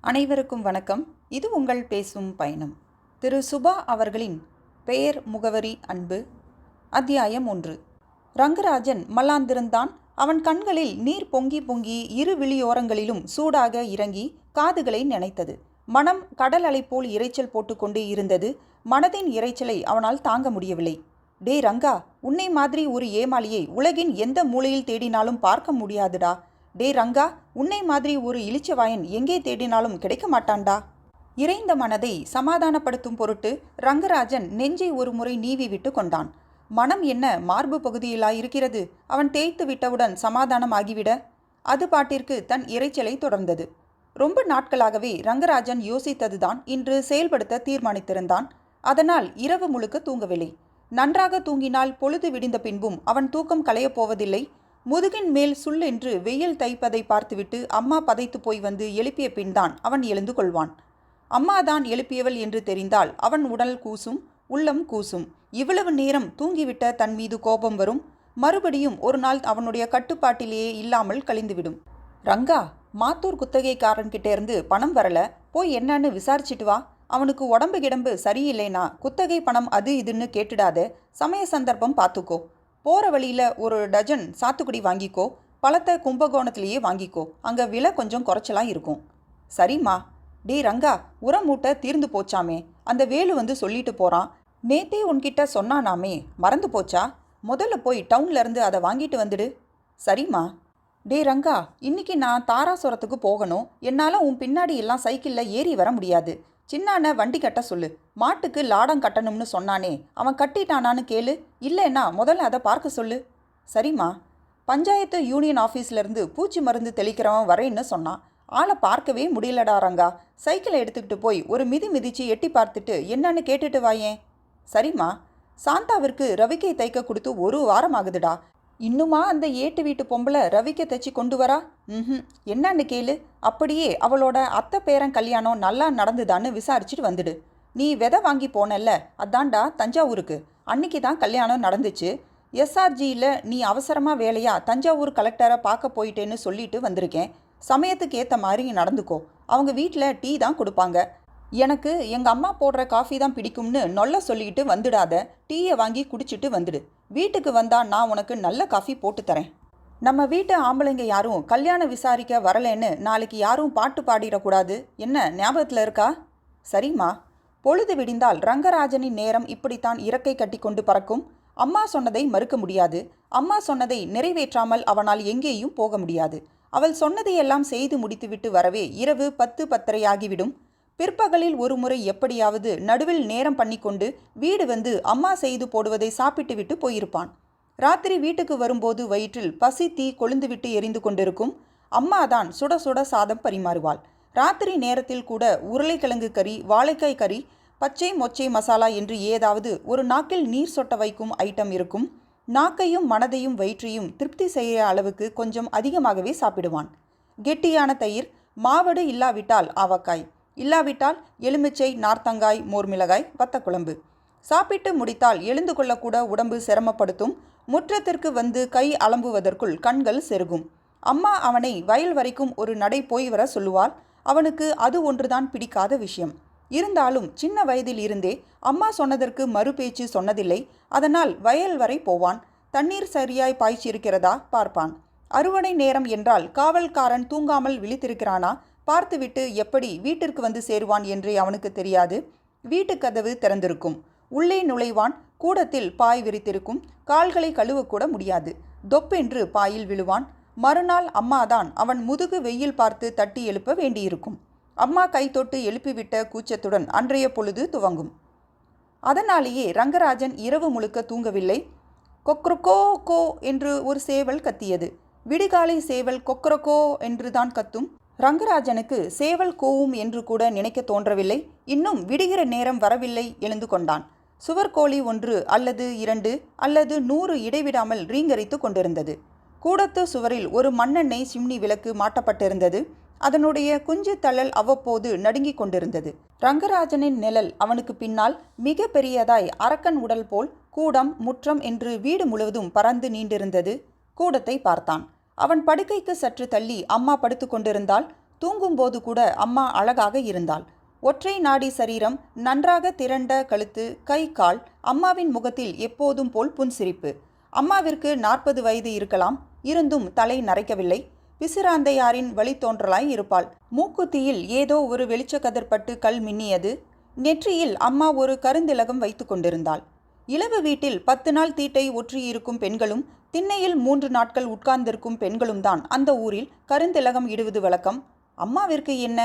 அனைவருக்கும் வணக்கம். இது உங்கள் பேசும் பயணம். திரு சுபா அவர்களின் பெயர் முகவரி அன்பு. அத்தியாயம் 1. ரங்கராஜன் மல்லாந்திருந்தான். அவன் கண்களில் நீர் பொங்கி பொங்கி இரு விழியோரங்களிலும் சூடாக இறங்கி காதுகளை நினைத்தது. மனம் கடல் அலை போல் இரைச்சல் போட்டுக்கொண்டு இருந்தது. மனதின் இரைச்சலை அவனால் தாங்க முடியவில்லை. டே ரங்கா, உன்னை மாதிரி ஒரு ஏமாளியை உலகின் எந்த மூலையில் தேடினாலும் பார்க்க முடியாதுடா. டே ரங்கா, உன்னை மாதிரி ஒரு இளிச்சவாயன் எங்கே தேடினாலும் கிடைக்க மாட்டான்டா. இறைந்த மனதை சமாதானப்படுத்தும் பொருட்டு ரங்கராஜன் நெஞ்சை ஒரு முறை நீவி விட்டு கொண்டான். மனம் என்ன மார்பு பகுதியிலாயிருக்கிறது. அவன் தேய்த்து விட்டவுடன் சமாதானம் ஆகிவிட அது பாட்டிற்கு தன் இரைச்சலை தொடர்ந்தது. ரொம்ப நாட்களாகவே ரங்கராஜன் யோசித்ததுதான் இன்று செயல்படுத்த தீர்மானித்திருந்தான். அதனால் இரவு முழுக்க தூங்கவில்லை. நன்றாக தூங்கினால் பொழுது விடிந்த பின்பும் அவன் தூக்கம் களையப் போவதில்லை. முதுகின் மேல் சுள்ளென்று வெயில் தைப்பதை பார்த்துவிட்டு அம்மா பதைத்து போய் வந்து எழுப்பிய பின்தான் அவன் எழுந்து கொள்வான். அம்மாதான் எழுப்பியவள் என்று தெரிந்தால் அவன் உடல் கூசும், உள்ளம் கூசும். இவ்வளவு நேரம் தூங்கிவிட்ட தன் மீது கோபம் வரும். மறுபடியும் ஒரு நாள் அவனுடைய கட்டுப்பாட்டிலேயே இல்லாமல் கழிந்துவிடும். ரங்கா, மாத்தூர் குத்தகைக்காரன்கிட்ட இருந்து பணம் வரல, போய் என்னன்னு விசாரிச்சுட்டு வா. அவனுக்கு உடம்பு கிடம்பு சரியில்லைனா குத்தகை பணம் அது இதுன்னு கேட்டுடாத. சமய சந்தர்ப்பம் பார்த்துக்கோ. போகிற வழியில் ஒரு டஜன் சாத்துக்குடி வாங்கிக்கோ. பழத்தை கும்பகோணத்திலேயே வாங்கிக்கோ. அங்கே விலை கொஞ்சம் குறைச்சலாம் இருக்கும். சரிம்மா. டே ரங்கா, உரம் மூட்டை தீர்ந்து போச்சாமே. அந்த வேலு வந்து சொல்லிட்டு போகிறான். நேத்தே உன்கிட்ட சொன்னானாமே, மறந்து போச்சா? முதல்ல போய் டவுன்லேருந்து அதை வாங்கிட்டு வந்துடு. சரிம்மா. டே ரங்கா, இன்னைக்கு நான் தாராசுரத்துக்கு போகணும். என்னால் உன் பின்னாடி எல்லாம் சைக்கிளில் ஏறி வர முடியாது. சின்னான வண்டி கட்ட சொல்லு. மாட்டுக்கு லாடம் கட்டணும்னு சொன்னானே, அவன் கட்டிட்டானான்னு கேளு. இல்லைன்னா முதல்ல அதை பார்க்க சொல்லு. சரிம்மா. பஞ்சாயத்து யூனியன் ஆஃபீஸ்லேருந்து பூச்சி மருந்து தெளிக்கிறவன் வரேன்னு சொன்னான். ஆளை பார்க்கவே முடியலடா ரங்கா. சைக்கிளை எடுத்துக்கிட்டு போய் ஒரு மிதிச்சு எட்டி பார்த்துட்டு என்னன்னு கேட்டுட்டு வாயேன். சரிம்மா. சாந்தாவிற்கு ரவிக்கை தைக்க கொடுத்து 1 வாரம் ஆகுதுடா. இன்னுமா அந்த ஏட்டு வீட்டு பொம்பளை ரவிக்கை தைச்சி கொண்டு வரா? என்னன்னு கேளு. அப்படியே அவளோட அத்தை பேரன் கல்யாணம் நல்லா நடந்துதான்னு விசாரிச்சுட்டு வந்துடு. நீ விதை வாங்கி போனல்ல, அதான்டா தஞ்சாவூருக்கு. அன்னைக்கு தான் கல்யாணம் நடந்துச்சு. எஸ்ஆர்ஜியில் நீ அவசரமாக வேலையா தஞ்சாவூர் கலெக்டரை பார்க்க போயிட்டேன்னு சொல்லிட்டு வந்திருக்கேன். சமயத்துக்கு ஏற்ற மாதிரி நடந்துக்கோ. அவங்க வீட்டில் டீ தான் கொடுப்பாங்க. எனக்கு எங்கள் அம்மா போடுற காஃபி தான் பிடிக்கும்னு நொல்ல சொல்லிக்கிட்டு வந்துடாத. டீயை வாங்கி குடிச்சிட்டு வந்துடு. வீட்டுக்கு வந்தால் நான் உனக்கு நல்ல காஃபி போட்டு தரேன். நம்ம வீட்டு ஆம்பளைங்க யாரும் கல்யாணம் விசாரிக்க வரலேன்னு நாளைக்கு யாரும் பாட்டு பாடிடக்கூடாது. என்ன ஞாபகத்தில் இருக்கா? சரிம்மா. பொழுது விடிந்தால் ரங்கராஜனின் நேரம் இப்படித்தான் இறக்கை கட்டி கொண்டு பறக்கும். அம்மா சொன்னதை மறுக்க முடியாது. அம்மா சொன்னதை நிறைவேற்றாமல் அவனால் எங்கேயும் போக முடியாது. அவள் சொன்னதையெல்லாம் செய்து முடித்துவிட்டு வரவே இரவு 10-10:30 ஆகிவிடும். பிற்பகலில் ஒரு முறை எப்படியாவது நடுவில் நேரம் பண்ணிக்கொண்டு வீடு வந்து அம்மா செய்து போடுவதை சாப்பிட்டு விட்டு போயிருப்பான். ராத்திரி வீட்டுக்கு வரும்போது வயிற்றில் பசி தீ கொழுந்துவிட்டு எரிந்து கொண்டிருக்கும். அம்மாதான் சுட சுட சாதம் பரிமாறுவாள். ராத்திரி நேரத்தில் கூட உருளைக்கிழங்கு கறி, வாழைக்காய் கறி, பச்சை மொச்சை மசாலா என்று ஏதாவது ஒரு நாக்கில் நீர் சொட்ட வைக்கும் ஐட்டம் இருக்கும். நாக்கையும் மனதையும் வயிற்றையும் திருப்தி செய்ய அளவுக்கு கொஞ்சம் அதிகமாகவே சாப்பிடுவான். கெட்டியான தயிர், மாவடு இல்லாவிட்டால் ஆவக்காய், இல்லாவிட்டால் எலுமிச்சை, நார்த்தங்காய், மோர்மிளகாய், வத்தக்குழம்பு. சாப்பிட்டு முடித்தால் எழுந்து கொள்ளக்கூட உடம்பு சிரமப்படுத்தும். முற்றத்திற்கு வந்து கை அலம்புவதற்குள் கண்கள் செருகும். அம்மா அவனை வயல் வரைக்கும் ஒரு நடை போய் வர சொல்லுவாள். அவனுக்கு அது ஒன்றுதான் பிடிக்காத விஷயம். இருந்தாலும் சின்ன வயதில் இருந்தே அம்மா சொன்னதற்கு மறுபேச்சு சொன்னதில்லை. அதனால் வயல் வரை போவான். தண்ணீர் சரியாய் பாய்ச்சிருக்கிறதா பார்ப்பான். அறுவடை நேரம் என்றால் காவல்காரன் தூங்காமல் விழித்திருக்கிறானா பார்த்துவிட்டு எப்படி வீட்டிற்கு வந்து சேருவான் என்றே அவனுக்கு தெரியாது. வீட்டு கதவு திறந்திருக்கும். உள்ளே நுழைவான். கூடத்தில் பாய் விரித்திருக்கும். கால்களை கழுவக்கூட முடியாது. தொப்பென்று பாயில் விழுவான். மறுநாள் அம்மாதான் அவன் முதுகு வெயில் பார்த்து தட்டி எழுப்ப வேண்டியிருக்கும். அம்மா கை தொட்டு எழுப்பிவிட்ட கூச்சத்துடன் அன்றைய பொழுது துவங்கும். அதனாலேயே ரங்கராஜன் இரவு முழுக்க தூங்கவில்லை. கொக்ரக்கோ கோ என்று ஒரு சேவல் கத்தியது. விடிகாலை சேவல் கொக்ரக்கோ என்றுதான் கத்தும். ரங்கராஜனுக்கு சேவல் கோவும் என்று கூட நினைக்க தோன்றவில்லை. இன்னும் விடுகிற நேரம் வரவில்லை. எழுந்து கொண்டான். சுவர்கோழி 1 அல்லது 2 அல்லது 100 இடைவிடாமல் ரீங்கரித்து கொண்டிருந்தது. கூடத்து சுவரில் ஒரு மண்ணெண்ணெய் சிம்னி விளக்கு மாட்டப்பட்டிருந்தது. அதனுடைய குஞ்சு தழல் அவ்வப்போது நடுங்கிக் கொண்டிருந்தது. ரங்கராஜனின் நிழல் அவனுக்கு பின்னால் மிக பெரியதாய் அரக்கன் உடல் போல் கூடம், முற்றம் என்று வீடு முழுவதும் பறந்து நீண்டிருந்தது. கூடத்தை பார்த்தான். அவன் படுக்கைக்கு சற்று தள்ளி அம்மா படுத்து கொண்டிருந்தாள். தூங்கும்போது கூட அம்மா அழகாக இருந்தாள். ஒற்றை நாடி சரீரம், நன்றாக திரண்ட கழுத்து, கை, கால். அம்மாவின் முகத்தில் எப்போதும் போல் புன்சிரிப்பு. அம்மாவிற்கு 40 வயது இருக்கலாம். இருந்தும் தலை நரைக்கவில்லை. பிசிராந்தையாரின் வழித்தோன்றலாய் இருப்பாள். மூக்குத்தியில் ஏதோ ஒரு வெளிச்சக்கதிர்பட்டு கல் மின்னியது. நெற்றியில் அம்மா ஒரு கருந்திலகம் வைத்து கொண்டிருந்தாள். இளவு வீட்டில் 10 நாள் தீட்டை ஒற்றியிருக்கும் பெண்களும் திண்ணையில் 3 நாட்கள் உட்கார்ந்திருக்கும் பெண்களும் தான் அந்த ஊரில் கருந்திலகம் இடுவது வழக்கம். அம்மாவிற்கு என்ன,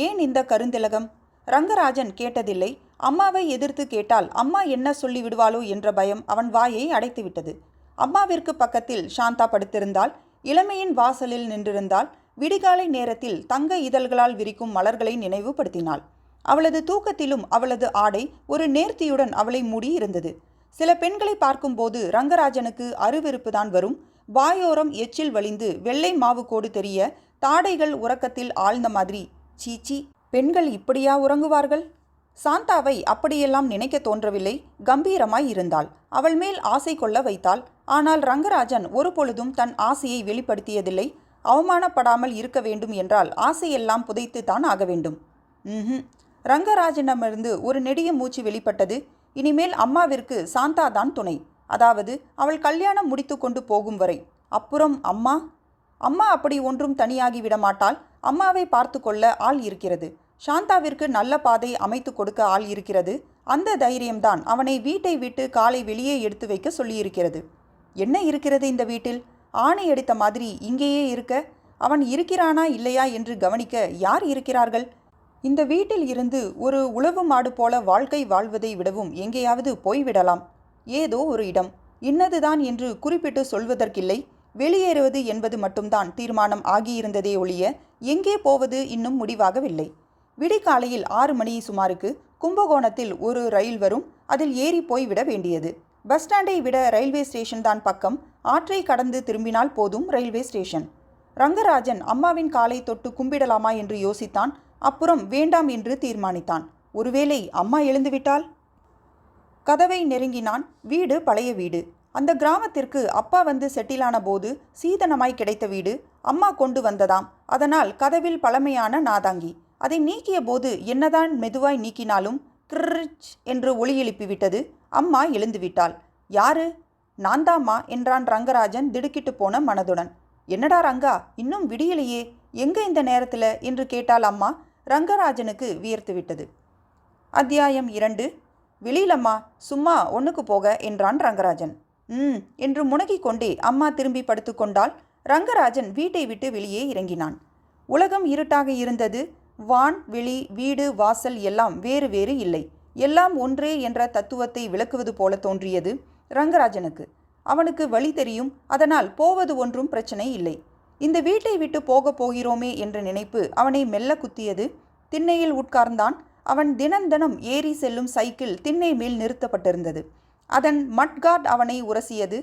ஏன் இந்த கருந்திலகம்? ரங்கராஜன் கேட்டதில்லை. அம்மாவை எதிர்த்து கேட்டால் அம்மா என்ன சொல்லி விடுவாளோ என்ற பயம் அவன் வாயை அடைத்துவிட்டது. அம்மாவிற்கு பக்கத்தில் சாந்தா படுத்திருந்தாள். இளமையின் வாசலில் நின்றிருந்தாள். விடிகாலை நேரத்தில் தங்க இதழ்களால் விரிக்கும் மலர்களை நினைவுபடுத்தினாள். அவளது தூக்கத்திலும் அவளது ஆடை ஒரு நேர்த்தியுடன் அவளை மூடி இருந்தது. சில பெண்களை பார்க்கும்போது ரங்கராஜனுக்கு அருவெறுப்புதான் வரும். வாயோரம் எச்சில் வழிந்து வெள்ளை மாவு கோடு தெரிய, தாடைகள் உறக்கத்தில் ஆழ்ந்த மாதிரி. சீச்சி, பெண்கள் இப்படியா உறங்குவார்கள்? சாந்தாவை அப்படியெல்லாம் நினைக்க தோன்றவில்லை. கம்பீரமாய் இருந்தாள். அவள் மேல் ஆசை கொள்ள வைத்தாள். ஆனால் ரங்கராஜன் ஒரு பொழுதும் தன் ஆசையை வெளிப்படுத்தியதில்லை. அவமானப்படாமல் இருக்க வேண்டும் என்றால் ஆசையெல்லாம் புதைத்து தான் ஆக வேண்டும். ரங்கராஜனிடமிருந்து ஒரு நெடிய மூச்சு வெளிப்பட்டது. இனிமேல் அம்மாவிற்கு சாந்தா தான் துணை. அதாவது அவள் கல்யாணம் முடித்து கொண்டு போகும் வரை. அப்புறம் அம்மா அம்மா அப்படி ஒன்றும் தனியாகி விடமாட்டாள். அம்மாவை பார்த்து கொள்ள ஆள் இருக்கிறது. சாந்தாவிற்கு நல்ல பாதை அமைத்து கொடுக்க ஆள் இருக்கிறது. அந்த தைரியம்தான் அவனை வீட்டை விட்டு காலை வெளியே எடுத்து வைக்க சொல்லியிருக்கிறது. என்ன இருக்கிறது இந்த வீட்டில்? ஆணை அடித்த மாதிரி இங்கேயே இருக்க? அவன் இருக்கிறானா இல்லையா என்று கவனிக்க யார் இருக்கிறார்கள்? இந்த வீட்டில் இருந்து ஒரு உழவு மாடு போல வாழ்க்கை வாழ்வதை விடவும் எங்கேயாவது போய்விடலாம். ஏதோ ஒரு இடம், இன்னதுதான் என்று குறிப்பிட்டு சொல்வதற்கில்லை. வெளியேறுவது என்பது மட்டும்தான் தீர்மானம் ஆகியிருந்ததே ஒழிய எங்கே போவது இன்னும் முடிவாகவில்லை. விடிகாலையில் 6 மணி சுமாருக்கு கும்பகோணத்தில் ஒரு ரயில் வரும். அதில் ஏறி போய்விட வேண்டியது. பஸ் ஸ்டாண்டை விட ரயில்வே ஸ்டேஷன் தான் பக்கம். ஆற்றை கடந்து திரும்பினால் போதும் ரயில்வே ஸ்டேஷன். ரங்கராஜன் அம்மாவின் காலை தொட்டு கும்பிடலாமா என்று யோசித்தான். அப்புறம் வேண்டாம் என்று தீர்மானித்தான். ஒருவேளை அம்மா எழுந்துவிட்டால்? கதவை நெருங்கினான். வீடு பழைய வீடு. அந்த கிராமத்திற்கு அப்பா வந்து செட்டிலான போது சீதனமாய் கிடைத்த வீடு. அம்மா கொண்டு வந்ததாம். அதனால் கதவில் பழமையான நாதாங்கி. அதை நீக்கிய போது என்னதான் மெதுவாய் நீக்கினாலும் கிர்ச் என்று ஒலி எழுப்பிவிட்டது. அம்மா எழுந்துவிட்டாள். யாரு? நான்தாம்மா என்றான் ரங்கராஜன் திடுக்கிட்டு போன மனதுடன். என்னடா ரங்கா, இன்னும் விடியலையே, எங்க இந்த நேரத்தில் என்று கேட்டாள் அம்மா. ரங்கராஜனுக்கு வியர்த்து விட்டது. அத்தியாயம் 2. வெளியிலம்மா, சும்மா ஒன்றுக்கு போக என்றான் ரங்கராஜன். என்று முனகிக் கொண்டே அம்மா திரும்பி படுத்து கொண்டாள். ரங்கராஜன் வீட்டை விட்டு வெளியே இறங்கினான். உலகம் இருட்டாக இருந்தது. வான், வெளி, வீடு, வாசல் எல்லாம் வேறு வேறு இல்லை. எல்லாம் ஒன்றே என்ற தத்துவத்தை விளக்குவது போல தோன்றியது ரங்கராஜனுக்கு. அவனுக்கு வழி தெரியும். அதனால் போவது ஒன்றும் பிரச்சனை இல்லை. இந்த வீட்டை விட்டு போகப் போகிறோமே என்ற நினைப்பு அவனை மெல்ல குத்தியது. திண்ணையில் உட்கார்ந்தான். அவன் தினம் ஏறி செல்லும் சைக்கிள் திண்ணை மேல் நிறுத்தப்பட்டிருந்தது. அதன் மட்கார்ட் அவனை உரசியது.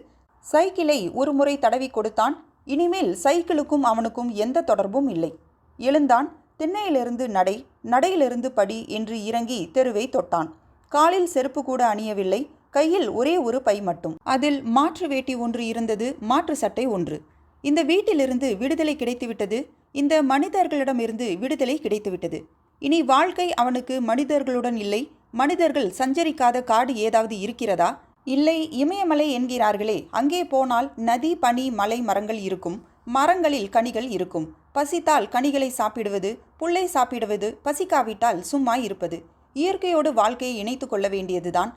சைக்கிளை ஒரு முறை தடவி கொடுத்தான். இனிமேல் சைக்கிளுக்கும் அவனுக்கும் எந்த தொடர்பும் இல்லை. எழுந்தான். திண்ணையிலிருந்து நடை, நடையிலிருந்து படி என்று இறங்கி தெருவை தொட்டான். காலில் செருப்பு கூட அணியவில்லை. கையில் ஒரே ஒரு பை மட்டும். அதில் மாற்று வேட்டி ஒன்று இருந்தது, மாற்று சட்டை ஒன்று. இந்த வீட்டிலிருந்து விடுதலை கிடைத்துவிட்டது. இந்த மனிதர்களிடமிருந்து விடுதலை கிடைத்துவிட்டது. இனி வாழ்க்கை அவனுக்கு மனிதர்களுடன் இல்லை. மனிதர்கள் சஞ்சரிக்காத காடு ஏதாவது இருக்கிறதா? இல்லை, இமயமலை என்கிறார்களே, அங்கே போனால் நதி, பனி, மலை, மரங்கள் இருக்கும். மரங்களில் கனிகள் இருக்கும். பசித்தால் கனிகளை சாப்பிடுவது, புல்லை சாப்பிடுவது, பசிக்காவிட்டால் சும்மா இருப்பது. இயற்கையோடு வாழ்க்கையை இணைத்து கொள்ள வேண்டியதுதான்.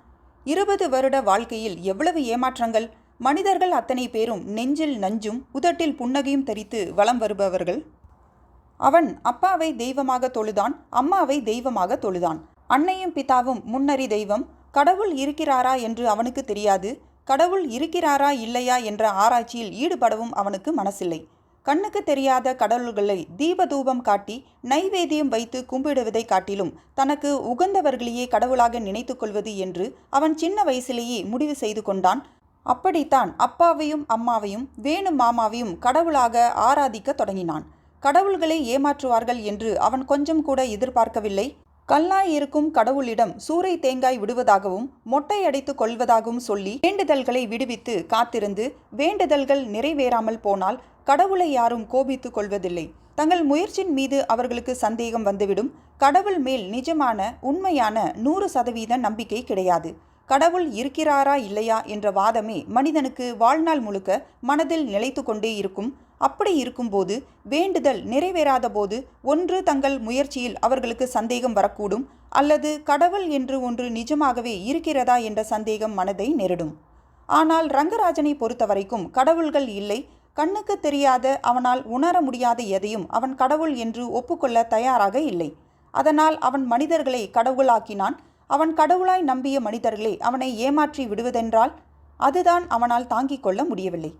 20 வருட வாழ்க்கையில் எவ்வளவு ஏமாற்றங்கள்! மனிதர்கள் அத்தனை பேரும் நெஞ்சில் நஞ்சும் உதட்டில் புன்னகையும் தரித்து வலம் வருபவர்கள். அவன் அப்பாவை தெய்வமாக தொழுதான், அம்மாவை தெய்வமாக தொழுதான். அன்னையும் பிதாவும் முன்னறி தெய்வம். கடவுள் இருக்கிறாரா என்று அவனுக்கு தெரியாது. கடவுள் இருக்கிறாரா இல்லையா என்ற ஆராய்ச்சியில் ஈடுபடவும் அவனுக்கு மனசில்லை. கண்ணுக்கு தெரியாத கடவுள்களை தீபதூபம் காட்டி நைவேத்தியம் வைத்து கும்பிடுவதை காட்டிலும் தனக்கு உகந்தவர்களையே கடவுளாக நினைத்து கொள்வது என்று அவன் சின்ன வயசிலேயே முடிவு செய்து கொண்டான். அப்படித்தான் அப்பாவையும் அம்மாவையும் வேணு மாமாவையும் கடவுளாக ஆராதிக்க தொடங்கினான். கடவுள்களை ஏமாற்றுவார்கள் என்று அவன் கொஞ்சம் கூட எதிர்பார்க்கவில்லை. கல்லாய் இருக்கும் கடவுளிடம் சூறை தேங்காய் விடுவதாகவும் மொட்டை அடித்து கொள்வதாகவும் சொல்லி வேண்டுதல்களை விடுவித்து காத்திருந்து வேண்டுதல்கள் நிறைவேறாமல் போனால் கடவுளை யாரும் கோபித்து கொள்வதில்லை. தங்கள் முயற்சியின் மீது அவர்களுக்கு சந்தேகம் வந்துவிடும். கடவுள் மேல் நிஜமான உண்மையான 100% நம்பிக்கை கிடையாது. கடவுள் இருக்கிறாரா இல்லையா என்ற வாதமே மனிதனுக்கு வாழ்நாள் முழுக்க மனதில் நிலைத்து கொண்டே இருக்கும். அப்படி இருக்கும்போது வேண்டுதல் நிறைவேறாத போது ஒன்று தங்கள் முயற்சியில் அவர்களுக்கு சந்தேகம் வரக்கூடும், அல்லது கடவுள் என்று ஒன்று நிஜமாகவே இருக்கிறதா என்ற சந்தேகம் மனதை நெருடும். ஆனால் ரங்கராஜனை பொறுத்தவரைக்கும் கடவுள்கள் இல்லை. கண்ணுக்கு தெரியாத, அவனால் உணர முடியாத எதையும் அவன் கடவுள் என்று ஒப்புக்கொள்ள தயாராக இல்லை. அதனால் அவன் மனிதர்களை கடவுளாக்கினான். அவன் கடவுளாய் நம்பிய மனிதர்களே அவனை ஏமாற்றி விடுவதென்றால் அதுதான் அவனால் தாங்கிக் கொள்ள முடியவில்லை.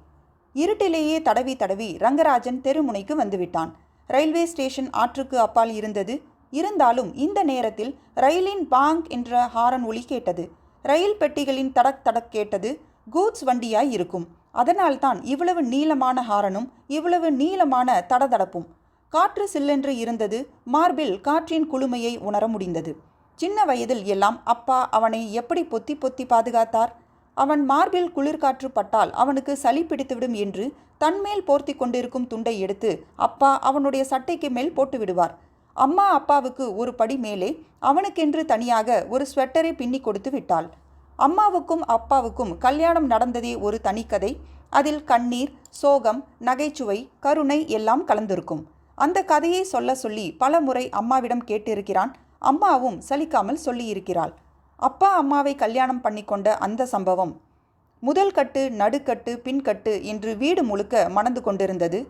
இருட்டிலேயே தடவி தடவி ரங்கராஜன் தெருமுனைக்கு வந்துவிட்டான். ரயில்வே ஸ்டேஷன் ஆற்றுக்கு அப்பால் இருந்தது. இருந்தாலும் இந்த நேரத்தில் ரயிலின் பாங் என்ற ஹாரன் ஒலி கேட்டது. ரயில் பெட்டிகளின் தடக் தடக் கேட்டது. கூட்ஸ் வண்டியாய் இருக்கும். அதனால்தான் இவ்வளவு நீளமான ஹாரனும் இவ்வளவு நீளமான தடதடப்பும். காற்று சில்லென்று இருந்தது. மார்பில் காற்றின் குளுமையை உணர முடிந்தது. சின்ன வயதில் எல்லாம் அப்பா அவனை எப்படி பொத்தி பொத்தி பாதுகாத்தார். அவன் மார்பில் குளிர்காற்று பட்டால் அவனுக்கு சளி பிடித்துவிடும் என்று தன்மேல் போர்த்தி கொண்டிருக்கும் துண்டை எடுத்து அப்பா அவனுடைய சட்டைக்கு மேல் போட்டு விடுவார். அம்மா அப்பாவுக்கு ஒரு படி மேலே அவனுக்கென்று தனியாக ஒரு ஸ்வெட்டரை பின்னி கொடுத்து விட்டாள். அம்மாவுக்கும் அப்பாவுக்கும் கல்யாணம் நடந்ததே ஒரு தனிக்கதை. அதில் கண்ணீர், சோகம், நகைச்சுவை, கருணை எல்லாம் கலந்திருக்கும். அந்த கதையை சொல்ல சொல்லி பல முறை அம்மாவிடம் கேட்டிருக்கிறான். அம்மாவும் சலிக்காமல் சொல்லியிருக்கிறாள். அப்பா அம்மாவை கல்யாணம் பண்ணிக்கொண்ட அந்த சம்பவம் முதல் கட்டு, நடுக்கட்டு, பின்கட்டு என்று வீடு முழுக்க மணந்து கொண்டிருந்தது.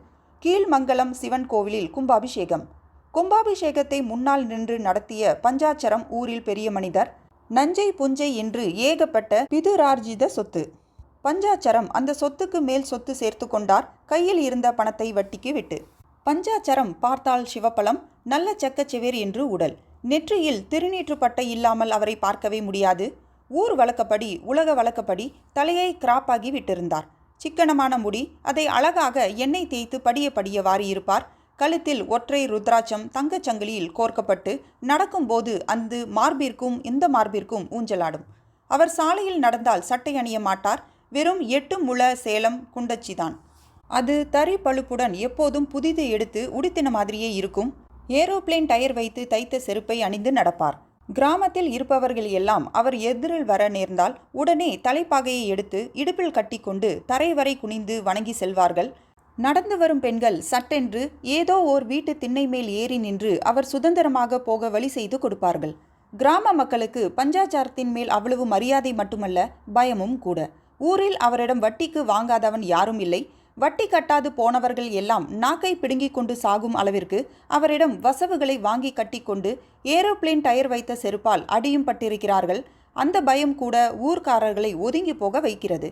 கீழ்மங்கலம் சிவன் கோவிலில் கும்பாபிஷேகம். கும்பாபிஷேகத்தை முன்னால் நின்று நடத்திய பஞ்சாட்சரம் ஊரில் பெரிய மனிதர். நஞ்சை புஞ்சை என்று ஏகப்பட்ட பிதுரார்ஜித சொத்து. பஞ்சாட்சரம் அந்த சொத்துக்கு மேல் சொத்து சேர்த்து கொண்டார், கையில் இருந்த பணத்தை வட்டிக்கு விட்டு. பஞ்சாட்சரம் பார்த்தால் சிவப்பழம், நல்ல செக்கச்செவேர் என்று உடல். நெற்றியில் திருநீற்று பட்டை இல்லாமல் அவரை பார்க்கவே முடியாது. ஊர் வழக்கப்படி, உலக வழக்கப்படி தலையை கிராப்பாகி விட்டிருந்தார். சிக்கனமான முடி, அதை அழகாக எண்ணெய் தேய்த்து படிய படிய வாரியிருப்பார். கழுத்தில் ஒற்றை ருத்ராட்சம் தங்கச்சங்கிலியில் கோர்க்கப்பட்டு நடக்கும்போது அந்த மார்பிற்கும் இந்த மார்பிற்கும் ஊஞ்சலாடும். அவர் சாலையில் நடந்தால் சட்டை அணிய மாட்டார். வெறும் 8 முழ சேலம் குண்டச்சிதான். அது தறி பழுப்புடன் எப்போதும் புதிது எடுத்து உடுத்தின மாதிரியே இருக்கும். ஏரோப்ளேன் டயர் வைத்து தைத்த செருப்பை அணிந்து நடப்பார். கிராமத்தில் இருப்பவர்கள் எல்லாம் அவர் எதிரில் வர நேர்ந்தால் உடனே தலைப்பாகையை எடுத்து இடுப்பில் கட்டி கொண்டு தரை வரை குனிந்து வணங்கி செல்வார்கள். நடந்து வரும் பெண்கள் சட்டென்று ஏதோ ஓர் வீட்டு திண்ணை மேல் ஏறி நின்று அவர் சுதந்திரமாக போக வழி செய்து கொடுப்பார்கள். கிராம மக்களுக்கு பஞ்சாச்சாரத்தின் மேல் அவ்வளவு மரியாதை மட்டுமல்ல, பயமும் கூட. ஊரில் அவரிடம் வட்டிக்கு வாங்காதவன் யாரும் இல்லை. வட்டி கட்டாது போனவர்கள் எல்லாம் நாக்கை பிடுங்கிக் கொண்டு சாகும் அளவிற்கு அவரிடம் வசவுகளை வாங்கி கட்டி கொண்டு ஏரோப்ளேன் டயர் வைத்த செருப்பால் அடியும் பட்டிருக்கிறார்கள். அந்த பயம் கூட ஊர்க்காரர்களை ஒதுங்கி போக வைக்கிறது.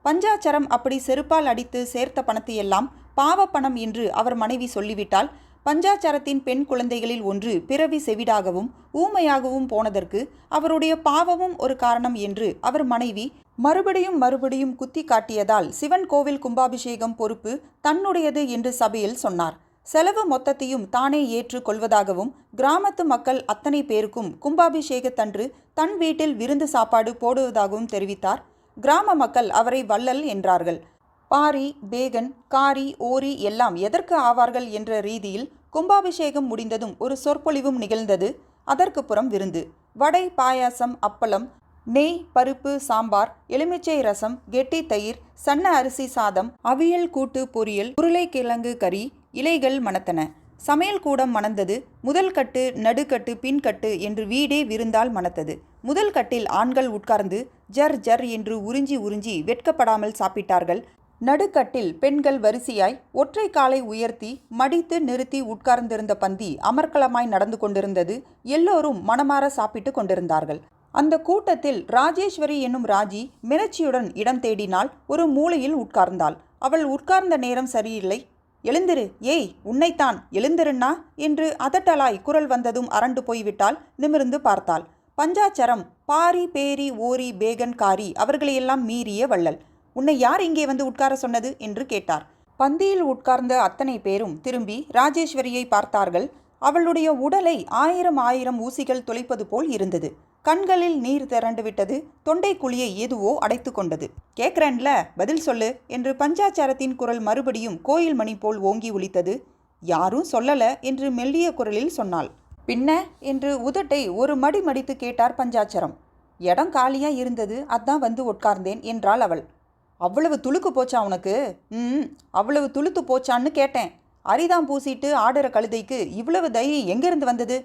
பஞ்சாட்சரம் அப்படி செருப்பால் அடித்து சேர்த்த பணத்தையெல்லாம் பாவப்பணம் என்று அவர் மனைவி சொல்லிவிட்டால், பஞ்சாட்சரத்தின் பெண் குழந்தைகளில் ஒன்று பிறவி செவிடாகவும் ஊமையாகவும் போனதற்கு அவருடைய பாவமும் ஒரு காரணம் என்று அவர் மனைவி மறுபடியும் குத்தி காட்டியதால் சிவன் கோவில் கும்பாபிஷேகம் பொறுப்பு தன்னுடையது என்று சபையில் சொன்னார். செலவு மொத்தத்தையும் தானே ஏற்று கொள்வதாகவும் கிராமத்து மக்கள் அத்தனை பேருக்கும் கும்பாபிஷேகத்தன்று தன் வீட்டில் விருந்து சாப்பாடு போடுவதாகவும் தெரிவித்தார். கிராம மக்கள் அவரை வள்ளல் என்றார்கள். பாரி, பேகன், காரி, ஓரி எல்லாம் எதற்கு ஆவார்கள் என்ற ரீதியில் கும்பாபிஷேகம் முடிந்ததும் ஒரு சொற்பொழிவும் நிகழ்ந்தது. அதற்கு புறம் விருந்து. வடை, பாயாசம், அப்பளம், நெய், பருப்பு, சாம்பார், எலுமிச்சை ரசம், கெட்டி தயிர், சன்ன அரிசி சாதம், அவியல், கூட்டு, பொரியல், உருளைக்கிழங்கு கறி, இலைகள் மணத்தன. சமையல் கூடம் மணந்தது. முதல் கட்டு, நடுக்கட்டு, பின்கட்டு என்று வீடே விருந்தால் மணத்தது. முதல் கட்டில் ஆண்கள் உட்கார்ந்து ஜர் ஜர் என்று உறிஞ்சி உறிஞ்சி வெட்கப்படாமல் சாப்பிட்டார்கள். நடுக்கட்டில் பெண்கள் வரிசையாய் ஒற்றை காலை உயர்த்தி மடித்து நிறுத்தி உட்கார்ந்திருந்த பந்தி அமர்க்கலமாய் நடந்து கொண்டிருந்தது. எல்லோரும் மனமாற சாப்பிட்டு கொண்டிருந்தார்கள். அந்த கூட்டத்தில் ராஜேஸ்வரி என்னும் ராஜி மிரட்சியுடன் இடம் தேடினாள். ஒரு மூலையில் உட்கார்ந்தாள். அவள் உட்கார்ந்த நேரம் சரியில்லை. எழுந்திரு, ஏய் உன்னைத்தான், எழுந்திருண்ணா என்று அதட்டலாய் குரல் வந்ததும் அரண்டு போய்விட்டாள். நிமிர்ந்து பார்த்தாள். பஞ்சாட்சரம், பாரி, பேரி, ஓரி, பேகன், காரி அவர்களையெல்லாம் மீறிய வள்ளல். உன்னை யார் இங்கே வந்து உட்கார சொன்னது என்று கேட்டார். பந்தியில் உட்கார்ந்த அத்தனை பேரும் திரும்பி ராஜேஸ்வரியை பார்த்தார்கள். அவளுடைய உடலை 1000 ஊசிகள் துளைப்பது போல் இருந்தது. கண்களில் நீர் திரண்டு விட்டது. தொண்டை குழியை எதுவோ அடைத்து கொண்டது. கேட்கிறேன்ல, பதில் சொல்லு என்று பஞ்சாச்சாரத்தின் குரல் மறுபடியும் கோயில் மணி போல் ஓங்கி ஒலித்தது. யாரும் சொல்லல என்று மெல்லிய குரலில் சொன்னாள். பின்ன என்று உதட்டை ஒரு மடி மடித்து கேட்டார் பஞ்சாட்சரம். இடம் காலியா இருந்தது, அதான் வந்து உட்கார்ந்தேன் என்றாள் அவள். அவ்வளவு துளுக்கு போச்சா உனக்கு? அவ்வளவு துளுத்து போச்சான்னு கேட்டேன். அரிதாம் பூசிட்டு ஆடுற கழுதைக்கு இவ்வளவு தைரியம் எங்கிருந்து வந்தது?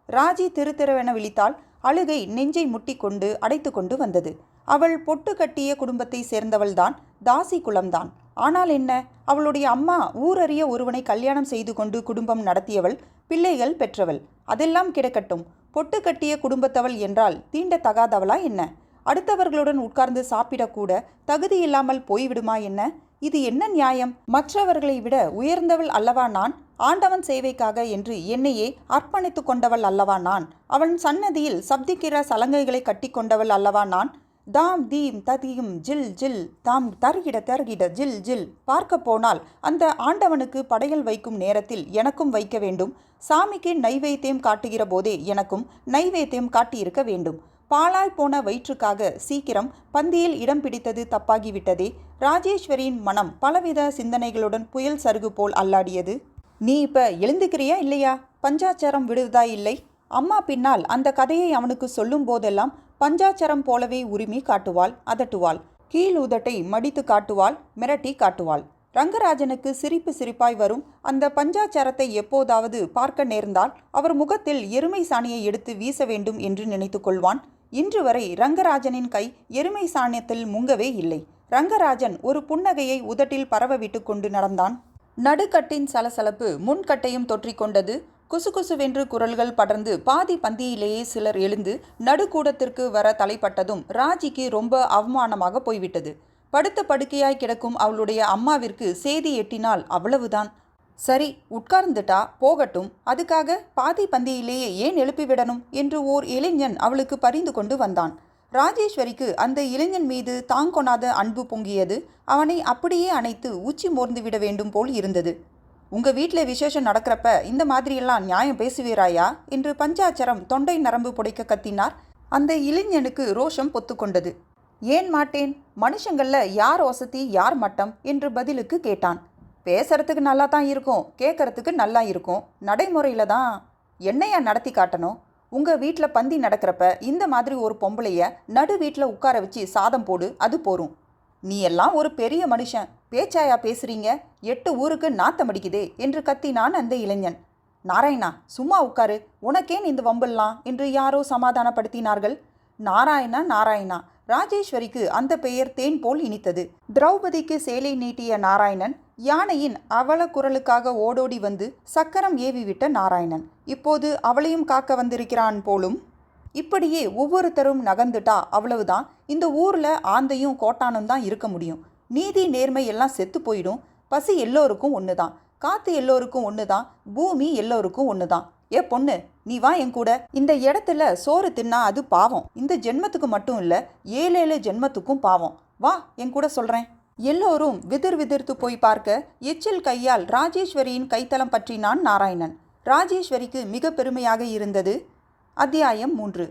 ராஜி திருத்திரவென விழித்தாள். அழுகை நெஞ்சை முட்டி கொண்டு அடைத்து கொண்டு வந்தது. அவள் பொட்டு கட்டிய குடும்பத்தை சேர்ந்தவள்தான், தாசி குலம்தான். ஆனால் என்ன, அவளுடைய அம்மா ஊரறிய ஒருவனை கல்யாணம் செய்து கொண்டு குடும்பம் நடத்தியவள், பிள்ளைகள் பெற்றவள். அதெல்லாம் கிடக்கட்டும். பொட்டு கட்டிய குடும்பத்தவள் என்றால் தீண்டத்தகாதவளா என்ன? அடுத்தவர்களுடன் உட்கார்ந்து சாப்பிடக்கூட தகுதி இல்லாமல் போய்விடுமா என்ன? இது என்ன நியாயம்? மற்றவர்களை விட உயர்ந்தவள் அல்லவா நான்? ஆண்டவன் சேவைக்காக என்று என்னையே அர்ப்பணித்து கொண்டவள் அல்லவா நான்? அவன் சன்னதியில் சப்திக்கிற சலங்கைகளை கட்டி கொண்டவள் அல்லவா நான்? தாம் தீம் ததியும் ஜில் ஜில் தாம் தருகிட தருகிட ஜில் ஜில். பார்க்க போனால் அந்த ஆண்டவனுக்கு படையல் வைக்கும் நேரத்தில் எனக்கும் வைக்க வேண்டும். சாமிக்கு நைவேத்தியம் காட்டுகிற போதே எனக்கும் நைவேத்தியம் காட்டியிருக்க வேண்டும். பாழாய் போன வயிற்றுக்காக சீக்கிரம் பந்தியில் இடம் பிடித்தது தப்பாகிவிட்டதே. ராஜேஸ்வரியின் மனம் பலவித சிந்தனைகளுடன் புயல் சருகு போல் அல்லாடியது. நீ இப்ப எழுந்துக்கிறியா இல்லையா? பஞ்சாட்சரம் விடுவதா இல்லை? அம்மா பின்னால் அந்த கதையை அவனுக்கு சொல்லும் போதெல்லாம் பஞ்சாட்சரம் போலவே உரிமை காட்டுவாள், அதட்டுவாள், கீழ் உதட்டை மடித்து காட்டுவாள், மிரட்டி காட்டுவாள். ரங்கராஜனுக்கு சிரிப்பு சிரிப்பாய் வரும். அந்த பஞ்சாச்சாரத்தை எப்போதாவது பார்க்க நேர்ந்தால் அவர் முகத்தில் எருமை சாணியை எடுத்து வீச வேண்டும் என்று நினைத்து கொள்வான். இன்று வரை ரங்கராஜனின் கை எருமை சாணியத்தில் முங்கவே இல்லை. ரங்கராஜன் ஒரு புன்னகையை உதட்டில் பரவ விட்டு கொண்டு நடந்தான். நடுக்கட்டின் சலசலப்பு முன்கட்டையும் தொற்றிக்கொண்டது. குசுகுசுவென்று குரல்கள் படர்ந்து பாதி பந்தியிலேயே சிலர் எழுந்து நடுக்கூடத்திற்கு வர தலைப்பட்டதும் ராஜிக்கு ரொம்ப அவமானமாக போய்விட்டது. படுத்த படுக்கையாய் கிடக்கும் அவளுடைய அம்மாவிற்கு செய்தி எட்டினால் அவ்வளவுதான். சரி, உட்கார்ந்துட்டா போகட்டும், அதுக்காக பாதி பந்தியிலேயே ஏன் எழுப்பிவிடணும் என்று ஓர் இளைஞன் அவளுக்கு பரிந்து கொண்டு வந்தான். ராஜேஸ்வரிக்கு அந்த இளைஞன் மீது தாங்கொணாத அன்பு பொங்கியது. அவனை அப்படியே அணைத்து உச்சி மோர்ந்து விட வேண்டும் போல் இருந்தது. உங்க வீட்டில் விசேஷம் நடக்கிறப்ப இந்த மாதிரியெல்லாம் நியாயம் பேசுவீராயா என்று பஞ்சாட்சரம் தொண்டை நரம்பு புடைக்க கத்தினார். அந்த இளைஞனுக்கு ரோஷம் பொத்துக்கொண்டது. ஏன் மாட்டேன், மனுஷங்கள்ல யார் வசதி யார் மட்டம் என்று பதிலுக்கு கேட்டான். பேசுறதுக்கு நல்லா தான் இருக்கும், கேட்கறதுக்கு நல்லா இருக்கும், நடைமுறையில தான் என்னையா நடத்தி காட்டணும்? உங்கள் வீட்டில் பந்தி நடக்கிறப்ப இந்த மாதிரி ஒரு பொம்பளைய நடு வீட்டில் உட்கார வச்சு சாதம் போடு, அது போரும். நீ எல்லாம் ஒரு பெரிய மனுஷன், பேச்சாயா பேசுறீங்க? 8 ஊருக்கு நாத்தமடிக்குதே என்று கத்தினான் அந்த இளைஞன். நாராயணா, சும்மா உட்காரு, உனக்கேன் இந்த வம்பெல்லாம் என்று யாரோ சமாதானப்படுத்தினார்கள். நாராயணா நாராயணா. ராஜேஸ்வரிக்கு அந்த பெயர் தேன் போல் இனித்தது. திரௌபதிக்கு சேலை நீட்டிய நாராயணன், யானையின் அவல குரலுக்காக ஓடோடி வந்து சக்கரம் ஏவிவிட்ட நாராயணன், இப்போது அவளையும் காக்க வந்திருக்கிறான் போலும். இப்படியே ஒவ்வொருத்தரும் நகர்ந்துட்டா அவ்வளவுதான். இந்த ஊரில் ஆந்தையும் கோட்டானும் தான் இருக்க முடியும். நீதி நேர்மை எல்லாம் செத்து போயிடும். பசி எல்லோருக்கும் ஒன்று தான், காற்று எல்லோருக்கும் ஒன்று தான், பூமி எல்லோருக்கும் ஒன்று தான். ஏ பொண்ணு, நீ வா என் கூட. இந்த இடத்துல சோறு தின்னா அது பாவம். இந்த ஜென்மத்துக்கு மட்டும் இல்லை, 7 ஜென்மத்துக்கும் பாவம். வா என் கூட சொல்கிறேன். எல்லோரும் விதிர் விதிர்த்து போய் பார்க்க எச்சில் கையால் ராஜேஸ்வரியின் கைத்தலம் பற்றினான் நாராயணன். ராஜேஸ்வரிக்கு மிக பெருமையாக இருந்தது. அத்தியாயம் 3.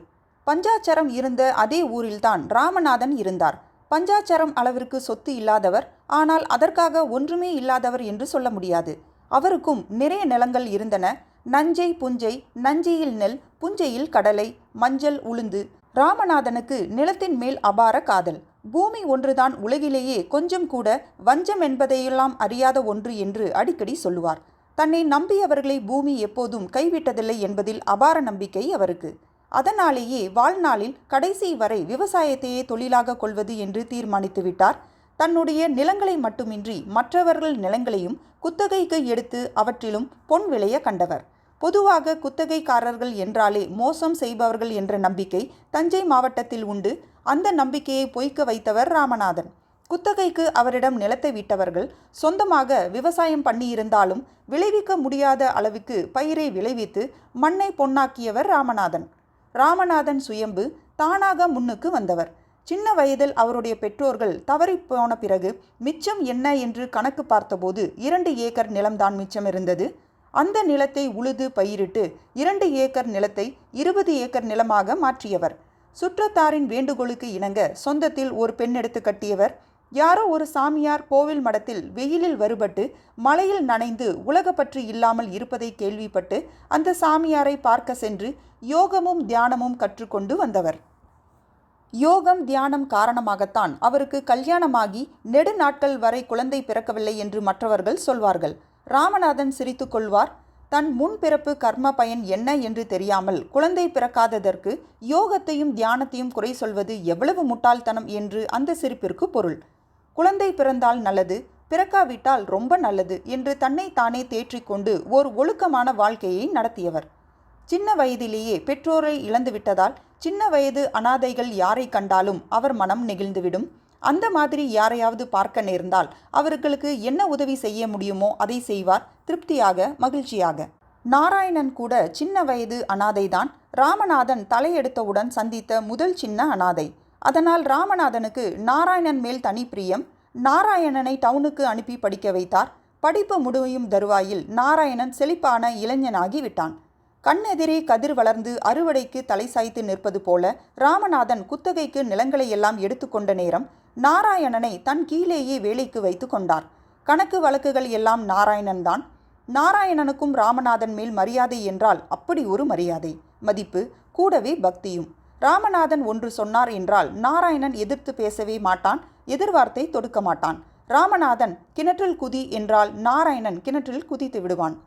பஞ்சாட்சரம் இருந்த அதே ஊரில்தான் ராமநாதன் இருந்தார். பஞ்சாட்சரம் அளவிற்கு சொத்து இல்லாதவர், ஆனால் அதற்காக ஒன்றுமே இல்லாதவர் என்று சொல்ல முடியாது. அவருக்கும் நிறைய நிலங்கள் இருந்தன. நஞ்சை புஞ்சை, நஞ்சியில் நெல், புஞ்சையில் கடலை, மஞ்சள், உளுந்து. ராமநாதனுக்கு நிலத்தின் மேல் அபார காதல். பூமி ஒன்றுதான் உலகிலேயே கொஞ்சம் கூட வஞ்சம் என்பதையெல்லாம் அறியாத ஒன்று என்று அடிக்கடி சொல்லுவார். தன்னை நம்பியவர்களை பூமி எப்போதும் கைவிட்டதில்லை என்பதில் அபார நம்பிக்கை அவருக்கு. அதனாலேயே வாழ்நாளில் கடைசி வரை விவசாயத்தையே தொழிலாக கொள்வது என்று தீர்மானித்து விட்டார். தன்னுடைய நிலங்களை மட்டுமின்றி மற்றவர்கள் நிலங்களையும் குத்தகைக்கு எடுத்து அவற்றிலும் பொன் விளைய கண்டவர். பொதுவாக குத்தகைக்காரர்கள் என்றாலே மோசம் செய்பவர்கள் என்ற நம்பிக்கை தஞ்சை மாவட்டத்தில் உண்டு. அந்த நம்பிக்கையை பொய்க்க வைத்தவர் ராமநாதன். குத்தகைக்கு அவரிடம் நிலத்தை விட்டவர்கள் சொந்தமாக விவசாயம் பண்ணியிருந்தாலும் விளைவிக்க முடியாத அளவுக்கு பயிரை விளைவித்து மண்ணை பொன்னாக்கியவர் ராமநாதன். ராமநாதன் சுயம்பு, தானாக முன்னுக்கு வந்தவர். சின்ன வயதில் அவருடைய பெற்றோர்கள் தவறிப்போன பிறகு மிச்சம் என்ன என்று கணக்கு பார்த்தபோது 2 ஏக்கர் நிலம்தான் மிச்சம் இருந்தது. அந்த நிலத்தை உழுது பயிரிட்டு 2 ஏக்கர் நிலத்தை 20 ஏக்கர் நிலமாக மாற்றியவர். சுற்றத்தாரின் வேண்டுகோளுக்கு இணங்க சொந்தத்தில் ஒரு பெண் எடுத்து கட்டியவர். யாரோ ஒரு சாமியார் கோவில் மடத்தில் வெயிலில் வருபட்டு மழையில் நனைந்து உலகப்பற்று இல்லாமல் இருப்பதை கேள்விப்பட்டு அந்த சாமியாரை பார்க்க சென்று யோகமும் தியானமும் கற்றுக்கொண்டு வந்தவர். யோகம் தியானம் காரணமாகத்தான் அவருக்கு கல்யாணமாகி நெடு நாட்கள் வரை குழந்தை பிறக்கவில்லை என்று மற்றவர்கள் சொல்வார்கள். ராமநாதன் சிரித்து கொள்வார். தன் முன்பிறப்பு கர்ம பயன் என்ன என்று தெரியாமல் குழந்தை பிறக்காததற்கு யோகத்தையும் தியானத்தையும் குறை சொல்வது எவ்வளவு முட்டாள்தனம் என்று அந்த சிரிப்பிற்கு பொருள். குழந்தை பிறந்தால் நல்லது, பிறக்காவிட்டால் ரொம்ப நல்லது என்று தன்னை தானே தேற்றிக்கொண்டு ஓர் ஒழுக்கமான வாழ்க்கையை நடத்தியவர். சின்ன வயதிலேயே பெற்றோரை இழந்துவிட்டதால் சின்ன வயது அனாதைகள் யாரை கண்டாலும் அவர் மனம் நெகிழ்ந்துவிடும். அந்த மாதிரி யாரையாவது பார்க்க நேர்ந்தால் அவர்களுக்கு என்ன உதவி செய்ய முடியுமோ அதை செய்வார், திருப்தியாக மகிழ்ச்சியாக. நாராயணன் கூட சின்ன வயது அனாதைதான். ராமநாதன் தலையெடுத்தவுடன் சந்தித்த முதல் சின்ன அனாதை. அதனால் ராமநாதனுக்கு நாராயணன் மேல் தனி பிரியம். நாராயணனை டவுனுக்கு அனுப்பி படிக்க வைத்தார். படிப்பு முடியும் தருவாயில் நாராயணன் செழிப்பான இளைஞனாகி விட்டான். கண்ணெதிரே கதிர் வளர்ந்து அறுவடைக்கு தலை சாய்த்து நிற்பது போல ராமநாதன் குத்தகைக்கு நிலங்களை எல்லாம் எடுத்துக்கொண்ட நேரம் நாராயணனை தன் கீழேயே வேலைக்கு வைத்து கொண்டார். கணக்கு வழக்குகள் எல்லாம் நாராயணன்தான். நாராயணனுக்கும் ராமநாதன் மேல் மரியாதை என்றால் அப்படி ஒரு மரியாதை, மதிப்பு, கூடவே பக்தியும். ராமநாதன் ஒன்று சொன்னார் என்றால் நாராயணன் எதிர்த்து பேசவே மாட்டான், எதிர்வார்த்தை தொடுக்க மாட்டான். ராமநாதன் கிணற்றில் குதி என்றால் நாராயணன் கிணற்றில் குதித்து விடுவான்.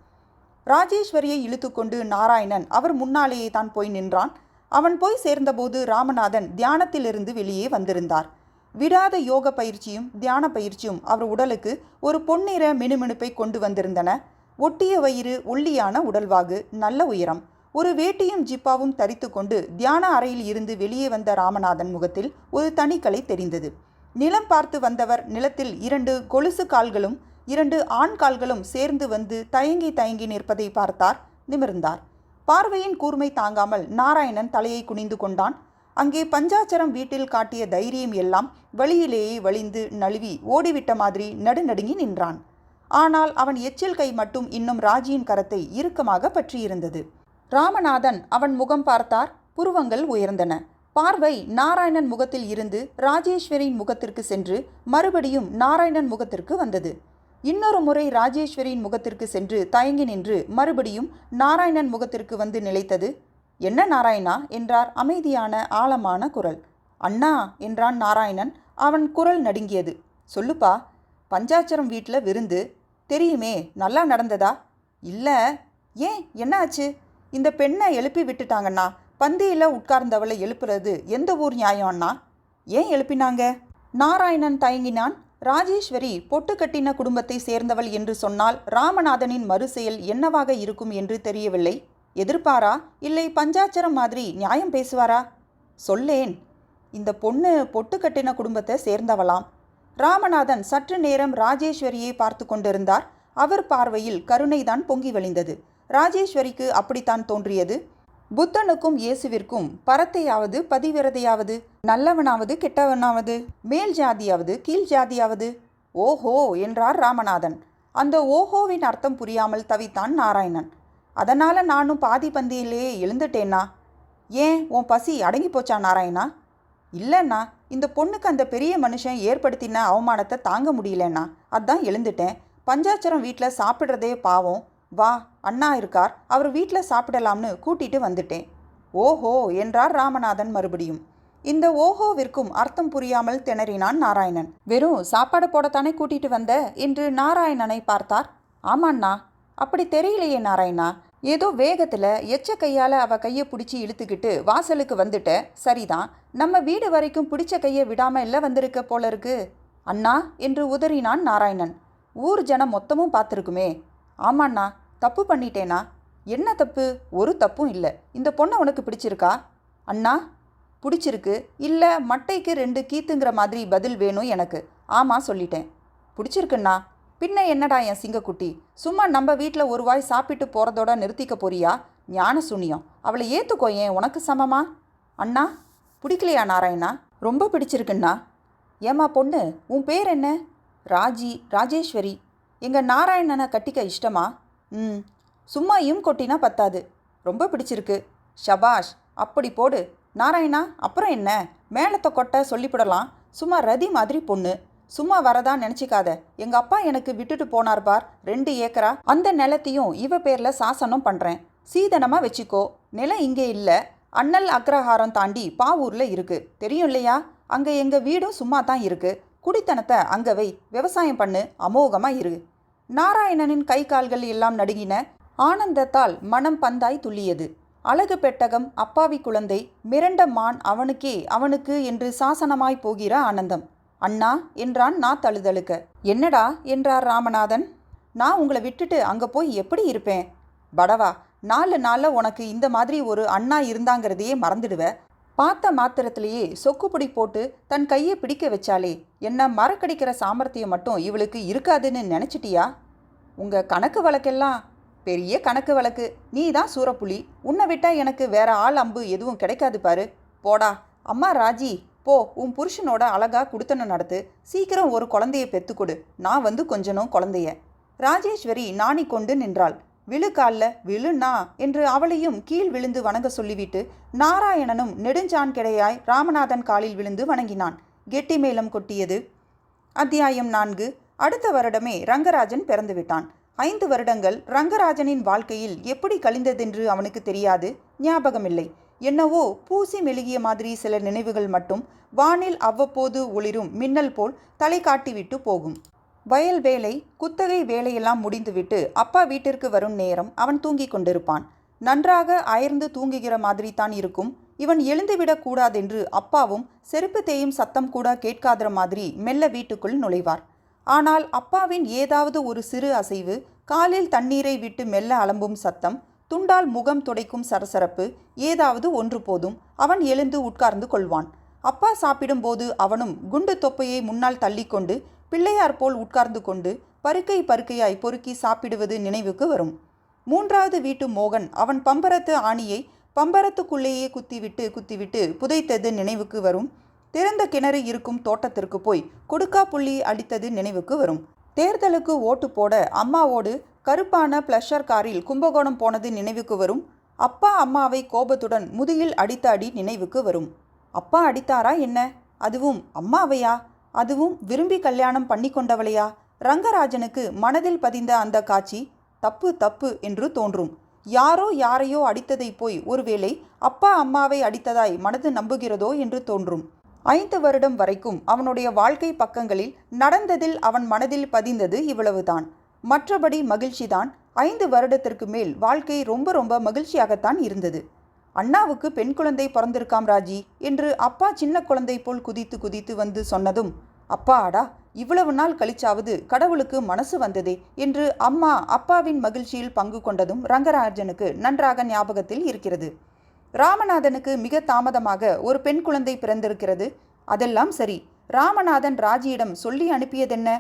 ராஜேஸ்வரியை இழுத்துக்கொண்டு நாராயணன் அவர் முன்னாலேயே தான் போய் நின்றான். அவன் போய் சேர்ந்தபோது ராமநாதன் தியானத்திலிருந்து வெளியே வந்திருந்தார். விடாத யோக பயிற்சியும் தியான பயிற்சியும் அவர் உடலுக்கு ஒரு பொன்னிற மினுமினுப்பை கொண்டு வந்திருந்தன. ஒட்டிய வயிறு, ஒல்லியான உடல்வாகு, நல்ல உயரம். ஒரு வேட்டியும் ஜிப்பாவும் தரித்து கொண்டு தியான அறையில் இருந்து வெளியே வந்த ராமநாதன் முகத்தில் ஒரு தனிக்கலை தெரிந்தது. நிலம் பார்த்து வந்தவர் நிலத்தில் 2 கொலுசு கால்களும் 2 ஆண் கால்களும் சேர்ந்து வந்து தயங்கி தயங்கி நிற்பதை பார்த்தார். நிமிர்ந்தார். பார்வையின் கூர்மை தாங்காமல் நாராயணன் தலையை குனிந்து கொண்டான். அங்கே பஞ்சாச்சரம் வீட்டில் காட்டிய தைரியம் எல்லாம் வழியிலேயே வழிந்து நழுவி ஓடிவிட்ட மாதிரி நடுநடுங்கி நின்றான். ஆனால் அவன் எச்சில் கை மட்டும் இன்னும் ராஜியின் கரத்தை இறுக்கமாக பற்றியிருந்தது. ராமநாதன் அவன் முகம் பார்த்தார். புருவங்கள் உயர்ந்தன. பார்வை நாராயணன் முகத்தில் இருந்து ராஜேஸ்வரியின் முகத்திற்கு சென்று மறுபடியும் நாராயணன் முகத்திற்கு வந்தது. இன்னொரு முறை ராஜேஸ்வரியின் முகத்திற்கு சென்று தயங்கி நின்று மறுபடியும் நாராயணன் முகத்திற்கு வந்து நிலைத்தது. என்ன நாராயணா என்றார் அமைதியான ஆழமான குரல். அண்ணா என்றான் நாராயணன். அவன் குரல் நடுங்கியது. சொல்லுப்பா, பஞ்சாச்சரம் வீட்டில் விருந்து தெரியுமே, நல்லா நடந்ததா? இல்லை. ஏன், என்ன ஆச்சு? இந்த பெண்ணை எழுப்பி விட்டுட்டாங்கண்ணா. பந்தியில் உட்கார்ந்தவளை எழுப்புறது எந்த ஊர் நியாயம் அண்ணா? ஏன் எழுப்பினாங்க? நாராயணன் தயங்கினான். ராஜேஸ்வரி பொட்டு கட்டின குடும்பத்தை சேர்ந்தவள் என்று சொன்னால் ராமநாதனின் மறுசெயல் என்னவாக இருக்கும் என்று தெரியவில்லை. எதிர்ப்பாரா, இல்லை பஞ்சாச்சரம் மாதிரி நியாயம் பேசுவாரா? சொல்லேன். இந்த பொண்ணு பொட்டு கட்டின குடும்பத்தை சேர்ந்தவளாம். ராமநாதன் சற்று நேரம் ராஜேஸ்வரியை பார்த்து கொண்டிருந்தார். அவர் பார்வையில் கருணைதான் பொங்கி வழிந்தது. ராஜேஸ்வரிக்கு அப்படித்தான் தோன்றியது. புத்தனுக்கும் இயேசுவிற்கும் பரத்தையாவது பதிவிரதையாவது, நல்லவனாவது கெட்டவனாவது, மேல் ஜாதியாவது கீழ் ஜாதியாவது? ஓஹோ என்றார் ராமநாதன். அந்த ஓஹோவின் அர்த்தம் புரியாமல் தவித்தான் நாராயணன். அதனால் நானும் பாதி பந்தியிலேயே எழுந்துட்டேன்னா? ஏன், உன் பசி அடங்கி போச்சா நாராயணா? இல்லைண்ணா, இந்த பொண்ணுக்கு அந்த பெரிய மனுஷன் ஏற்படுத்தின அவமானத்தை தாங்க முடியலண்ணா, அதான் எழுந்துட்டேன். பஞ்சாச்சரம் வீட்டில் சாப்பிட்றதே பாவம். வா, அண்ணா இருக்கார், அவர் வீட்டில் சாப்பிடலாம்னு கூட்டிட்டு வந்துட்டேன். ஓஹோ என்றார் ராமநாதன் மறுபடியும். இந்த ஓஹோவிற்கும் அர்த்தம் புரியாமல் திணறினான் நாராயணன். வெறும் சாப்பாடு போடத்தானே கூட்டிட்டு வந்த என்று நாராயணனை பார்த்தார். ஆமாண்ணா. அப்படி தெரியலையே நாராயணா, ஏதோ வேகத்தில் எச்ச கையால் அவள் கையை பிடிச்சி இழுத்துக்கிட்டு வாசலுக்கு வந்துட்ட. சரிதான், நம்ம வீடு வரைக்கும் பிடிச்ச கையை விடாமல் இல்லை வந்திருக்க போல இருக்கு. அண்ணா என்று உதறினான் நாராயணன். ஊர் ஜனம் மொத்தமும் பார்த்துருக்குமே. ஆமாண்ணா, தப்பு பண்ணிட்டேனா? என்ன தப்பு? ஒரு தப்பும் இல்லை. இந்த பொண்ணை உனக்கு பிடிச்சிருக்கா? அண்ணா, பிடிச்சிருக்கு. இல்லை, மட்டைக்கு 2 கீத்துங்கிற மாதிரி பதில் வேணும் எனக்கு. ஆமாம் சொல்லிட்டேன். பிடிச்சிருக்குண்ணா. பின்ன என்னடா என் சிங்கக்குட்டி, சும்மா நம்ம வீட்டில் ஒரு வாய் சாப்பிட்டு போகிறதோட நிறுத்திக்க போறியா? ஞான சூனியம். அவளை ஏற்றுக்கோ, ஏன் உனக்கு சமமா? அண்ணா, பிடிக்கலையா நாராயணா? ரொம்ப பிடிச்சிருக்குண்ணா. ஏம்மா பொண்ணு, உன் பேர் என்ன? ராஜேஸ்வரி. எங்கள் நாராயணனை கட்டிக்க இஷ்டமா? சும்மா கொட்டினா பத்தாது. ரொம்ப பிடிச்சிருக்கு. ஷபாஷ், அப்படி போடு. நாராயணா, அப்புறம் என்ன? மேளத்தை கொட்ட சொல்லிவிடலாம். சும்மா ரதி மாதிரி பொண்ணு. சும்மா வரதா நினச்சிக்காத. எங்கள் அப்பா எனக்கு விட்டுட்டு போனார் பார், 2 ஏக்கரா. அந்த நிலத்தையும் இவ பேரில் சாசனம் பண்ணுறேன். சீதனமாக வச்சுக்கோ. நிலம் இங்கே இல்லை, அண்ணல் அக்ரஹாரம் தாண்டி பாவூரில் இருக்குது. தெரியும் இல்லையா? அங்கே எங்கள் வீடும் சும்மா தான் இருக்குது. குடித்தனத்தை அங்கே வை, விவசாயம் பண்ணு, அமோகமாக இரு. நாராயணனின் கை கால்கள் எல்லாம் நடுங்கின. ஆனந்தத்தால் மனம் பந்தாய் துள்ளியது. அழகு பெட்டகம், அப்பாவி குழந்தை, மிரண்ட மான் அவனுக்கு என்று சாசனமாய் போகிற ஆனந்தம். அண்ணா என்றான் நான் தழுதழுக்க. என்னடா என்றார் ராமநாதன். நான் உங்களை விட்டுட்டு அங்கே போய் எப்படி இருப்பேன்? படவா, 4 நாளில் உனக்கு இந்த மாதிரி ஒரு அண்ணா இருந்தாங்கிறதையே மறந்துடுவ. பார்த்த மாத்திரத்திலேயே சொக்குப்பிடி போட்டு தன் கையை பிடிக்க வச்சாலே, என்ன மறக்கடிக்கிற சாமர்த்தியம் மட்டும் இவளுக்கு இருக்காதுன்னு நினச்சிட்டியா? உங்கள் கணக்கு வழக்கெல்லாம் பெரிய கணக்கு வழக்கு. நீ தான் சூரப்புலி. உன்னை விட்டால் எனக்கு வேற ஆள் அம்பு எதுவும் கிடைக்காது பாரு. போடா. அம்மா ராஜி, போ, உன் புருஷனோட அழகா குடுத்தன நடத்து. சீக்கிரம் ஒரு குழந்தைய பெற்றுக்கொடு. நான் வந்து கொஞ்சனும் குழந்தைய. ராஜேஸ்வரி நாணி கொண்டு நின்றாள். விழு கால்ல விழுண்ணா என்று அவளையும் கீழ் விழுந்து வணங்க சொல்லிவிட்டு நாராயணனும் நெடுஞ்சான் கிடையாய் ராமநாதன் காலில் விழுந்து வணங்கினான். கெட்டி மேளம் கொட்டியது. அத்தியாயம் 4. அடுத்த வருடமே ரங்கராஜன் பிறந்து விட்டான். 5 வருடங்கள் ரங்கராஜனின் வாழ்க்கையில் எப்படி கழிந்ததென்று அவனுக்கு தெரியாது, ஞாபகமில்லை. என்னவோ பூசி மெழுகிய மாதிரி சில நினைவுகள் மட்டும் வானில் அவ்வப்போது ஒளிரும் மின்னல் போல் தலை காட்டிவிட்டு போகும். வயல் வேலை, குத்தகை வேலையெல்லாம் முடிந்துவிட்டு அப்பா வீட்டிற்கு வரும் நேரம் அவன் தூங்கிக் கொண்டிருப்பான். நன்றாக அயர்ந்து தூங்குகிற மாதிரி தான் இருக்கும். இவன் எழுந்துவிடக் கூடாதென்று அப்பாவும் செருப்பு தேயும் சத்தம் கூட கேட்காத மாதிரி மெல்ல வீட்டுக்குள் நுழைவார். ஆனால் அப்பாவின் ஏதாவது ஒரு சிறு அசைவு, காலில் தண்ணீரை விட்டு மெல்ல அலம்பும் சத்தம், துண்டால் முகம் துடைக்கும் சரசரப்பு, ஏதாவது ஒன்று போதும் அவன் எழுந்து உட்கார்ந்து கொள்வான். அப்பா சாப்பிடும்போது அவனும் குண்டு தொப்பையை முன்னால் தள்ளிக்கொண்டு பிள்ளையார் போல் உட்கார்ந்து கொண்டு பருக்கையாய் பொறுக்கி சாப்பிடுவது நினைவுக்கு வரும். 3வது வீட்டு மோகன் அவன் பம்பரத்து ஆணியை பம்பரத்துக்குள்ளேயே குத்திவிட்டு புதைத்தது நினைவுக்கு வரும். திறந்த கிணறு இருக்கும் தோட்டத்திற்கு போய் கொடுக்கா புள்ளி அடித்தது நினைவுக்கு வரும். தேர்தலுக்கு ஓட்டு போட அம்மாவோடு கருப்பான பிளஷர் காரில் கும்பகோணம் போனது நினைவுக்கு வரும். அப்பா அம்மாவை கோபத்துடன் முதுகில் அடித்த அடி நினைவுக்கு வரும். அப்பா அடித்தாரா என்ன? அதுவும் அம்மாவையா? அதுவும் விரும்பி கல்யாணம் பண்ணி கொண்டவளையா? ரங்கராஜனுக்கு மனதில் பதிந்த அந்த காட்சி தப்பு என்று தோன்றும். யாரோ யாரையோ அடித்ததை போய் ஒருவேளை அப்பா அம்மாவை அடித்ததாய் மனது நம்புகிறதோ என்று தோன்றும். 5 வருடம் வரைக்கும் அவனுடைய வாழ்க்கை பக்கங்களில் நடந்ததில் அவன் மனதில் பதிந்தது இவ்வளவுதான். மற்றபடி மகிழ்ச்சிதான். 5 வருடத்திற்கு மேல் வாழ்க்கை ரொம்ப மகிழ்ச்சியாகத்தான் இருந்தது. அண்ணாவுக்கு பெண் குழந்தை பிறந்திருக்காம் ராஜி என்று அப்பா சின்ன குழந்தை போல் குதித்து வந்து சொன்னதும், அப்பாடா, இவ்வளவு நாள் கழிச்சாவது கடவுளுக்கு மனசு வந்ததே என்று அம்மா அப்பாவின் மகிழ்ச்சியில் பங்கு கொண்டதும் ரங்கராஜனுக்கு நன்றாக ஞாபகத்தில் இருக்கிறது. ராமநாதனுக்கு மிக தாமதமாக ஒரு பெண் குழந்தை பிறந்திருக்கிறது. அதெல்லாம் சரி, ராமநாதன் ராஜியிடம் சொல்லி அனுப்பியதென்ன?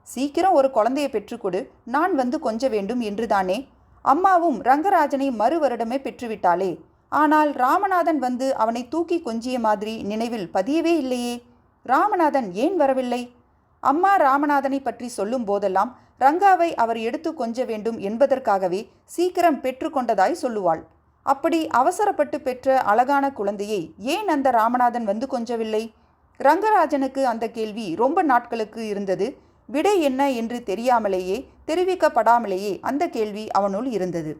சீக்கிரம் ஒரு குழந்தையை பெற்றுக்கொடு, நான் வந்து கொஞ்ச வேண்டும் என்றுதானே. அம்மாவும் ரங்கராஜனை மறு வருடமே பெற்றுவிட்டாளே. ஆனால் ராமநாதன் வந்து அவனை தூக்கி கொஞ்சிய மாதிரி நினைவில் பதியவே இல்லையே. ராமநாதன் ஏன் வரவில்லை? அம்மா ராமநாதனை பற்றி சொல்லும் போதெல்லாம் ரங்காவை அவர் எடுத்து கொஞ்ச வேண்டும் என்பதற்காகவே சீக்கிரம் பெற்றுக்கொண்டதாய் சொல்லுவாள். அப்படி அவசரப்பட்டு பெற்ற அழகான குழந்தையை ஏன் அந்த ராமநாதன் வந்து கொஞ்சவில்லை? ரங்கராஜனுக்கு அந்த கேள்வி ரொம்ப நாட்களுக்கு இருந்தது. விடை என்ன என்று தெரியாமலேயே, தெரிவிக்கப்படாமலேயே அந்த கேள்வி அவனுள் இருந்தது.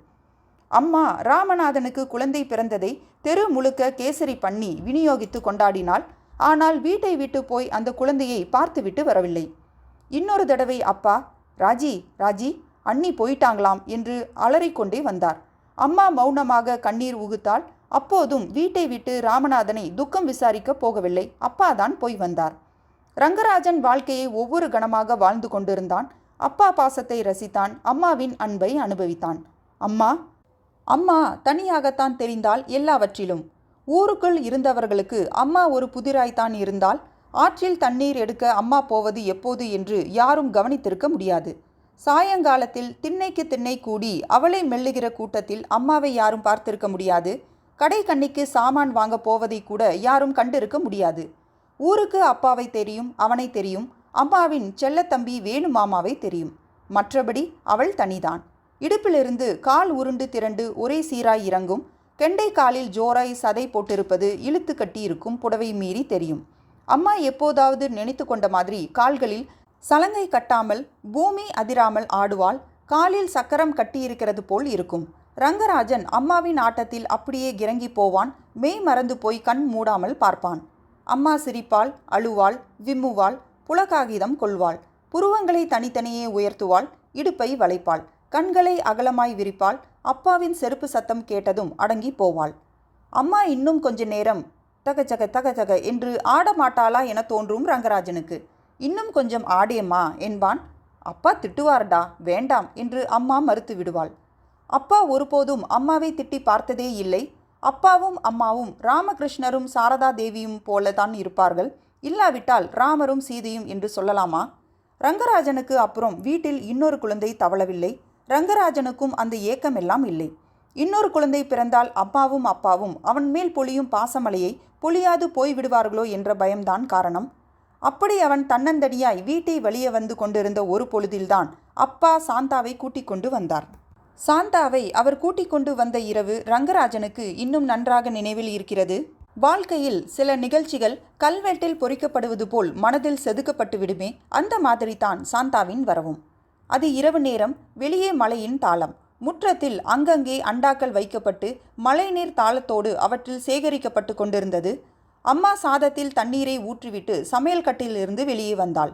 அம்மா ராமநாதனுக்கு குழந்தை பிறந்ததை தெரு முழுக்க கேசரி பண்ணி விநியோகித்து கொண்டாடினாள். ஆனால் வீட்டை விட்டு போய் அந்த குழந்தையை பார்த்துவிட்டு வரவில்லை. இன்னொரு தடவை அப்பா, ராஜி அண்ணி போயிட்டாங்களாம் என்று அலறிக்கொண்டே வந்தார். அம்மா மௌனமாக கண்ணீர் உகுத்தாள். அப்போதும் வீட்டை விட்டு ராமநாதனை துக்கம் விசாரிக்க போகவில்லை, அப்பாதான் போய் வந்தார். ரங்கராஜன் வாழ்க்கையை ஒவ்வொரு கணமாக வாழ்ந்து கொண்டிருந்தான். அப்பா பாசத்தை ரசித்தான், அம்மாவின் அன்பை அனுபவித்தான். அம்மா தனியாகத்தான் தெரிந்தால் எல்லாவற்றிலும். ஊருக்குள் இருந்தவர்களுக்கு அம்மா ஒரு புதிராய்த்தான் இருந்தால். ஆற்றில் தண்ணீர் எடுக்க அம்மா போவது எப்போது என்று யாரும் கவனித்திருக்க முடியாது. சாயங்காலத்தில் திண்ணைக்கு திண்ணை கூடி அவளை மெல்லுகிற கூட்டத்தில் அம்மாவை யாரும் பார்த்திருக்க முடியாது. கடை கண்ணிக்கு சாமான் வாங்க போவதை கூட யாரும் கண்டிருக்க முடியாது. ஊருக்கு அப்பாவை தெரியும், அவனை தெரியும். அம்மாவின் செல்லத்தம்பி வேணு மாமாவை தெரியும். மற்றபடி அவள் தனிதான். இடுப்பிலிருந்து கால் உருண்டு திரண்டு ஒரே சீராய் இறங்கும். கெண்டை காலில் ஜோராய் சதை போட்டிருப்பது இழுத்து கட்டி இருக்கும் புடவை மீறி தெரியும். அம்மா எப்போதாவது நினைத்து கொண்ட மாதிரி கால்களில் சலங்கை கட்டாமல் பூமி அதிராமல் ஆடுவாள். காலில் சக்கரம் கட்டியிருக்கிறது போல் இருக்கும். ரங்கராஜன் அம்மாவின் ஆட்டத்தில் அப்படியே கிறங்கி போவான். மெய் மறந்து போய் கண் மூடாமல் பார்ப்பான். அம்மா சிரிப்பாள், அழுவாள், விம்முவாள், புலகாகிதம் கொள்வாள், புருவங்களை தனித்தனியே உயர்த்துவாள், இடுப்பை வளைப்பாள், கண்களை அகலமாய் விரிப்பாள். அப்பாவின் செருப்பு சத்தம் கேட்டதும் அடங்கி போவாள். அம்மா இன்னும் கொஞ்ச நேரம் தகச்சக தகச்சக என்று ஆடமாட்டாளா என தோன்றும் ரங்கராஜனுக்கு. இன்னும் கொஞ்சம் ஆடியம்மா என்பான். அப்பா திட்டுவார்டா, வேண்டாம் என்று அம்மா மறுத்து விடுவாள். அப்பா ஒருபோதும் அம்மாவை திட்டி பார்த்ததே இல்லை. அப்பாவும் அம்மாவும் ராமகிருஷ்ணரும் சாரதா தேவியும் போலதான் இருப்பார்கள். இல்லாவிட்டால் ராமரும் சீதையும் என்று சொல்லலாமா? ரங்கராஜனுக்கு அப்புறம் வீட்டில் இன்னொரு குழந்தை தவளவில்லை. ரங்கராஜனுக்கும் அந்த ஏக்கமெல்லாம் இல்லை. இன்னொரு குழந்தை பிறந்தால் அம்மாவும் அப்பாவும் அவன் மேல் பொழியும் பாசமலையை பொழியாது போய்விடுவார்களோ என்ற பயம்தான் காரணம். அப்படி அவன் தன்னந்தனியாய் வீட்டை வெளியே வந்து கொண்டிருந்த ஒரு பொழுதில்தான் அப்பா சாந்தாவை கூட்டிக் கொண்டு வந்தார். சாந்தாவை அவர் கூட்டிக் கொண்டு வந்த இரவு ரங்கராஜனுக்கு இன்னும் நன்றாக நினைவில் இருக்கிறது. வாழ்க்கையில் சில நிகழ்ச்சிகள் கல்வெட்டில் பொறிக்கப்படுவது போல் மனதில் செதுக்கப்பட்டு விடுமே, அந்த மாதிரி தான் சாந்தாவின் வரவும். அது இரவு நேரம். வெளியே மழையின் தாளம். முற்றத்தில் அங்கங்கே அண்டாக்கள் வைக்கப்பட்டு மழைநீர் தாளத்தோடு அவற்றில் சேகரிக்கப்பட்டு கொண்டிருந்தது. அம்மா சாதத்தில் தண்ணீரை ஊற்றிவிட்டு சமையல் கட்டிலிருந்து வெளியே வந்தாள்.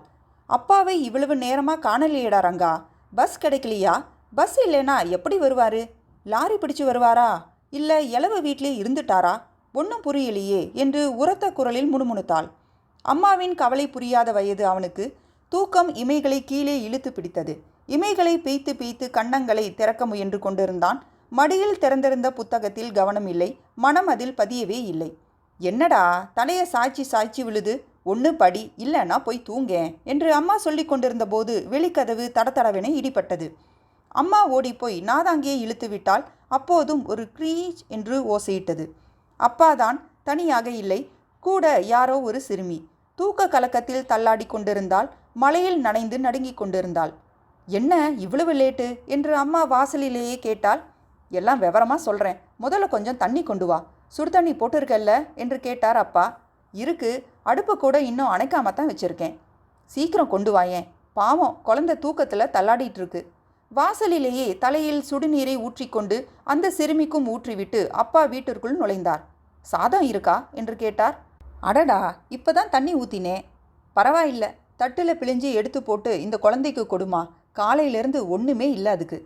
அப்பாவை இவ்வளவு நேரமாக காணலையடா ரங்கா. பஸ் கிடைக்கலையா? பஸ் இல்லைனா எப்படி வருவாரு? லாரி பிடிச்சு வருவாரா? இல்லை இளவு வீட்டிலே இருந்துட்டாரா? ஒன்றும் புரியலையே என்று உரத்த குரலில் முணுமுணுத்தாள். அம்மாவின் கவலை புரியாத வயது அவனுக்கு. தூக்கம் இமைகளை கீழே இழுத்து பிடித்தது. இமைகளை பீய்த்து பீய்த்து கன்னங்களை திறக்க முயன்று கொண்டிருந்தான். மடியில் திறந்திருந்த புத்தகத்தில் கவனம் இல்லை. மனம் அதில் பதியவே இல்லை. என்னடா தலையை சாய்ச்சி சாய்ச்சி விழுது? ஒன்று படி, இல்லைன்னா போய் தூங்கேன் என்று அம்மா சொல்லி கொண்டிருந்த போது வெளிக்கதவு தடதடவென இடிப்பட்டது. அம்மா ஓடிப்போய் நாதாங்கியை இழுத்து விட்டால் அப்போதும் ஒரு க்ரீச் என்று ஓசையிட்டது. அப்பாதான், தனியாக இல்லை, கூட யாரோ ஒரு சிறுமி. தூக்க கலக்கத்தில் தள்ளாடி கொண்டிருந்தாள். மழையில் நனைந்து நடுங்கிக் கொண்டிருந்தாள். என்ன இவ்வளவு லேட்டு என்று அம்மா வாசலிலேயே கேட்டாள். எல்லாம் விவரமாக சொல்கிறேன், முதல்ல கொஞ்சம் தண்ணி கொண்டு வா. சுடு தண்ணி போட்டிருக்கல்ல என்று கேட்டார் அப்பா. இருக்கு, அடுப்பு கூட இன்னும் அணைக்காம தான் வச்சுருக்கேன். சீக்கிரம் கொண்டு வாயேன், பாவம் குழந்தை தூக்கத்தில் தள்ளாடிட்டு இருக்கு. வாசலிலேயே தலையில் சுடுநீரை ஊற்றிக்கொண்டு அந்த சிறுமிக்கும் ஊற்றிவிட்டு அப்பா வீட்டிற்குள் நுழைந்தார். சாதம் இருக்கா என்று கேட்டார். அடடா, இப்போ தான் தண்ணி ஊற்றினேன். பரவாயில்ல, தட்டில் பிழிஞ்சு எடுத்து போட்டு இந்த குழந்தைக்கு கொடுமா. காலையிலிருந்து ஒன்றுமே இல்லை அதுக்கு.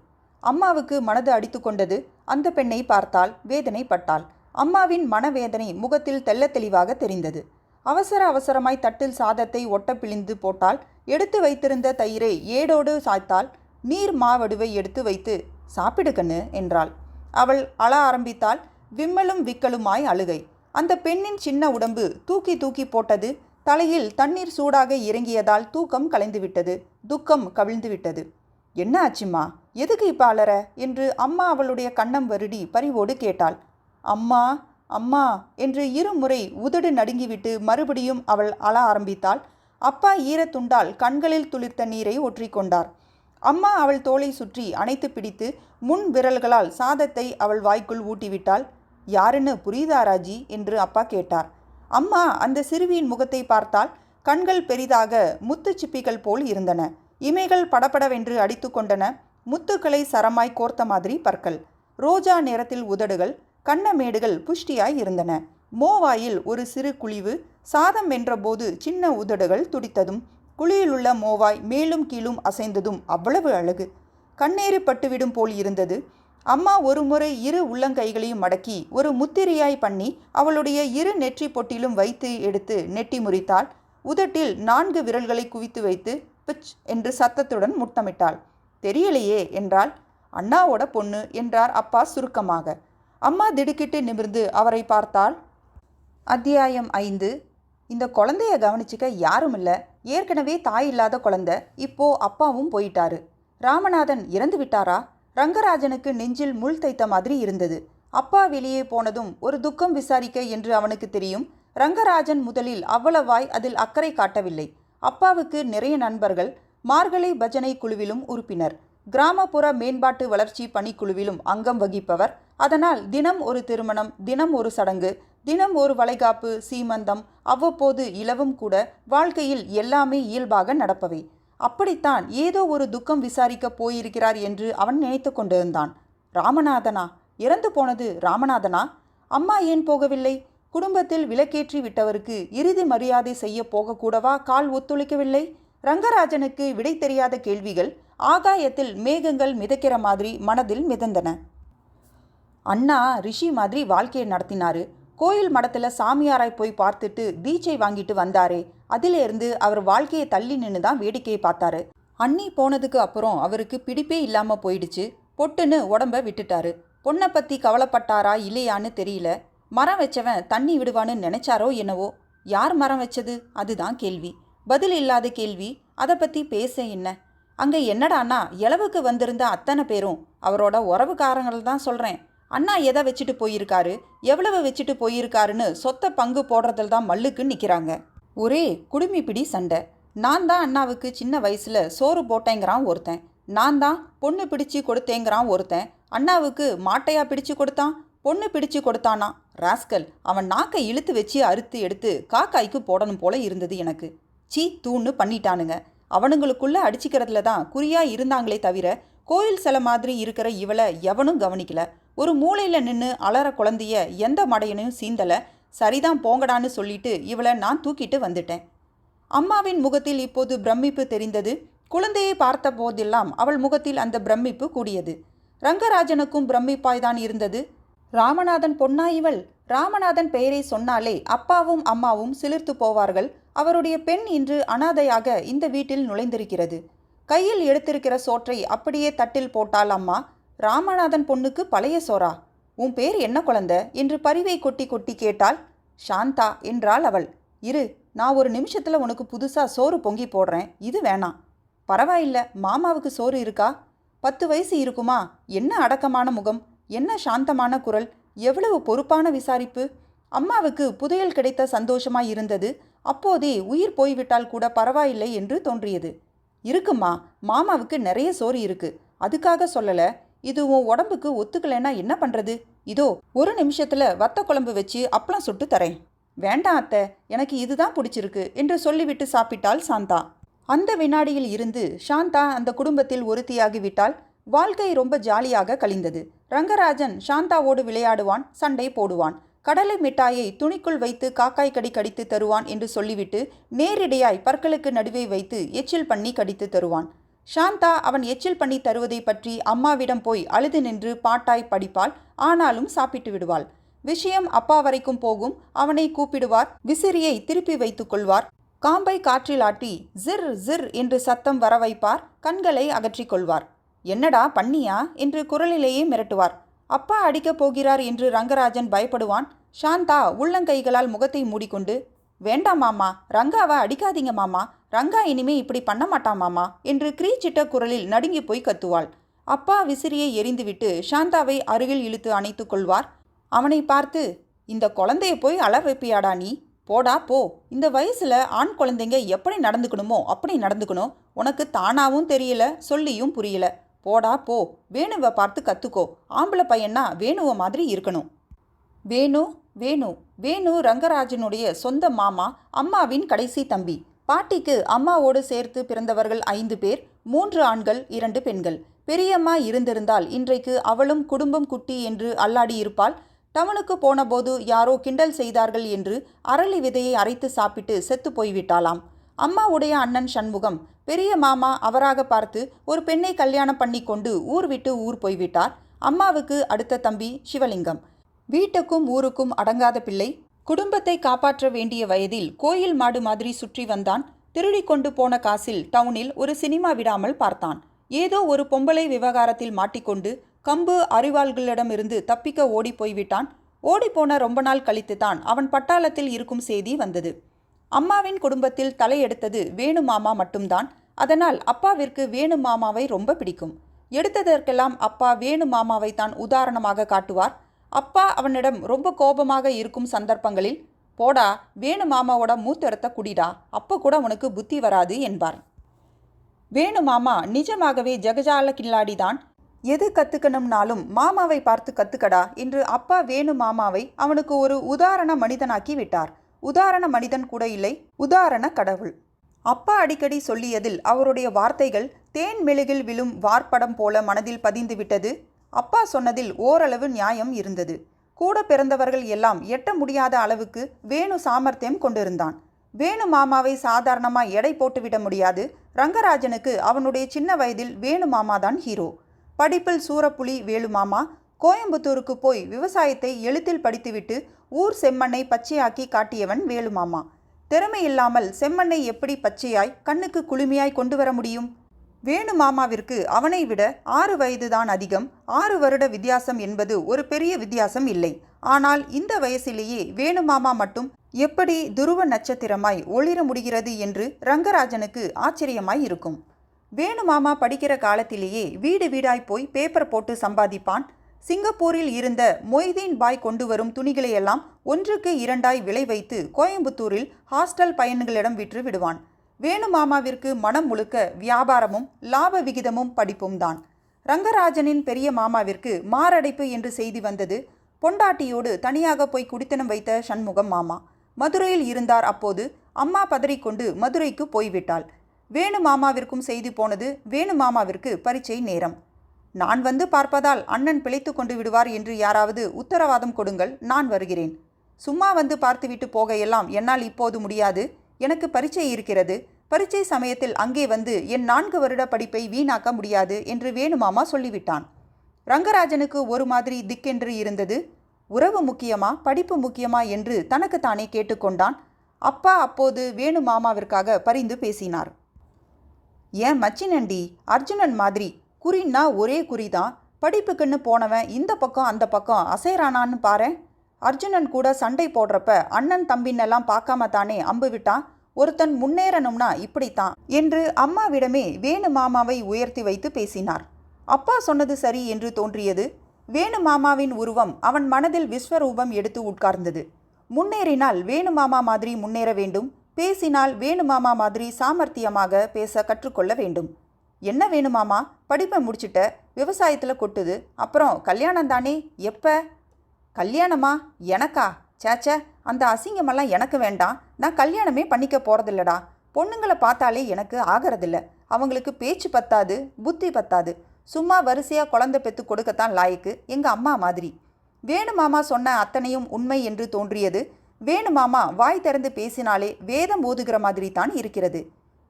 அம்மாவுக்கு மனது அடித்து கொண்டது. அந்த பெண்ணை பார்த்தால் வேதனைப்பட்டாள். அம்மாவின் மனவேதனை முகத்தில் தெள்ள தெளிவாக தெரிந்தது. அவசர அவசரமாய் தட்டில் சாதத்தை ஒட்ட பிழிந்து போட்டால். எடுத்து வைத்திருந்த தயிரை ஏடோடு சாய்த்தாள். நீர் மாவடுவை எடுத்து வைத்து சாப்பிடுகண்ணு என்றாள். அவள் அழ ஆரம்பித்தாள். விம்மலும் விக்கலுமாய் அழுகை. அந்த பெண்ணின் சின்ன உடம்பு தூக்கி தூக்கி போட்டது. தலையில் தண்ணீர் சூடாக இறங்கியதால் தூக்கம் கலைந்துவிட்டது. துக்கம் கவிழ்ந்துவிட்டது. என்ன ஆச்சுமா, எதுக்கு இப்போ அலற என்று அம்மா அவளுடைய கன்னம் வருடி பரிவோடு கேட்டாள். அம்மா அம்மா என்று இருமுறை உதடு நடுங்கிவிட்டு மறுபடியும் அவள் அழ ஆரம்பித்தாள். அப்பா ஈரத்துண்டால் கண்களில் துளிர்த்த நீரை ஒற்றிக்கொண்டார். அம்மா அவள் தோளை சுற்றி அணைத்து பிடித்து முன் விரல்களால் சாதத்தை அவள் வாய்க்குள் ஊட்டிவிட்டாள். யாருன்னு புரியுதா ராஜி என்று அப்பா கேட்டார். அம்மா அந்த சிறுவியின் முகத்தை பார்த்தால். கண்கள் பெரிதாக முத்து சிப்பிகள் போல் இருந்தன. இமைகள் படபடவென்று அடித்து கொண்டன. முத்துக்களை சரமாய் கோர்த்த மாதிரி பற்கள். ரோஜா நிறத்தில் உதடுகள். கண்ணமேடுகள் புஷ்டியாய் இருந்தன. மோவாயில் ஒரு சிறு குழிவு. சாதம் வென்றபோது சின்ன உதடுகள் துடித்ததும் குழியிலுள்ள மோவாய் மேலும் கீழும் அசைந்ததும் அவ்வளவு அழகு. கண்ணேறி பட்டுவிடும் போல் இருந்தது. அம்மா ஒரு முறை இரு உள்ளங்கைகளையும் மடக்கி ஒரு முத்திரையாய் பண்ணி அவளுடைய இரு நெற்றி பொட்டிலும் வைத்து எடுத்து நெட்டி முறித்தாள். உதட்டில் 4 விரல்களை குவித்து வைத்து பிச் என்று சத்தத்துடன் முத்தமிட்டாள். தெரியலையே என்றாள். அண்ணாவோட பொண்ணு என்றார் அப்பா சுருக்கமாக. அம்மா திடுக்கிட்டு நிமிர்ந்து அவரை பார்த்தாள். அத்தியாயம் 5. இந்த குழந்தைய கவனிச்சிக்க யாரும் இல்லை. ஏற்கனவே தாய் இல்லாத குழந்தை. இப்போ அப்பாவும் போயிட்டாரு. ராமநாதன் இறந்து விட்டாரா? ரங்கராஜனுக்கு நெஞ்சில் முள் தைத்த மாதிரி இருந்தது. அப்பா வெளியே போனதும் ஒரு துக்கம் விசாரிக்க என்று அவனுக்கு தெரியும். ரங்கராஜன் முதலில் அவ்வளவாய் அதில் அக்கறை காட்டவில்லை. அப்பாவுக்கு நிறைய நண்பர்கள். மார்கழி பஜனை குழுவிலும் உறுப்பினர். கிராமப்புற மேம்பாட்டு வளர்ச்சி பணிக்குழுவிலும் அங்கம் வகிப்பவர். அதனால் தினம் ஒரு திருமணம், தினம் ஒரு சடங்கு, தினம் ஒரு வளைகாப்பு, சீமந்தம், அவ்வப்போது இலவும் கூட வாழ்க்கையில் எல்லாமே இயல்பாக நடப்பவை. அப்படித்தான் ஏதோ ஒரு துக்கம் விசாரிக்க போயிருக்கிறார் என்று அவன் நினைத்து கொண்டிருந்தான். ராமநாதனா? இறந்து போனது ராமநாதனா? அம்மா ஏன் போகவில்லை? குடும்பத்தில் விலக்கேற்றி விட்டவருக்கு இறுதி மரியாதை செய்ய போகக்கூடவா கால் ஒத்துழைக்கவில்லை? ரங்கராஜனுக்கு விடை தெரியாத கேள்விகள் ஆகாயத்தில் மேகங்கள் மிதக்கிற மாதிரி மனதில் மிதந்தன. அண்ணா ரிஷி மாதிரி வாழ்க்கையை நடத்தினாரு. கோயில் மடத்தில் சாமியாராய் போய் பார்த்துட்டு தீட்சை வாங்கிட்டு வந்தாரே, அதிலேருந்து அவர் வாழ்க்கையை தள்ளி நின்று தான் வேடிக்கையை பார்த்தாரு. அண்ணி போனதுக்கு அப்புறம் அவருக்கு பிடிப்பே இல்லாமல் போயிடுச்சு. பொட்டுன்னு உடம்ப விட்டுட்டாரு. பொண்ணை பற்றி கவலைப்பட்டாரா இல்லையான்னு தெரியல. மரம் வச்சவன் தண்ணி விடுவான்னு நினைச்சாரோ என்னவோ. யார் மரம் வச்சது? அதுதான் கேள்வி. பதில் இல்லாத கேள்வி. அதை பற்றி பேச என்ன? அங்கே என்னடாண்ணா, இளவுக்கு வந்திருந்த அத்தனை பேரும் அவரோட உறவுக்காரங்கள் தான் சொல்கிறேன். அண்ணா எதை வச்சுட்டு போயிருக்காரு, எவ்வளவு வச்சுட்டு போயிருக்காருன்னு சொத்தை பங்கு போடுறதில் தான் மல்லுக்கு நிற்கிறாங்க. ஒரே குடுமி பிடி சண்டை. நான் தான் அண்ணாவுக்கு சின்ன வயசில் சோறு போட்டேங்கிறான் ஒருத்தன். நான் தான் பொண்ணு பிடிச்சி கொடுத்தேங்கிறான் ஒருத்தன். அண்ணாவுக்கு மாட்டையா பிடிச்சு கொடுத்தான், பொண்ணு பிடிச்சு கொடுத்தானா? ராஸ்கல், அவன் நாக்கை இழுத்து வச்சு அறுத்து எடுத்து காக்காய்க்கு போடணும் போல இருந்தது எனக்கு. சீ தூன்னு பண்ணிட்டானுங்க. அவனுங்களுக்குள்ளே அடிச்சுக்கிறதுல தான் குறியாக இருந்தாங்களே தவிர கோயில் சிலை மாதிரி இருக்கிற இவளை எவனும் கவனிக்கல. ஒரு மூளையில் நின்று அலற குழந்தைய எந்த மடையனையும் சீந்தலை. சரிதான் போங்கடான்னு சொல்லிட்டு இவளை நான் தூக்கிட்டு வந்துட்டேன். அம்மாவின் முகத்தில் இப்போது பிரமிப்பு தெரிந்தது. குழந்தையை பார்த்த போதெல்லாம் அவள் முகத்தில் அந்த பிரமிப்பு கூடியது. ரங்கராஜனுக்கும் பிரமிப்பாய்தான் இருந்தது. ராமநாதன் பொன்னா இவள்? ராமநாதன் பெயரை சொன்னாலே அப்பாவும் அம்மாவும் சிலிர்த்து போவார்கள். அவருடைய பெண் இன்று அனாதையாக இந்த வீட்டில் நுழைந்திருக்கிறது. கையில் எடுத்திருக்கிற சோற்றை அப்படியே தட்டில் போட்டாள் அம்மா. ராமநாதன் பொண்ணுக்கு பழைய சோறா? உன் பேர் என்ன குழந்தை என்று பரிவை கொட்டி கொட்டி கேட்டாள். சாந்தா என்றாள் அவள். இரு, நான் ஒரு நிமிஷத்தில் உனக்கு புதுசாக சோறு பொங்கி போடுறேன். இது வேணாம். பரவாயில்ல, மாமாவுக்கு சோறு இருக்கா? 10 வயசு இருக்குமா? என்ன அடக்கமான முகம், என்ன சாந்தமான குரல், எவ்வளவு பொறுப்பான விசாரிப்பு. அம்மாவுக்கு புதையல் கிடைத்த சந்தோஷமாய் இருந்தது. அப்போதே உயிர் போய்விட்டால் கூட பரவாயில்லை என்று தோன்றியது. இருக்குமா, மாமாவுக்கு நிறைய சோறு இருக்கு, அதுக்காக சொல்லலை. இது உன் உடம்புக்கு ஒத்துக்கலைன்னா என்ன பண்ணுறது? இதோ ஒரு நிமிஷத்தில் வத்த குழம்பு வச்சு அப்பளம் சுட்டு தரேன். வேண்டாம் அத்தை, எனக்கு இதுதான் பிடிச்சிருக்கு என்று சொல்லிவிட்டு சாப்பிட்டாள் சாந்தா. அந்த வினாடியில் இருந்து சாந்தா அந்த குடும்பத்தில் ஒருத்தியாகிவிட்டாள். வாழ்க்கை ரொம்ப ஜாலியாக கழிந்தது. ரங்கராஜன் சாந்தாவோடு விளையாடுவான், சண்டை போடுவான். கடலை மிட்டாயை துணிக்குள் வைத்து காக்காய் கடி கடித்து தருவான் என்று சொல்லிவிட்டு நேரிடையாய் பற்களுக்கு நடுவே வைத்து எச்சில் பண்ணி கடித்து தருவான். சாந்தா அவன் எச்சில் பண்ணி தருவதை பற்றி அம்மாவிடம் போய் அழுது நின்று பாட்டாய் படிப்பாள். ஆனாலும் சாப்பிட்டு விடுவாள். விஷயம் அப்பா வரைக்கும் போகும். அவனை கூப்பிடுவார். விசிறியை திருப்பி வைத்து கொள்வார். காம்பை காற்றில் ஆட்டி ஜிர் ஜிர் என்று சத்தம் வர வைப்பார். கண்களை அகற்றி கொள்வார். என்னடா பண்ணியா என்று குரலிலேயே மிரட்டுவார். அப்பா அடிக்கப் போகிறார் என்று ரங்கராஜன் பயப்படுவான். சாந்தா உள்ளங்கைகளால் முகத்தை மூடிக்கொண்டு, வேண்டாம் மாமா, ரங்காவை அடிக்காதீங்க மாமா, ரங்கா இனிமே இப்படி பண்ண மாட்டான் மாமா என்று கிரீச்சிட்ட குரலில் நடுங்கி போய் கத்துவாள். அப்பா விசிறியை எரிந்துவிட்டு சாந்தாவை அருகில் இழுத்து அணைத்து கொள்வார். அவனை பார்த்து, இந்த குழந்தைய போய் அழ வைப்பியாடா நீ? போடா போ. இந்த வயசில் ஆண் குழந்தைங்க எப்படி நடந்துக்கணுமோ அப்படி நடந்துக்கணும். உனக்கு தானாவும் தெரியல, சொல்லியும் புரியல. போடா போ. வேணுவை பார்த்து கற்றுக்கோ. ஆம்பளை பையனா வேணுவை மாதிரி இருக்கணும். வேணு வேணு வேணு ரங்கராஜனுடைய சொந்த மாமா, அம்மாவின் கடைசி தம்பி. பாட்டிக்கு அம்மாவோடு சேர்த்து பிறந்தவர்கள் 5 பேர், 3 ஆண்கள் 2 பெண்கள். பெரியம்மா இருந்திருந்தால் இன்றைக்கு அவளும் குடும்பம் குட்டி என்று அல்லாடி இருப்பாள். டவுனுக்கு போனபோது யாரோ கிண்டல் செய்தார்கள் என்று அரளி விதையை அரைத்து சாப்பிட்டு செத்து போய்விட்டாளாம். அம்மாவுடைய அண்ணன் சண்முகம், பெரிய மாமா அவராக பார்த்து ஒரு பெண்ணை கல்யாணம் பண்ணி கொண்டு ஊர் விட்டு ஊர் போய்விட்டார். அம்மாவுக்கு அடுத்த தம்பி சிவலிங்கம். வீட்டுக்கும் ஊருக்கும் அடங்காத பிள்ளை. குடும்பத்தை காப்பாற்ற வேண்டிய வயதில் கோயில் மாடு மாதிரி சுற்றி வந்தான். திருடி கொண்டு போன காசில் டவுனில் ஒரு சினிமா விடாமல் பார்த்தான். ஏதோ ஒரு பொம்பளை விவகாரத்தில் மாட்டிக்கொண்டு கம்பு அறிவாள்களிடமிருந்து தப்பிக்க ஓடி போய்விட்டான். ஓடிப்போன ரொம்ப நாள் கழித்துத்தான் அவன் பட்டாளத்தில் இருக்கும் செய்தி வந்தது. அம்மாவின் குடும்பத்தில் தலையெடுத்தது வேணு மாமா மட்டும்தான். அதனால் அப்பாவிற்கு வேணு மாமாவை ரொம்ப பிடிக்கும். எடுத்ததற்கெல்லாம் அப்பா வேணு மாமாவை தான் உதாரணமாக காட்டுவார். அப்பா அவனிடம் ரொம்ப கோபமாக இருக்கும் சந்தர்ப்பங்களில், போடா வேணு மாமாவோட மூத்தெடுத்த குடிடா, அப்போ கூட உனக்கு புத்தி வராது என்பார். வேணு மாமா நிஜமாகவே ஜகஜால கில்லாடிதான். எது கத்துக்கணும்னாலும் மாமாவை பார்த்து கத்துக்கடா என்று அப்பா வேணு மாமாவை அவனுக்கு ஒரு உதாரண மனிதனாக்கி விட்டார். உதாரண மனிதன் கூட இல்லை, உதாரண கடவுள். அப்பா அடிக்கடி சொல்லியதில் அவருடைய வார்த்தைகள் தேன் மெழுகில் விழும் வார்ப்படம் போல மனதில் பதிந்து விட்டது. அப்பா சொன்னதில் ஓரளவு நியாயம் இருந்தது. கூட பிறந்தவர்கள் எல்லாம் எட்ட முடியாத அளவுக்கு வேணு சாமர்த்தியம் கொண்டிருந்தான். வேணு மாமாவை சாதாரணமாக எடை போட்டுவிட முடியாது. ரங்கராஜனுக்கு அவனுடைய சின்ன வயதில் வேணு மாமாதான் ஹீரோ. படிப்பில் சூரப்புலி வேலு மாமா. கோயம்புத்தூருக்கு போய் விவசாயத்தை எழுத்தில் படித்துவிட்டு ஊர் செம்மண்ணை பச்சையாக்கி காட்டியவன் வேலு மாமா. திறமை இல்லாமல் செம்மண்ணை எப்படி பச்சையாய் கண்ணுக்கு குளுமையாய் கொண்டு வர முடியும்? வேணு மாமாவிற்கு அவனை விட 6 வயதுதான் அதிகம். 6 வருட வித்தியாசம் என்பது ஒரு பெரிய வித்தியாசம் இல்லை. ஆனால் இந்த வயசிலேயே வேணு மாமா மட்டும் எப்படி துருவ நட்சத்திரமாய் ஒளிர முடிகிறது என்று ரங்கராஜனுக்கு ஆச்சரியமாய் இருக்கும். வேணு மாமா படிக்கிற காலத்திலேயே வீடு வீடாய் போய் பேப்பர் போட்டு சம்பாதிப்பான். சிங்கப்பூரில் இருந்த மொய்தீன் பாய் கொண்டு வரும் துணிகளையெல்லாம் 1க்கு 2ஆய் விலை வைத்து கோயம்புத்தூரில் ஹாஸ்டல் பையன்களிடம் விற்று விடுவான். வேணு மாமாவிற்கு மனம் முழுக்க வியாபாரமும் லாப விகிதமும் படிப்பும் தான். ரங்கராஜனின் பெரிய மாமாவிற்கு மாரடைப்பு என்று செய்தி வந்தது. பொண்டாட்டியோடு தனியாக போய் குடித்தனம் வைத்த சண்முகம் மாமா மதுரையில் இருந்தார். அப்போது அம்மா பதறிக்கொண்டு மதுரைக்கு போய்விட்டாள். வேணு மாமாவிற்கும் செய்தி போனது. வேணு மாமாவிற்கு பரீட்சை நேரம். நான் வந்து பார்ப்பதால் அண்ணன் பிழைத்து கொண்டு விடுவார் என்று யாராவது உத்தரவாதம் கொடுங்கள், நான் வருகிறேன். சும்மா வந்து பார்த்துவிட்டு போகையெல்லாம் என்னால் இப்போது முடியாது. எனக்கு பரீட்சை இருக்கிறது. பரீட்சை சமயத்தில் அங்கே வந்து என் 4 வருட படிப்பை வீணாக்க முடியாது என்று வேணு மாமா சொல்லிவிட்டான். ரங்கராஜனுக்கு ஒரு மாதிரி திக்கென்று இருந்தது. உறவு முக்கியமா படிப்பு முக்கியமா என்று தனக்குத்தானே கேட்டுக்கொண்டான். அப்பா அப்போது வேணு மாமாவிற்காக பரிந்து பேசினார். ஏன் மச்சினண்டி, அர்ஜுனன் மாதிரி குறின்னா ஒரே குறிதான். படிப்புக்குன்னு போனவன் இந்த பக்கம் அந்த பக்கம் அசைறானான்னு பாரேன். அர்ஜுனன் கூட சண்டை போடுறப்ப அண்ணன் தம்பின்னெல்லாம் பார்க்காம தானே அம்பு விட்டான். ஒருத்தன் முன்னேறணும்னா இப்படித்தான் என்று அம்மாவிடமே வேணு மாமாவை உயர்த்தி வைத்து பேசினார். அப்பா சொன்னது சரி என்று தோன்றியது. வேணு மாமாவின் உருவம் அவன் மனதில் விஸ்வரூபம் எடுத்து உட்கார்ந்தது. முன்னேறினால் வேணு மாமா மாதிரி முன்னேற வேண்டும். பேசினால் வேணு மாமா மாதிரி சாமர்த்தியமாக பேச கற்றுக்கொள்ள வேண்டும். என்ன வேணு மாமா, படிப்பை முடிச்சிட்ட, விவசாயத்தில் கொட்டுது, அப்புறம் கல்யாணம் தானே? எப்போ கல்யாணமா? எனக்கா? சேச்சே, அந்த அசிங்கமெல்லாம் எனக்கு வேண்டாம். நான் கல்யாணமே பண்ணிக்க போகிறதில்லடா. பொண்ணுங்களை பார்த்தாலே எனக்கு ஆகிறதில்ல. அவங்களுக்கு பேச்சு பத்தாது, புத்தி பத்தாது. சும்மா வரிசையாக குழந்தை பெற்று கொடுக்கத்தான் லாய்க்கு, எங்கள் அம்மா மாதிரி. வேணு மாமா சொன்ன அத்தனையும் உண்மை என்று தோன்றியது. வேணு மாமா வாய் திறந்து பேசினாலே வேதம் ஓதுகிற மாதிரி தான் இருக்கிறது.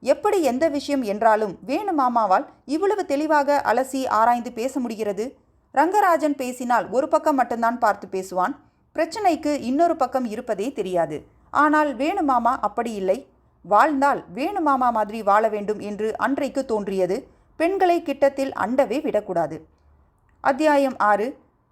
எப்படி எந்த விஷயம் என்றாலும் வேணு மாமாவால் இவ்வளவு தெளிவாக அலசி ஆராய்ந்து பேச முடிகிறது? ரங்கராஜன் பேசினால் ஒரு பக்கம் மட்டும்தான் பார்த்து பேசுவான். பிரச்சனைக்கு இன்னொரு பக்கம் இருப்பதே தெரியாது. ஆனால் வேணு மாமா அப்படி இல்லை. வாழ்ந்தால் வேணு மாமா மாதிரி வாழ வேண்டும் என்று அன்றைக்கு தோன்றியது. பெண்களை கிட்டத்தில் அண்டவே விடக்கூடாது. அத்தியாயம் 6.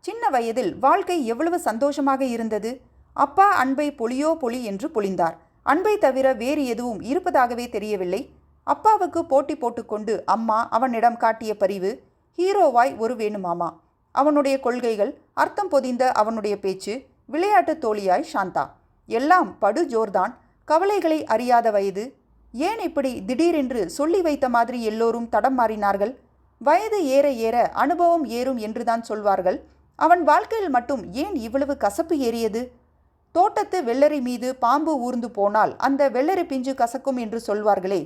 சின்ன வயதில் வாழ்க்கை எவ்வளவு சந்தோஷமாக இருந்தது. அப்பா அன்பை பொழியோ பொழி என்று பொழிந்தார். அன்பை தவிர வேறு எதுவும் இருப்பதாகவே தெரியவில்லை. அப்பாவுக்கு போட்டி போட்டுக்கொண்டு அம்மா அவனிடம் காட்டிய பரிவு. ஹீரோவாய் ஒரு வேணு மாமா. அவனுடைய கொள்கைகள், அர்த்தம் பொதிந்த அவனுடைய பேச்சு, விளையாட்டு தோழியாய் சாந்தா. எல்லாம் படு ஜோர்தான். கவலைகளை அறியாத வயது. ஏன் இப்படி திடீரென்று சொல்லி வைத்த மாதிரி எல்லோரும் தடம் மாறினார்கள்? வயது ஏற ஏற அனுபவம் ஏறும் என்றுதான் சொல்வார்கள். அவன் வாழ்க்கையில் மட்டும் ஏன் இவ்வளவு கசப்பு ஏறியது? தோட்டத்து வெள்ளரி மீது பாம்பு ஊர்ந்து போனால் அந்த வெள்ளரி பிஞ்சு கசக்கும் என்று சொல்வார்களே,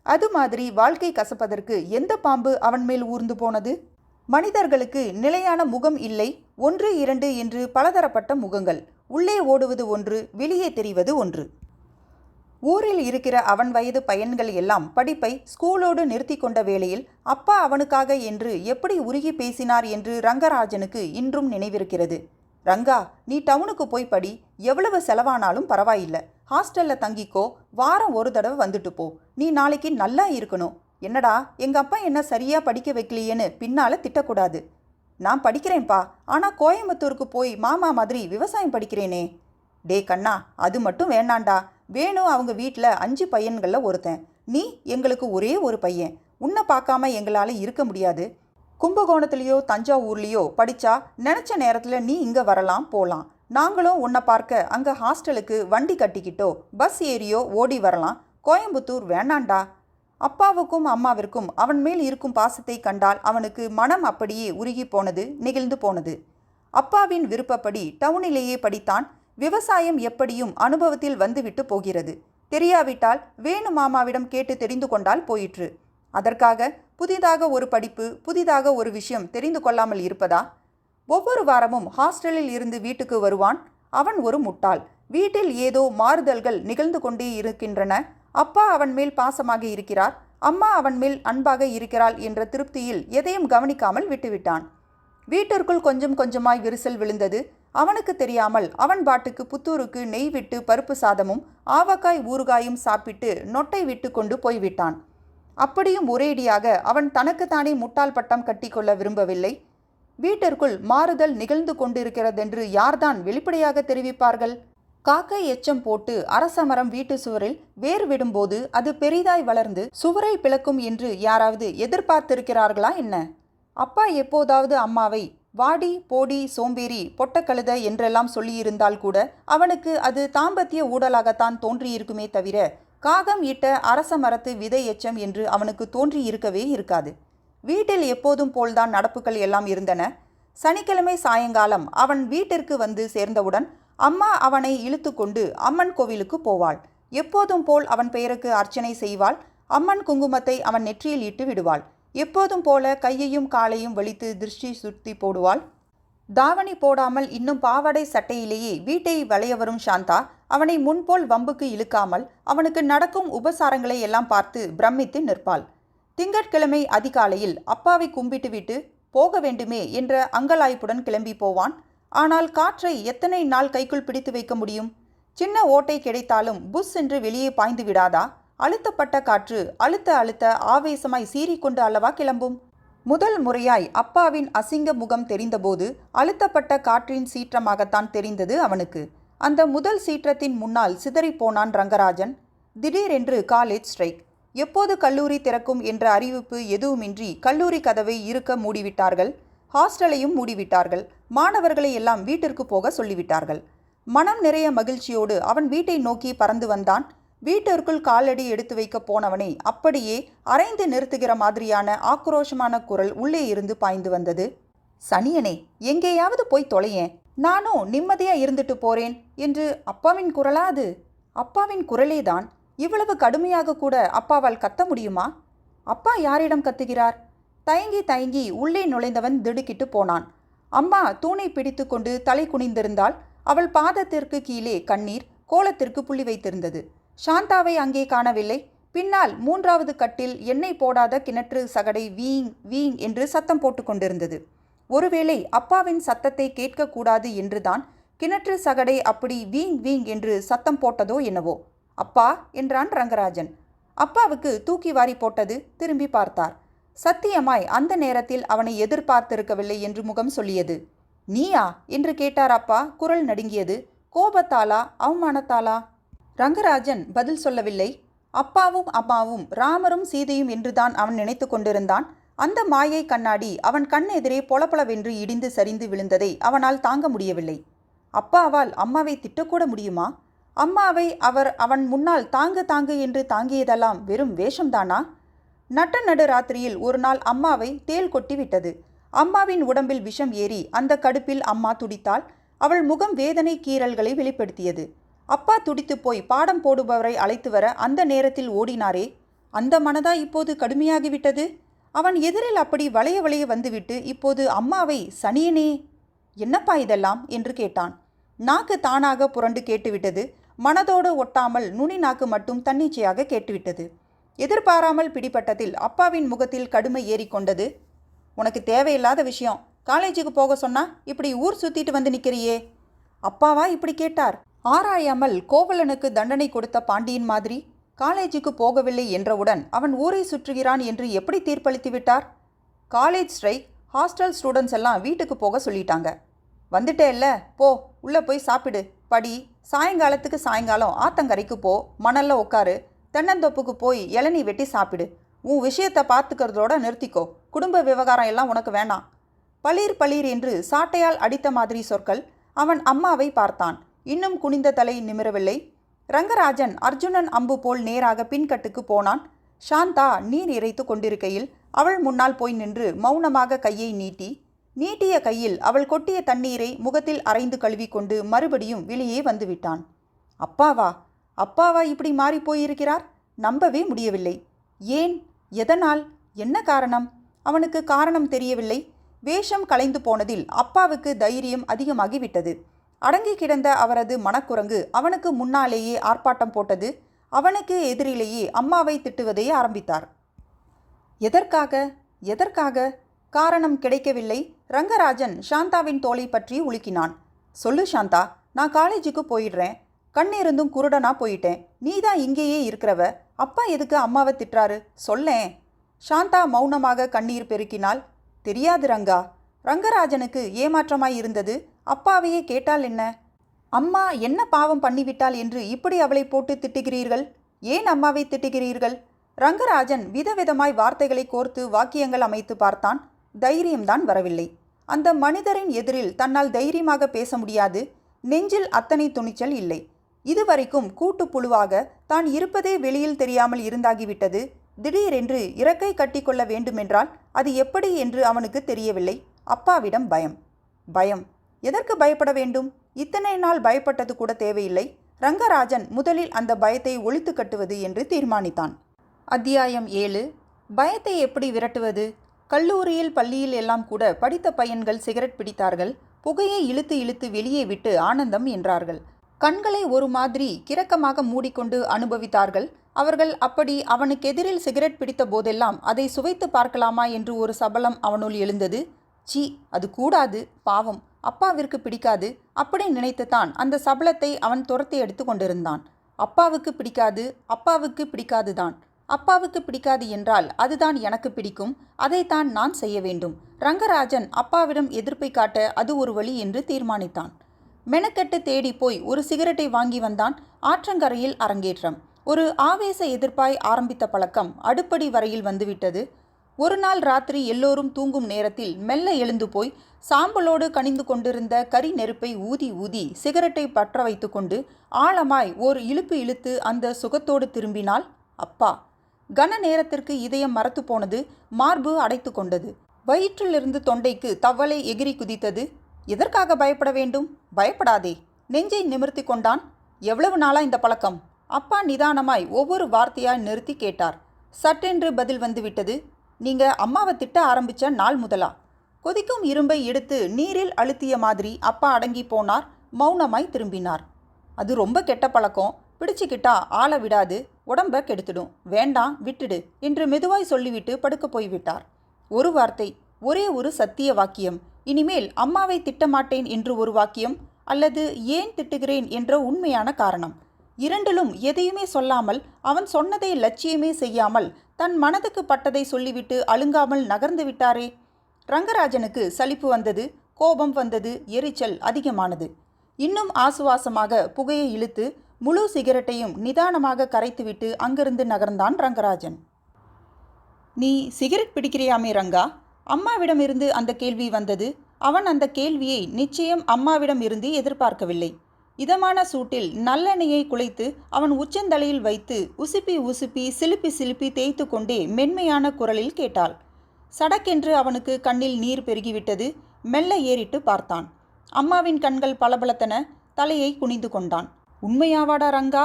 அது மாதிரி வாழ்க்கை கசப்பதற்கு எந்த பாம்பு அவன் மேல் ஊர்ந்து போனது? மனிதர்களுக்கு நிலையான முகம் இல்லை. 1, 2 என்று பலதரப்பட்ட முகங்கள். உள்ளே ஓடுவது ஒன்று, வெளியே தெரிவது ஒன்று. ஊரில் இருக்கிற அவன் வயது பையன்கள் எல்லாம் படிப்பை ஸ்கூலோடு நிறுத்தி கொண்ட வேளையில் அப்பா அவனுக்காக என்று எப்படி உருகி பேசினார் என்று ரங்கராஜனுக்கு இன்றும் நினைவிருக்கிறது. ரங்கா, நீ டவுனுக்கு போய் படி, எவ்வளவு செலவானாலும் பரவாயில்லை. ஹாஸ்டலில் தங்கிக்கோ, வாரம் ஒரு தடவை வந்துட்டு போ. நீ நாளைக்கு நல்லா இருக்கணும். என்னடா, எங்கள் அப்பா என்ன சரியாக படிக்க வைக்கலையேன்னு பின்னால் திட்டக்கூடாது. நான் படிக்கிறேன்ப்பா, ஆனால் கோயம்புத்தூருக்கு போய் மாமா மாதிரி விவசாயம் படிக்கிறேனே. டே கண்ணா, அது மட்டும் வேண்டாண்டா. வேணும் அவங்க வீட்டில் 5 பையன்களில் ஒருத்தன். நீ எங்களுக்கு ஒரே ஒரு பையன். உன்னை பார்க்காம எங்களால் இருக்க முடியாது. கும்பகோணத்துலேயோ தஞ்சாவூர்லேயோ படித்தா நினச்ச நேரத்தில் நீ இங்கே வரலாம் போகலாம். நாங்களும் உன்னை பார்க்க அங்கே ஹாஸ்டலுக்கு வண்டி கட்டிக்கிட்டோ பஸ் ஏறியோ ஓடி வரலாம். கோயம்புத்தூர் வேண்டாண்டா. அப்பாவுக்கும் அம்மாவிற்கும் அவன் மேல் இருக்கும் பாசத்தை கண்டால் அவனுக்கு மனம் அப்படியே உருகி போனது, நெகிழ்ந்து போனது. அப்பாவின் விருப்பப்படி டவுனிலேயே படித்தான். விவசாயம் எப்படியும் அனுபவத்தில் வந்துவிட்டு போகிறது. தெரியாவிட்டால் வேணு மாமாவிடம் கேட்டு தெரிந்து கொண்டால் போயிற்று. அதற்காக புதிதாக ஒரு படிப்பு, புதிதாக ஒரு விஷயம் தெரிந்து கொள்ளாமல் இருப்பதா? ஒவ்வொரு வாரமும் ஹாஸ்டலில் இருந்து வீட்டுக்கு வருவான். அவன் ஒரு முட்டாள். வீட்டில் ஏதோ மாறுதல்கள் நிகழ்ந்து கொண்டே இருக்கின்றன. அப்பா அவன் மேல் பாசமாக இருக்கிறார், அம்மா அவன் மேல் அன்பாக இருக்கிறாள் என்ற திருப்தியில் எதையும் கவனிக்காமல் விட்டுவிட்டான். வீட்டிற்குள் கொஞ்சம் கொஞ்சமாய் விரிசல் விழுந்தது. அவனுக்கு தெரியாமல் அவன் பாட்டுக்கு புத்தூருக்கு நெய் விட்டு பருப்பு சாதமும் ஆவக்காய் ஊறுகாயும் சாப்பிட்டு நொட்டை விட்டு கொண்டு போய்விட்டான். அப்படியும் ஒரேடியாக அவன் தனக்குத்தானே முட்டாள் பட்டம் கட்டிக்கொள்ள விரும்பவில்லை. வீட்டிற்குள் மாறுதல் நிகழ்ந்து கொண்டிருக்கிறதென்று யார்தான் வெளிப்படையாக தெரிவிப்பார்கள்? காக்கை எச்சம் போட்டு அரசமரம் வீட்டு சுவரில் வேர் விடும்போது அது பெரிதாய் வளர்ந்து சுவரை பிளக்கும் என்று யாராவது எதிர்பார்த்திருக்கிறார்களா என்ன? அப்பா எப்போதாவது அம்மாவை வாடி, போடி, சோம்பேறி, பொட்டக்கழுத என்றெல்லாம் சொல்லியிருந்தால் கூட அவனுக்கு அது தாம்பத்திய ஊடலாகத்தான் தோன்றியிருக்குமே தவிர காகம் இட்ட அரச மரத்து விதை எச்சம் என்று அவனுக்கு தோன்றியிருக்கவே இருக்காது. வீட்டில் எப்போதும் போல்தான் நடப்புகள் எல்லாம் இருந்தன. சனிக்கிழமை சாயங்காலம் அவன் வீட்டிற்கு வந்து சேர்ந்தவுடன் அம்மா அவனை இழுத்து கொண்டு அம்மன் கோவிலுக்கு போவாள். எப்போதும் போல் அவன் பெயருக்கு அர்ச்சனை செய்வாள். அம்மன் குங்குமத்தை அவன் நெற்றியில் இட்டு விடுவாள். எப்போதும் போல கையையும் காலையும் வலித்து திருஷ்டி சுத்தி போடுவாள். தாவணி போடாமல் இன்னும் பாவாடை சட்டையிலேயே வீட்டை வளைய வரும் சாந்தா அவனை முன்போல் வம்புக்கு இழுக்காமல் அவனுக்கு நடக்கும் உபசாரங்களை எல்லாம் பார்த்து பிரமித்து நிற்பாள். திங்கட்கிழமை அதிகாலையில் அப்பாவை கும்பிட்டுவிட்டு போக வேண்டுமே என்ற அங்கலாய்ப்புடன் கிளம்பி போவான். ஆனால் காற்றை எத்தனை நாள் கைக்குள் பிடித்து வைக்க முடியும்? சின்ன ஓட்டை கிடைத்தாலும் புஷ் என்று வெளியே பாய்ந்து விடாதா? அழுத்தப்பட்ட காற்று அழுத்த அழுத்த ஆவேசமாய் சீறிக்கொண்டு அல்லவா கிளம்பும்? முதல் முறையாய் அப்பாவின் அசிங்க முகம் தெரிந்தபோது அழுத்தப்பட்ட காற்றின் சீற்றமாகத்தான் தெரிந்தது அவனுக்கு. அந்த முதல் சீற்றத்தின் முன்னால் சிதறிப்போனான் ரங்கராஜன். திடீரென்று காலேஜ் ஸ்ட்ரைக். எப்போது கல்லூரி திறக்கும் என்ற அறிவிப்பு எதுவுமின்றி கல்லூரி கதவை இறுக்க மூடிவிட்டார்கள். ஹாஸ்டலையும் மூடிவிட்டார்கள். மாணவர்களை எல்லாம் வீட்டிற்கு போக சொல்லிவிட்டார்கள். மனம் நிறைய மகிழ்ச்சியோடு அவன் வீட்டை நோக்கி பறந்து வந்தான். வீட்டிற்குள் காலடி எடுத்து வைக்க போனவனை அப்படியே அரைந்து நிறுத்துகிற மாதிரியான ஆக்ரோஷமான குரல் உள்ளே இருந்து பாய்ந்து வந்தது. சனியனே, எங்கேயாவது போய் தொலையேன், நானும் நிம்மதியா இருந்துட்டு போறேன் என்று அப்பாவின் குரலா அது? அப்பாவின் குரலேதான். இவ்வளவு கடுமையாக கூட அப்பாவால் கத்த முடியுமா? அப்பா யாரிடம் கத்துகிறார்? தயங்கி தயங்கி உள்ளே நுழைந்தவன் திடுக்கிட்டு போனான். அம்மா தூணை பிடித்து கொண்டு தலை குனிந்திருந்தாள். அவள் பாதத்திற்கு கீழே கண்ணீர் கோலத்திற்கு புள்ளி வைத்திருந்தது. சாந்தாவை அங்கே காணவில்லை. பின்னால் மூன்றாவது கட்டில் எண்ணெய் போடாத கிணற்று சகடை வீங் வீங் என்று சத்தம் போட்டு கொண்டிருந்தது. ஒருவேளை அப்பாவின் சத்தத்தை கேட்கக்கூடாது என்றுதான் கிணற்று சகடை அப்படி வீங் வீங் என்று சத்தம் போட்டதோ என்னவோ. அப்பா என்றான் ரங்கராஜன். அப்பாவுக்கு தூக்கி வாரி போட்டது. திரும்பி பார்த்தார். சத்தியமாய் அந்த நேரத்தில் அவனை எதிர்பார்த்திருக்கவில்லை என்று முகம் சொல்லியது. நீயா என்று கேட்டார் அப்பா. குரல் நடுங்கியது. கோபத்தாலா, அவமானத்தாலா? ரங்கராஜன் பதில் சொல்லவில்லை. அப்பாவும் அம்மாவும் ராமரும் சீதையும் என்றுதான் அவன் நினைத்து கொண்டிருந்தான். அந்த மாயை கண்ணாடி அவன் கண் எதிரே பொலபொலவென்று இடிந்து சரிந்து விழுந்ததை அவனால் தாங்க முடியவில்லை. அப்பாவால் அம்மாவை திட்டக்கூட முடியுமா? அம்மாவை அவன் முன்னால் தாங்கு தாங்கு என்று தாங்கியதெல்லாம் வெறும் வேஷம்தானா? நட்ட நடு ராத்திரியில் ஒரு நாள் அம்மாவை தேள் கொட்டி விட்டது. அம்மாவின் உடம்பில் விஷம் ஏறி அந்த கடுப்பில் அம்மா துடித்தாள். அவள் முகம் வேதனை கீறல்களை வெளிப்படுத்தியது. அப்பா துடித்து போய் பாடம் போடுபவரை அழைத்து வர அந்த நேரத்தில் ஓடினாரே, அந்த மனதா இப்போது கடுமையாகிவிட்டது? அவன் எதிரில் அப்படி வளைய வளைய வந்துவிட்டு இப்போது அம்மாவை சனியனே, என்னப்பா இதெல்லாம் என்று கேட்டான். நாக்கு தானாக புரண்டு கேட்டுவிட்டது. மனதோடு ஒட்டாமல் நுனி நாக்கு மட்டும் தன்னிச்சையாக கேட்டுவிட்டது. எதிர்பாராமல் பிடிபட்டதில் அப்பாவின் முகத்தில் கடுமை ஏறிக்கொண்டது. உனக்கு தேவையில்லாத விஷயம். காலேஜுக்கு போக சொன்னா இப்படி ஊர் சுத்திட்டு வந்து நிற்கிறியே. அப்பாவா இப்படி கேட்டார்? ஆராயாமல் கோவலனுக்கு தண்டனை கொடுத்த பாண்டியன் மாதிரி. காலேஜுக்கு போகவில்லை என்றவுடன் அவன் ஊரை சுற்றுகிறான் என்று எப்படி தீர்ப்பளித்து விட்டார்? காலேஜ் ஸ்ட்ரைக், ஹாஸ்டல் ஸ்டூடெண்ட்ஸ் எல்லாம் வீட்டுக்கு போக சொல்லிட்டாங்க. வந்துட்டே இல்லை, போ, உள்ளே போய் சாப்பிடு, படி. சாயங்காலத்துக்கு சாயங்காலம் ஆத்தங்கரைக்கு போ, மணல்ல உட்காரு, தென்னந்தோப்புக்கு போய் இளநீ வெட்டி சாப்பிடு. உன் விஷயத்தை பார்த்துக்கிறதோட நிறுத்திக்கோ. குடும்ப விவகாரம் எல்லாம் உனக்கு வேணாம். பளீர் பளீர் என்று சாட்டையால் அடித்த மாதிரி சொற்கள். அவன் அம்மாவை பார்த்தான். இன்னும் குனிந்த தலை நிமிரவில்லை. ரங்கராஜன் அர்ஜுனன் அம்பு போல் நேராக பின்கட்டுக்கு போனான். சாந்தா நீர் இறைத்து கொண்டிருக்கையில் அவள் முன்னால் போய் நின்று மௌனமாக கையை நீட்டிய கையில் அவள் கொட்டிய தண்ணீரை முகத்தில் அரைந்து கழுவிக்கொண்டு மறுபடியும் வெளியே வந்துவிட்டான். அப்பாவா அப்பாவா இப்படி மாறி போயிருக்கிறார்? நம்பவே முடியவில்லை. ஏன்? எதனால்? என்ன காரணம்? அவனுக்கு காரணம் தெரியவில்லை. வேஷம் கலைந்து போனதில் அப்பாவுக்கு தைரியம் அதிகமாகிவிட்டது. அடங்கி கிடந்த அவரது மனக்குரங்கு அவனுக்கு முன்னாலேயே ஆர்ப்பாட்டம் போட்டது. அவனுக்கு எதிரிலேயே அம்மாவை திட்டுவதை ஆரம்பித்தார். எதற்காக? காரணம் கிடைக்கவில்லை. ரங்கராஜன் சாந்தாவின் தோளை பற்றி உலுக்கினான். சொல்லு சாந்தா, நான் காலேஜுக்கு போயிடுறேன். கண்ணிருந்தும் குருடனா போயிட்டேன். நீ தான் இங்கேயே இருக்கிறவ. அப்பா எதுக்கு அம்மாவை திட்டுறாரு? சொல்லேன். சாந்தா மௌனமாக கண்ணீர் பெருக்கினாள். தெரியாது ரங்கா. ரங்கராஜனுக்கு ஏமாற்றமாய் இருந்தது. அப்பாவையே கேட்டால் என்ன? அம்மா என்ன பாவம் பண்ணிவிட்டாள் என்று இப்படி அவளை போட்டு திட்டுகிறீர்கள்? ஏன் அம்மாவை திட்டுகிறீர்கள்? ரங்கராஜன் விதவிதமாய் வார்த்தைகளை கோர்த்து வாக்கியங்கள் அமைத்து பார்த்தான். தைரியம்தான் வரவில்லை. அந்த மனிதரின் எதிரில் தன்னால் தைரியமாக பேச முடியாது. நெஞ்சில் அத்தனை துணிச்சல் இல்லை. இதுவரைக்கும் கூட்டு புழுவாக தான் இருப்பதே வெளியில் தெரியாமல் இருந்தாகிவிட்டது. திடீரென்று இறக்கை கட்டிக்கொள்ள வேண்டுமென்றால் அது எப்படி என்று அவனுக்கு தெரியவில்லை. அப்பாவிடம் பயம். எதற்கு பயப்பட வேண்டும்? இத்தனை நாள் பயப்பட்டது கூட தேவையில்லை. ரங்கராஜன் முதலில் அந்த பயத்தை ஒழித்து கட்டுவது என்று தீர்மானித்தான். அத்தியாயம் 7. பயத்தை எப்படி விரட்டுவது? கல்லூரியில் பள்ளியில் எல்லாம் கூட படித்த பையன்கள் சிகரெட் பிடித்தார்கள். புகையை இழுத்து வெளியே விட்டு ஆனந்தம் என்றார்கள். கண்களை ஒரு மாதிரி கிரக்கமாக மூடிக்கொண்டு அனுபவித்தார்கள். அவர்கள் அப்படி அவனுக்கெதிரில் சிகரெட் பிடித்த போதெல்லாம் அதை சுவைத்து பார்க்கலாமா என்று ஒரு சபலம் அவனுள் எழுந்தது. சீ, அது கூடாது, பாவம், அப்பாவிற்கு பிடிக்காது. அப்படி நினைத்துத்தான் அந்த சபலத்தை அவன் துரத்தி எடுத்து கொண்டிருந்தான். அப்பாவுக்கு பிடிக்காதுதான். அப்பாவுக்கு பிடிக்காது என்றால் அதுதான் எனக்கு பிடிக்கும். அதைத்தான் நான் செய்ய வேண்டும். ரங்கராஜன் அப்பாவிடம் எதிர்ப்பை காட்ட அது ஒரு வழி என்று தீர்மானித்தான். மெனக்கெட்டு தேடி போய் ஒரு சிகரெட்டை வாங்கி வந்தான். ஆற்றங்கரையில் அரங்கேற்றம். ஒரு ஆவேச எதிர்ப்பாய் ஆரம்பித்த பழக்கம் அடுப்படி வரையில் வந்துவிட்டது. ஒரு நாள் ராத்திரி எல்லோரும் தூங்கும் நேரத்தில் மெல்ல எழுந்து போய் சாம்பலோடு கனிந்து கொண்டிருந்த கரி நெருப்பை ஊதி சிகரெட்டை பற்ற வைத்து கொண்டு ஆழமாய் ஓர் இழுத்து அந்த சுகத்தோடு திரும்பினாள். அப்பா. கன நேரத்திற்கு இதயம் மரத்து போனது. மார்பு அடைத்து கொண்டது. வயிற்றிலிருந்து தொண்டைக்கு தவளை எகிரி குதித்தது. எதற்காக பயப்பட வேண்டும்? பயப்படாதே. நெஞ்சை நிமிர்த்தி கொண்டான். எவ்வளவு நாளா இந்த பழக்கம்? அப்பா நிதானமாய் ஒவ்வொரு வார்த்தையாய் நிறுத்தி கேட்டார். சட்டென்று பதில் வந்துவிட்டது. நீங்க அம்மாவை திட்ட ஆரம்பிச்ச நாள் முதலா? கொதிக்கும் இரும்பை எடுத்து நீரில் அழுத்திய மாதிரி அப்பா அடங்கி போனார். மௌனமாய் திரும்பினார். அது ரொம்ப கெட்ட பழக்கம். பிடிச்சுக்கிட்டா ஆள விடாது, உடம்ப கெடுத்துடும். வேண்டாம், விட்டுடு என்று மெதுவாய் சொல்லிவிட்டு படுக்க போய்விட்டார். ஒரு வார்த்தை, ஒரே ஒரு சத்திய வாக்கியம். இனிமேல் அம்மாவை திட்டமாட்டேன் என்று ஒரு வாக்கியம், அல்லது ஏன் திட்டுகிறேன் என்ற உண்மையான காரணம். இரண்டிலும் எதையுமே சொல்லாமல், அவன் சொன்னதை லட்சியமே செய்யாமல், தன் மனதுக்கு பட்டதை சொல்லிவிட்டு அழுங்காமல் நகர்ந்து விட்டாரே. ரங்கராஜனுக்கு சலிப்பு வந்தது, கோபம் வந்தது, எரிச்சல் அதிகமானது. இன்னும் ஆசுவாசமாக புகையை இழுத்து முழு சிகரெட்டையும் நிதானமாக கரைத்துவிட்டு அங்கிருந்து நகர்ந்தான் ரங்கராஜன். நீ சிகரெட் பிடிக்கிறியாமே ரங்கா? அம்மாவிடமிருந்து அந்த கேள்வி வந்தது. அவன் அந்த கேள்வியை நிச்சயம் அம்மாவிடமிருந்து எதிர்பார்க்கவில்லை. இதமான சூட்டில் நல்லெண்ணெயை குழைத்து அவன் உச்சந்தலையில் வைத்து உசுப்பி சிலுப்பி தேய்த்து கொண்டே மென்மையான குரலில் கேட்டாள். சடக்கென்று அவனுக்கு கண்ணில் நீர் பெருகிவிட்டது. மெல்ல ஏறிட்டு பார்த்தான். அம்மாவின் கண்கள் பளபளத்தன. தலையை குனிந்து கொண்டான். உண்மையாவாடா ரங்கா?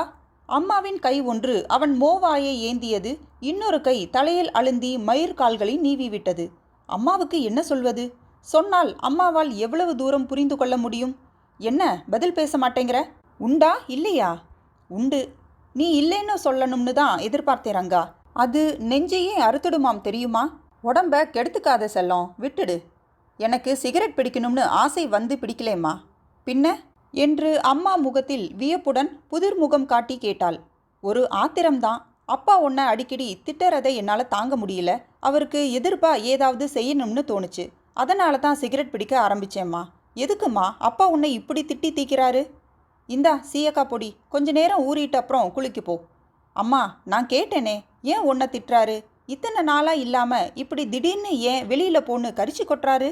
அம்மாவின் கை ஒன்று அவன் மோவாயை ஏந்தியது. இன்னொரு கை தலையில் அழுந்தி மயிர்கால்களை நீவிவிட்டது. அம்மாவுக்கு என்ன சொல்வது? சொன்னால் அம்மாவால் எவ்வளவு தூரம் புரிந்து கொள்ள முடியும்? என்ன பதில் பேச மாட்டேங்கிற? உண்டா இல்லையா? உண்டு. நீ இல்லைன்னு சொல்லணும்னு தான் எதிர்பார்த்தேன் ரங்கா. அது நெஞ்சையே அறுத்துடுமாம் தெரியுமா? உடம்ப கெடுத்துக்காத செல்லம், விட்டுடு. எனக்கு சிகரெட் பிடிக்கணும்னு ஆசை வந்து பிடிக்கலேம்மா. பின்ன என்று அம்மா முகத்தில் வியப்புடன் புதிர் முகம் காட்டி கேட்டாள். ஒரு ஆத்திரம்தான். அப்பா உன்னை அடிக்கடி திட்டுறதை என்னால் தாங்க முடியல. அவருக்கு எதிர்ப்பா ஏதாவது செய்யணும்னு தோணுச்சு. அதனால தான் சிகரெட் பிடிக்க ஆரம்பிச்சேம்மா. எதுக்குமா அப்பா உன்னை இப்படி திட்டி தீக்கிறாரு? இந்தா சீயக்கா பொடி, கொஞ்ச நேரம் ஊறிட்டு அப்புறம் குளிக்கு போ. அம்மா, நான் கேட்டேனே, ஏன் உன்னை திட்டுறாரு? இத்தனை நாளாக இல்லாமல் இப்படி திடீர்னு ஏன் வெளியில் போன்னு கரிச்சு கொட்டுறாரு?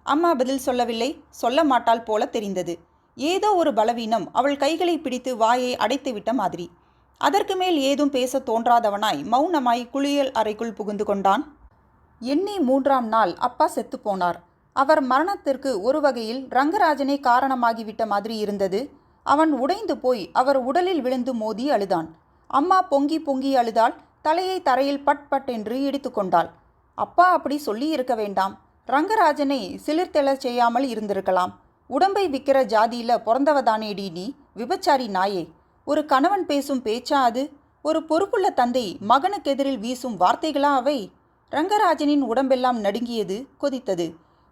அம்மா பதில் சொல்லவில்லை. சொல்ல மாட்டாள் போல தெரிந்தது. ஏதோ ஒரு பலவீனம் அவள் கைகளை பிடித்து வாயை அடைத்து விட்ட மாதிரி. அதற்கு மேல் ஏதும் பேச தோன்றாதவனாய் மௌனமாய் குளியல் அறைக்குள் புகுந்து கொண்டான். எண்ணி 3ஆம் நாள் அப்பா செத்துப்போனார். அவர் மரணத்திற்கு ஒரு வகையில் ரங்கராஜனே காரணமாகிவிட்ட மாதிரி இருந்தது. அவன் உடைந்து போய் அவர் உடலில் விழுந்து மோதி அழுதான். அம்மா பொங்கி பொங்கி அழுதாள். தலையை தரையில் பட் பட் என்று இடித்து கொண்டாள். அப்பா அப்படி சொல்லி இருக்க வேண்டாம். ரங்கராஜனை சிலிர்த்தெழச் செய்யாமல் இருந்திருக்கலாம். உடம்பை விற்கிற ஜாதியில பிறந்தவதானேடி நீ, விபச்சாரி நாயே. ஒரு கணவன் பேசும் பேச்சா அது? ஒரு பொறுப்புள்ள தந்தை மகனுக்கு எதிரில் வீசும் வார்த்தைகளா அவை? ரங்கராஜனின் உடம்பெல்லாம் நடுங்கியது, கொதித்தது.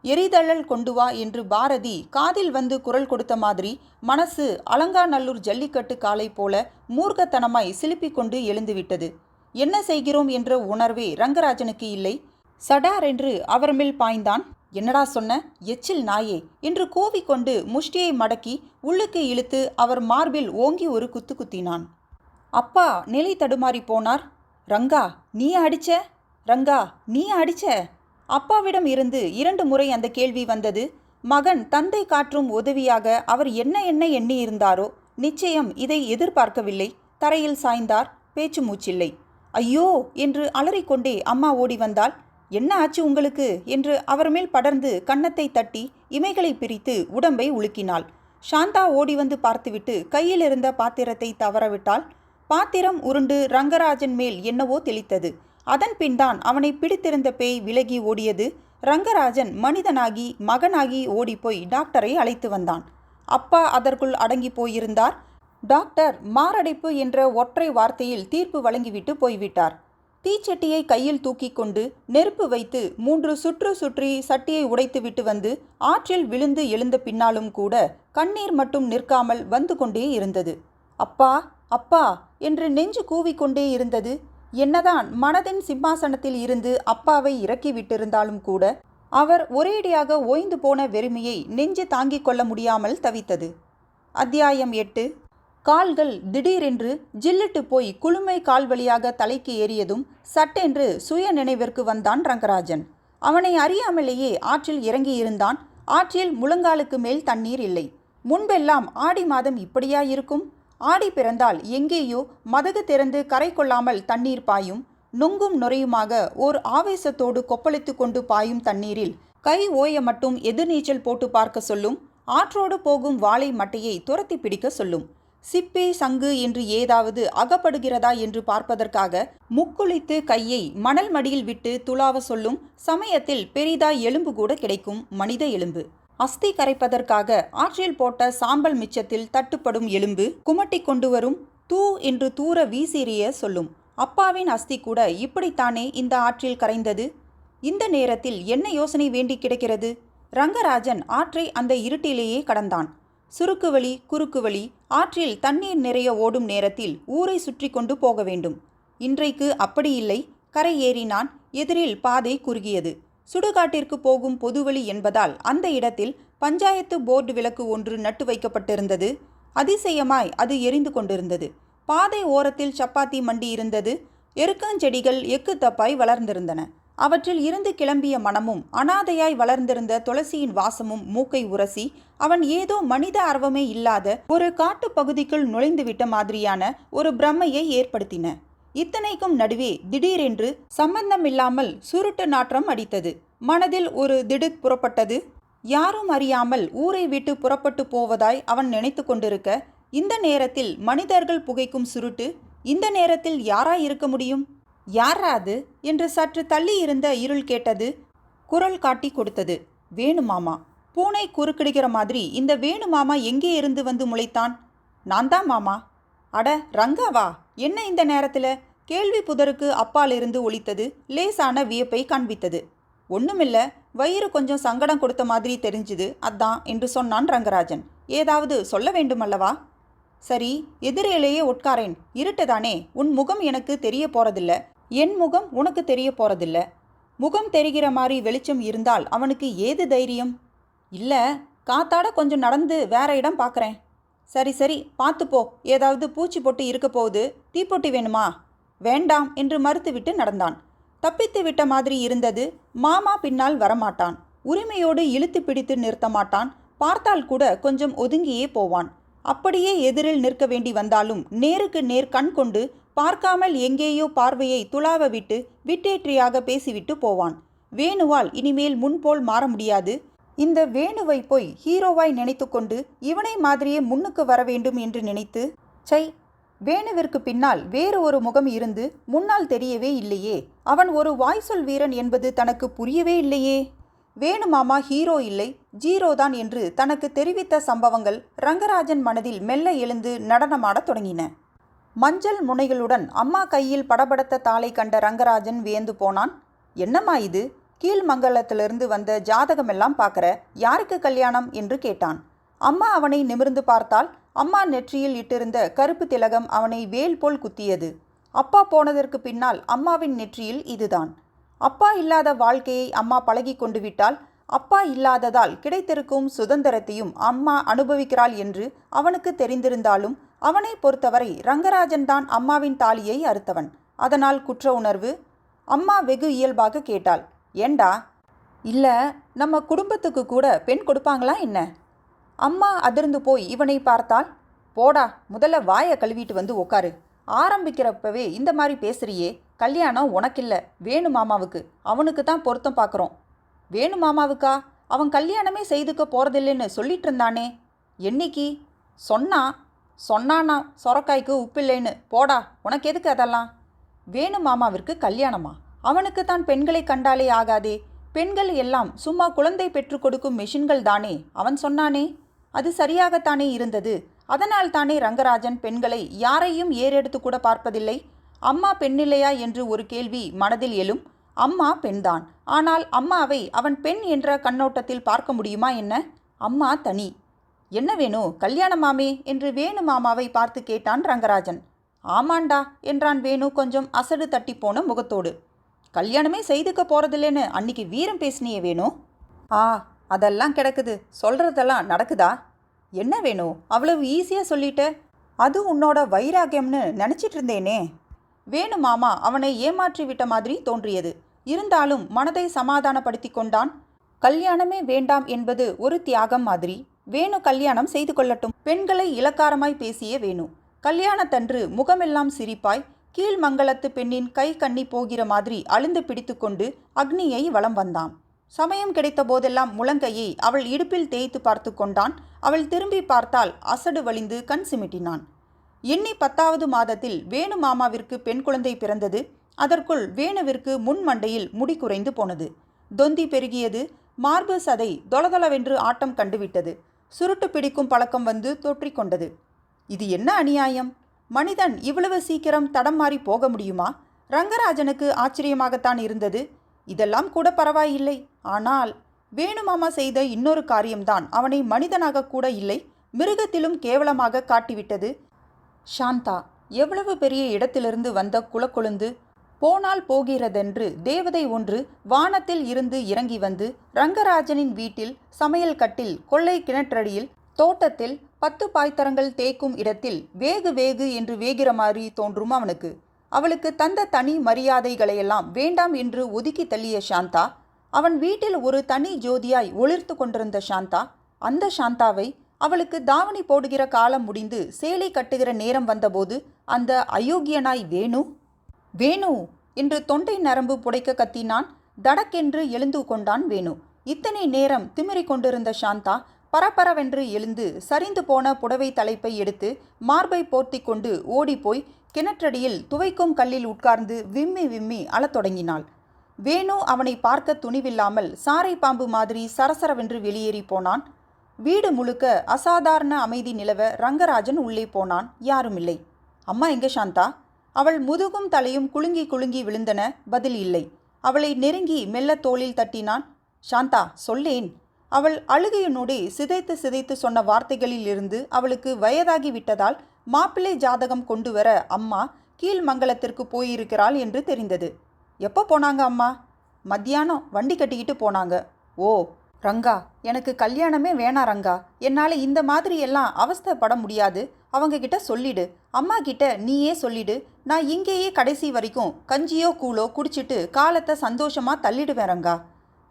எரிதழல் கொண்டு வா என்று பாரதி காதில் வந்து குரல் கொடுத்த மாதிரி மனசு அலங்காநல்லூர் ஜல்லிக்கட்டு காலை போல மூர்க்கத்தனமாய் சிலுப்பிக் கொண்டு எழுந்துவிட்டது. என்ன செய்கிறோம் என்ற உணர்வே ரங்கராஜனுக்கு இல்லை. சடார் என்று அவர் மேல் பாய்ந்தான். என்னடா சொன்ன, எச்சில் நாயே என்று கூவிக்கொண்டு முஷ்டியை மடக்கி உள்ளுக்கு இழுத்து அவர் மார்பில் ஓங்கி ஒரு குத்து குத்தினான். அப்பா நிலை தடுமாறி போனார். ரங்கா நீ அடிச்ச? ரங்கா நீ அடிச்ச? அப்பாவிடம் இருந்து 2 முறை அந்த கேள்வி வந்தது. மகன் தந்தை காற்றும் உதவியாக அவர் என்ன எண்ணி இருந்தாரோ நிச்சயம் இதை எதிர்பார்க்கவில்லை. தரையில் சாய்ந்தார். பேச்சு மூச்சில்லை. ஐயோ என்று அலறிக்கொண்டே அம்மா ஓடி வந்தாள். என்ன ஆச்சு உங்களுக்கு என்று அவர் மேல் படர்ந்து கன்னத்தை தட்டி இமைகளை பிரித்து உடம்பை உலுக்கினாள். சாந்தா ஓடி வந்து பார்த்துவிட்டு கையில் இருந்த பாத்திரத்தை தவறவிட்டாள். பாத்திரம் உருண்டு ரங்கராஜன் மேல் என்னவோ தெளித்தது. அதன் பின்தான் அவனை பிடித்திருந்த பேய் விலகி ஓடியது. ரங்கராஜன் மனிதனாகி மகனாகி ஓடிப்போய் டாக்டரை அழைத்து வந்தான். அப்பா அதற்குள் அடங்கி போயிருந்தார். டாக்டர் மாரடைப்பு என்ற ஒற்றை வார்த்தையில் தீர்ப்பு வழங்கிவிட்டு போய்விட்டார். தீச்சட்டியை கையில் தூக்கி கொண்டு நெருப்பு வைத்து 3 சுற்று சுற்றி சட்டியை உடைத்து விட்டு வந்து ஆற்றில் விழுந்து எழுந்த பின்னாலும் கூட கண்ணீர் மட்டும் நிற்காமல் வந்து கொண்டே இருந்தது. அப்பா அப்பா என்று நெஞ்சு கூவிக்கொண்டே இருந்தது. என்னதான் மனதின் சிம்மாசனத்தில் இருந்து அப்பாவை இறக்கி விட்டிருந்தாலும் கூட அவர் ஒரேடியாக ஓய்ந்து போன வெறுமையை நெஞ்சு தாங்கிக் கொள்ள முடியாமல் தவித்தது. அத்தியாயம் 8. கால்கள் திடீரென்று ஜில்லிட்டு போய் குளுமை கால் வழியாக தலைக்கு ஏறியதும் சட்டென்று சுய நினைவிற்கு வந்தான் ரங்கராஜன். அவனை அறியாமலேயே ஆற்றில் இறங்கியிருந்தான். ஆற்றில் முழங்காலுக்கு மேல் தண்ணீர் இல்லை. முன்பெல்லாம் ஆடி மாதம் இப்படியா இருக்கும்? ஆடி பிறந்தால் எங்கேயோ மதகு திறந்து கரை கொள்ளாமல் தண்ணீர் பாயும். நொங்கும் நுரையுமாக ஓர் ஆவேசத்தோடு கொப்பளித்து கொண்டு பாயும் தண்ணீரில் கை ஓய மட்டும் எதிர்நீச்சல் போட்டு பார்க்க சொல்லும். ஆற்றோடு போகும் வாளை மட்டையை துரத்தி பிடிக்க சொல்லும். சிப்பி சங்கு என்று ஏதாவது அகப்படுகிறதா என்று பார்ப்பதற்காக முக்குளித்து கையை மணல் மடியில் விட்டு துளாவ சொல்லும். சமயத்தில் பெரிதாய் எலும்பு கூட கிடைக்கும், மனித எலும்பு. அஸ்தி கரைப்பதற்காக ஆற்றில் போட்ட சாம்பல் மிச்சத்தில் தட்டுப்படும் எலும்பு குமட்டி கொண்டு வரும். தூ என்று தூர வீசிறிய சொல்லும். அப்பாவின் அஸ்தி கூட இப்படித்தானே இந்த ஆற்றில் கரைந்தது? இந்த நேரத்தில் என்ன யோசனை வேண்டி கிடக்கிறது? ரங்கராஜன் ஆற்றை அந்த இருட்டிலேயே கடந்தான். சுருக்கு வழி குறுக்கு வழி ஆற்றில் தண்ணீர் நிறைய ஓடும் நேரத்தில் ஊரை சுற்றி கொண்டு போக வேண்டும். இன்றைக்கு அப்படி இல்லை. கரை ஏறினான். எதிரில் பாதை குறுகியது. சுடுகாட்டிற்கு போகும் பொதுவழி என்பதால் அந்த இடத்தில் பஞ்சாயத்து போர்டு விளக்கு ஒன்று நட்டு வைக்கப்பட்டிருந்தது. அதிசயமாய் அது எரிந்து கொண்டிருந்தது. பாதை ஓரத்தில் சப்பாத்தி மண்டி இருந்தது. எருக்கஞ்செடிகள் எக்கு தப்பாய் வளர்ந்திருந்தன. அவற்றில் இருந்து கிளம்பிய மனமும் அனாதையாய் வளர்ந்திருந்த துளசியின் வாசமும் மூக்கை உரசி அவன் ஏதோ மனித ஆர்வமே இல்லாத ஒரு காட்டு பகுதிக்குள் நுழைந்துவிட்ட மாதிரியான ஒரு பிரமையை ஏற்படுத்தின. இத்தனைக்கும் நடுவே திடீரென்று சம்பந்தமில்லாமல் சுருட்டு நாற்றம் அடித்தது. மனதில் ஒரு திடுக் புறப்பட்டது. யாரும் அறியாமல் ஊரை விட்டு புறப்பட்டு போவதாய் அவன் நினைத்து கொண்டிருக்க, இந்த நேரத்தில் மனிதர்கள் புகைக்கும் சுருட்டு இந்த நேரத்தில் யாராய் இருக்க முடியும்? யாராது என்று சற்று தள்ளி இருந்த இருள் கேட்டது. குரல் காட்டி கொடுத்தது. வேணுமாமா. பூனை குறுக்கிடுகிற மாதிரி இந்த வேணுமாமா எங்கே இருந்து வந்து முளைத்தான்? நான் தான் மாமா. அட ரங்காவா, என்ன இந்த நேரத்தில்? கேள்வி புதருக்கு அப்பாலிருந்து ஒலித்தது. லேசான வியப்பை காண்பித்தது. ஒன்றுமில்ல, வயிறு கொஞ்சம் சங்கடம் கொடுத்த மாதிரி தெரிஞ்சுது, அதான் என்று சொன்னான் ரங்கராஜன். ஏதாவது சொல்ல வேண்டுமல்லவா? சரி, எதிரேலேயே உட்காரேன். இருட்டுதானே, உன் முகம் எனக்கு தெரிய போறதில்ல, என் முகம் உனக்கு தெரிய போறதில்ல. முகம் தெரிகிற மாதிரி வெளிச்சம் இருந்தால் அவனுக்கு ஏது தைரியம்? இல்லை, காத்தாட கொஞ்சம் நடந்து வேற இடம் பார்க்குறேன். சரி சரி, பார்த்துப்போ. ஏதாவது பூச்சி பொட்டு இருக்க போகுது. தீப்பொட்டி வேணுமா? வேண்டாம் என்று மறுத்துவிட்டு நடந்தான். தப்பித்து விட்ட மாதிரி இருந்தது. மாமா பின்னால் வரமாட்டான். உரிமையோடு இழுத்து பிடித்து நிறுத்த மாட்டான். பார்த்தால் கூட கொஞ்சம் ஒதுங்கியே போவான். அப்படியே எதிரில் நிற்க வேண்டி வந்தாலும் நேருக்கு நேர் கண் கொண்டு பார்க்காமல் எங்கேயோ பார்வையை துளாவ விட்டு விட்டேற்றியாக பேசிவிட்டு போவான். வேணுவால் இனிமேல் முன்போல் மாற முடியாது. இந்த வேணுவை போய் ஹீரோவாய் நினைத்து கொண்டு இவனை மாதிரியே முன்னுக்கு வர வேண்டும் என்று நினைத்து, சை, வேணுவிற்கு பின்னால் வேறு ஒரு முகம் இருந்து முன்னால் தெரியவே இல்லையே, அவன் ஒரு வாய்சொல் வீரன் என்பது தனக்கு புரியவே இல்லையே. வேணு மாமா ஹீரோ இல்லை, ஜீரோதான் என்று தனக்கு தெரிவித்த சம்பவங்கள் ரங்கராஜன் மனதில் மெல்ல எழுந்து நடனமாடத் தொடங்கின. மஞ்சள் முனைகளுடன் அம்மா கையில் படபடத்த தாளை கண்ட ரங்கராஜன் வியந்து போனான். என்னம்மா இது, கீழ்மங்கலத்திலிருந்து வந்த ஜாதகமெல்லாம் பார்க்குற, யாருக்கு கல்யாணம் என்று கேட்டான். அம்மா அவனை நிமிர்ந்து பார்த்தால் அம்மா நெற்றியில் இட்டிருந்த கருப்பு திலகம் அவனை வேல் போல் குத்தியது. அப்பா போனதற்கு பின்னால் அம்மாவின் நெற்றியில் இதுதான். அப்பா இல்லாத வாழ்க்கையை அம்மா பழகி கொண்டு விட்டால் அப்பா இல்லாததால் கிடைத்திருக்கும் சுதந்திரத்தையும் அம்மா அனுபவிக்கிறாள் என்று அவனுக்கு தெரிந்திருந்தாலும் அவனை பொறுத்தவரை ரங்கராஜன் தான் அம்மாவின் தாலியை அறுத்தவன். அதனால் குற்ற உணர்வு. அம்மா வெகு இயல்பாக கேட்டாள், ஏண்டா? இல்லை, நம்ம குடும்பத்துக்கு கூட பெண் கொடுப்பாங்களா என்ன? அம்மா அதிர்ந்து போய் இவனை பார்த்தால், போடா, முதல்ல வாயை கழுவிட்டு வந்து உக்காரு. ஆரம்பிக்கிறப்பவே இந்த மாதிரி பேசுறியே, கல்யாணம் உனக்கில்லை, வேணு மாமாவுக்கு. அவனுக்கு தான் பொருத்தம் பார்க்குறோம். வேணு மாமாவுக்கா? அவன் கல்யாணமே செய்துக்க போகிறதில்லைன்னு சொல்லிட்டு இருந்தானே. என்னைக்கு சொன்னானா சொரக்காய்க்கு உப்பில்லைன்னு. போடா, உனக்கு எதுக்கு அதெல்லாம்? வேணு மாமாவிற்கு கல்யாணமா? அவனுக்கு தான் பெண்களை கண்டாலே ஆகாதே. பெண்கள் எல்லாம் சும்மா குழந்தை பெற்று கொடுக்கும் மெஷின்கள் தானே. அவன் சொன்னானே, அது சரியாகத்தானே இருந்தது. அதனால் தானே ரங்கராஜன் பெண்களை யாரையும் ஏறெடுத்து கூட பார்ப்பதில்லை. அம்மா பெண்ணில்லையா என்று ஒரு கேள்வி மனதில் எழும். அம்மா பெண்தான். ஆனால் அம்மாவை அவன் பெண் என்ற கண்ணோட்டத்தில் பார்க்க முடியுமா என்ன? அம்மா தனி. என்ன வேணும், கல்யாணமாமே என்று வேணு மாமாவை பார்த்து கேட்டான் ரங்கராஜன். ஆமாண்டா என்றான் வேணு கொஞ்சம் அசடு தட்டி போன முகத்தோடு. கல்யாணமே செய்துக்க போகிறதில்லைன்னு அன்னைக்கு வீரம் பேசினியே வேணும். அதெல்லாம் கிடக்குது, சொல்கிறதெல்லாம் நடக்குதா? என்ன வேணும், அவ்வளவு ஈஸியாக சொல்லிட்ட? அது உன்னோட வைராகியம்னு நினச்சிட்டு இருந்தேனே. வேணு மாமா அவனை ஏமாற்றி விட்ட மாதிரி தோன்றியது. இருந்தாலும் மனதை சமாதானப்படுத்தி கொண்டான். கல்யாணமே வேண்டாம் என்பது ஒரு தியாகம் மாதிரி. வேணு கல்யாணம் செய்து கொள்ளட்டும். பெண்களை இலக்காரமாய் பேசிய வேணு கல்யாணத்தன்று முகமெல்லாம் சிரிப்பாய் கீழ்மங்கலத்து பெண்ணின் கை கண்ணி போகிற மாதிரி அழுந்து பிடித்து கொண்டு அக்னியை வலம் வந்தான். சமயம் கிடைத்த போதெல்லாம் முழங்கையை அவள் இடுப்பில் தேய்த்து பார்த்து கொண்டான். அவள் திரும்பி பார்த்தால் அசடு வழிந்து கண் சிமிட்டினான். எண்ணி 10வது மாதத்தில் வேணு மாமாவிற்கு பெண் குழந்தை பிறந்தது. அதற்குள் வேணுவிற்கு முன் மண்டையில் முடி குறைந்து போனது. தொந்தி பெருகியது. மார்பு சதை தொளதொளவென்று ஆட்டம் கண்டுவிட்டது. சுருட்டு பிடிக்கும் பழக்கம் வந்து தொற்றிக்கொண்டது. இது என்ன அநியாயம்? மனிதன் இவ்வளவு சீக்கிரம் தடம் மாறி போக முடியுமா? ரங்கராஜனுக்கு ஆச்சரியமாகத்தான் இருந்தது. இதெல்லாம் கூட பரவாயில்லை. ஆனால் வேணுமாமா செய்த இன்னொரு காரியம்தான் அவனை மனிதனாக கூட இல்லை, மிருகத்திலும் கேவலமாக காட்டிவிட்டது. சாந்தா எவ்வளவு பெரிய இடத்திலிருந்து வந்த குலக்கொழுந்து, போனால் போகிறதென்று தேவதை ஒன்று வானத்தில் இருந்து இறங்கி வந்து ரங்கராஜனின் வீட்டில், சமையல் கட்டில், கொள்ளை கிணற்றடியில், தோட்டத்தில் 10 பாய்த்தரங்கள் தேய்க்கும் இடத்தில் வேகு வேகு என்று வேகிற மாதிரி தோன்றும் அவனுக்கு. அவளுக்கு தந்த தனி மரியாதைகளையெல்லாம் வேண்டாம் என்று ஒதுக்கி தள்ளிய சாந்தா, அவன் வீட்டில் ஒரு தனி ஜோதியாய் ஒளிர்த்து கொண்டிருந்த சாந்தா, அந்த சாந்தாவை அவளுக்கு தாவணி போடுகிற காலம் முடிந்து சேலை கட்டுகிற நேரம் வந்தபோது அந்த அயோக்கியனாய் வேணு என்று தொண்டை நரம்பு புடைக்க கத்தினான். தடக்கென்று எழுந்து கொண்டான் வேணு. இத்தனை நேரம் திமிரிக் கொண்டிருந்த சாந்தா பரபரவென்று எழுந்து சரிந்து போன புடவை தலைப்பை எடுத்து மார்பை போர்த்தி கொண்டு ஓடிப்போய் கிணற்றடியில் துவைக்கும் கல்லில் உட்கார்ந்து விம்மி விம்மி அழத் தொடங்கினாள். வேணு அவனை பார்க்க துணிவில்லாமல் சாரை பாம்பு மாதிரி சரசரவென்று வெளியேறி போனான். வீடு முழுக்க அசாதாரண அமைதி நிலவ ரங்கராஜன் உள்ளே போனான். யாரும் இல்லை. அம்மா எங்கே சாந்தா? அவள் முதுகும் தலையும் குலுங்கி குலுங்கி விழுந்தன. பதில் இல்லை. அவளை நெருங்கி மெல்ல தோளில் தட்டினான். சாந்தா, சொல்லேன். அவள் அழுகையினோடே சிதைத்து சிதைத்து சொன்ன வார்த்தைகளில் இருந்து அவளுக்கு வயதாகி விட்டதால் மாப்பிள்ளை ஜாதகம் கொண்டு வர அம்மா கீழ்மங்கலத்திற்கு போயிருக்கிறாள் என்று தெரிந்தது. எப்போ போனாங்க அம்மா? மத்தியானம் வண்டி கட்டிக்கிட்டு போனாங்க. ஓ ரங்கா, எனக்கு கல்யாணமே வேணாம் ரங்கா. என்னால் இந்த மாதிரி எல்லாம் அவஸ்தைப்பட முடியாது. அவங்க கிட்ட சொல்லிடு. அம்மா கிட்ட நீயே சொல்லிடு. நான் இங்கேயே கடைசி வரைக்கும் கஞ்சியோ கூழோ குடிச்சிட்டு காலத்தை சந்தோஷமாக தள்ளிடுவேன் ரங்கா.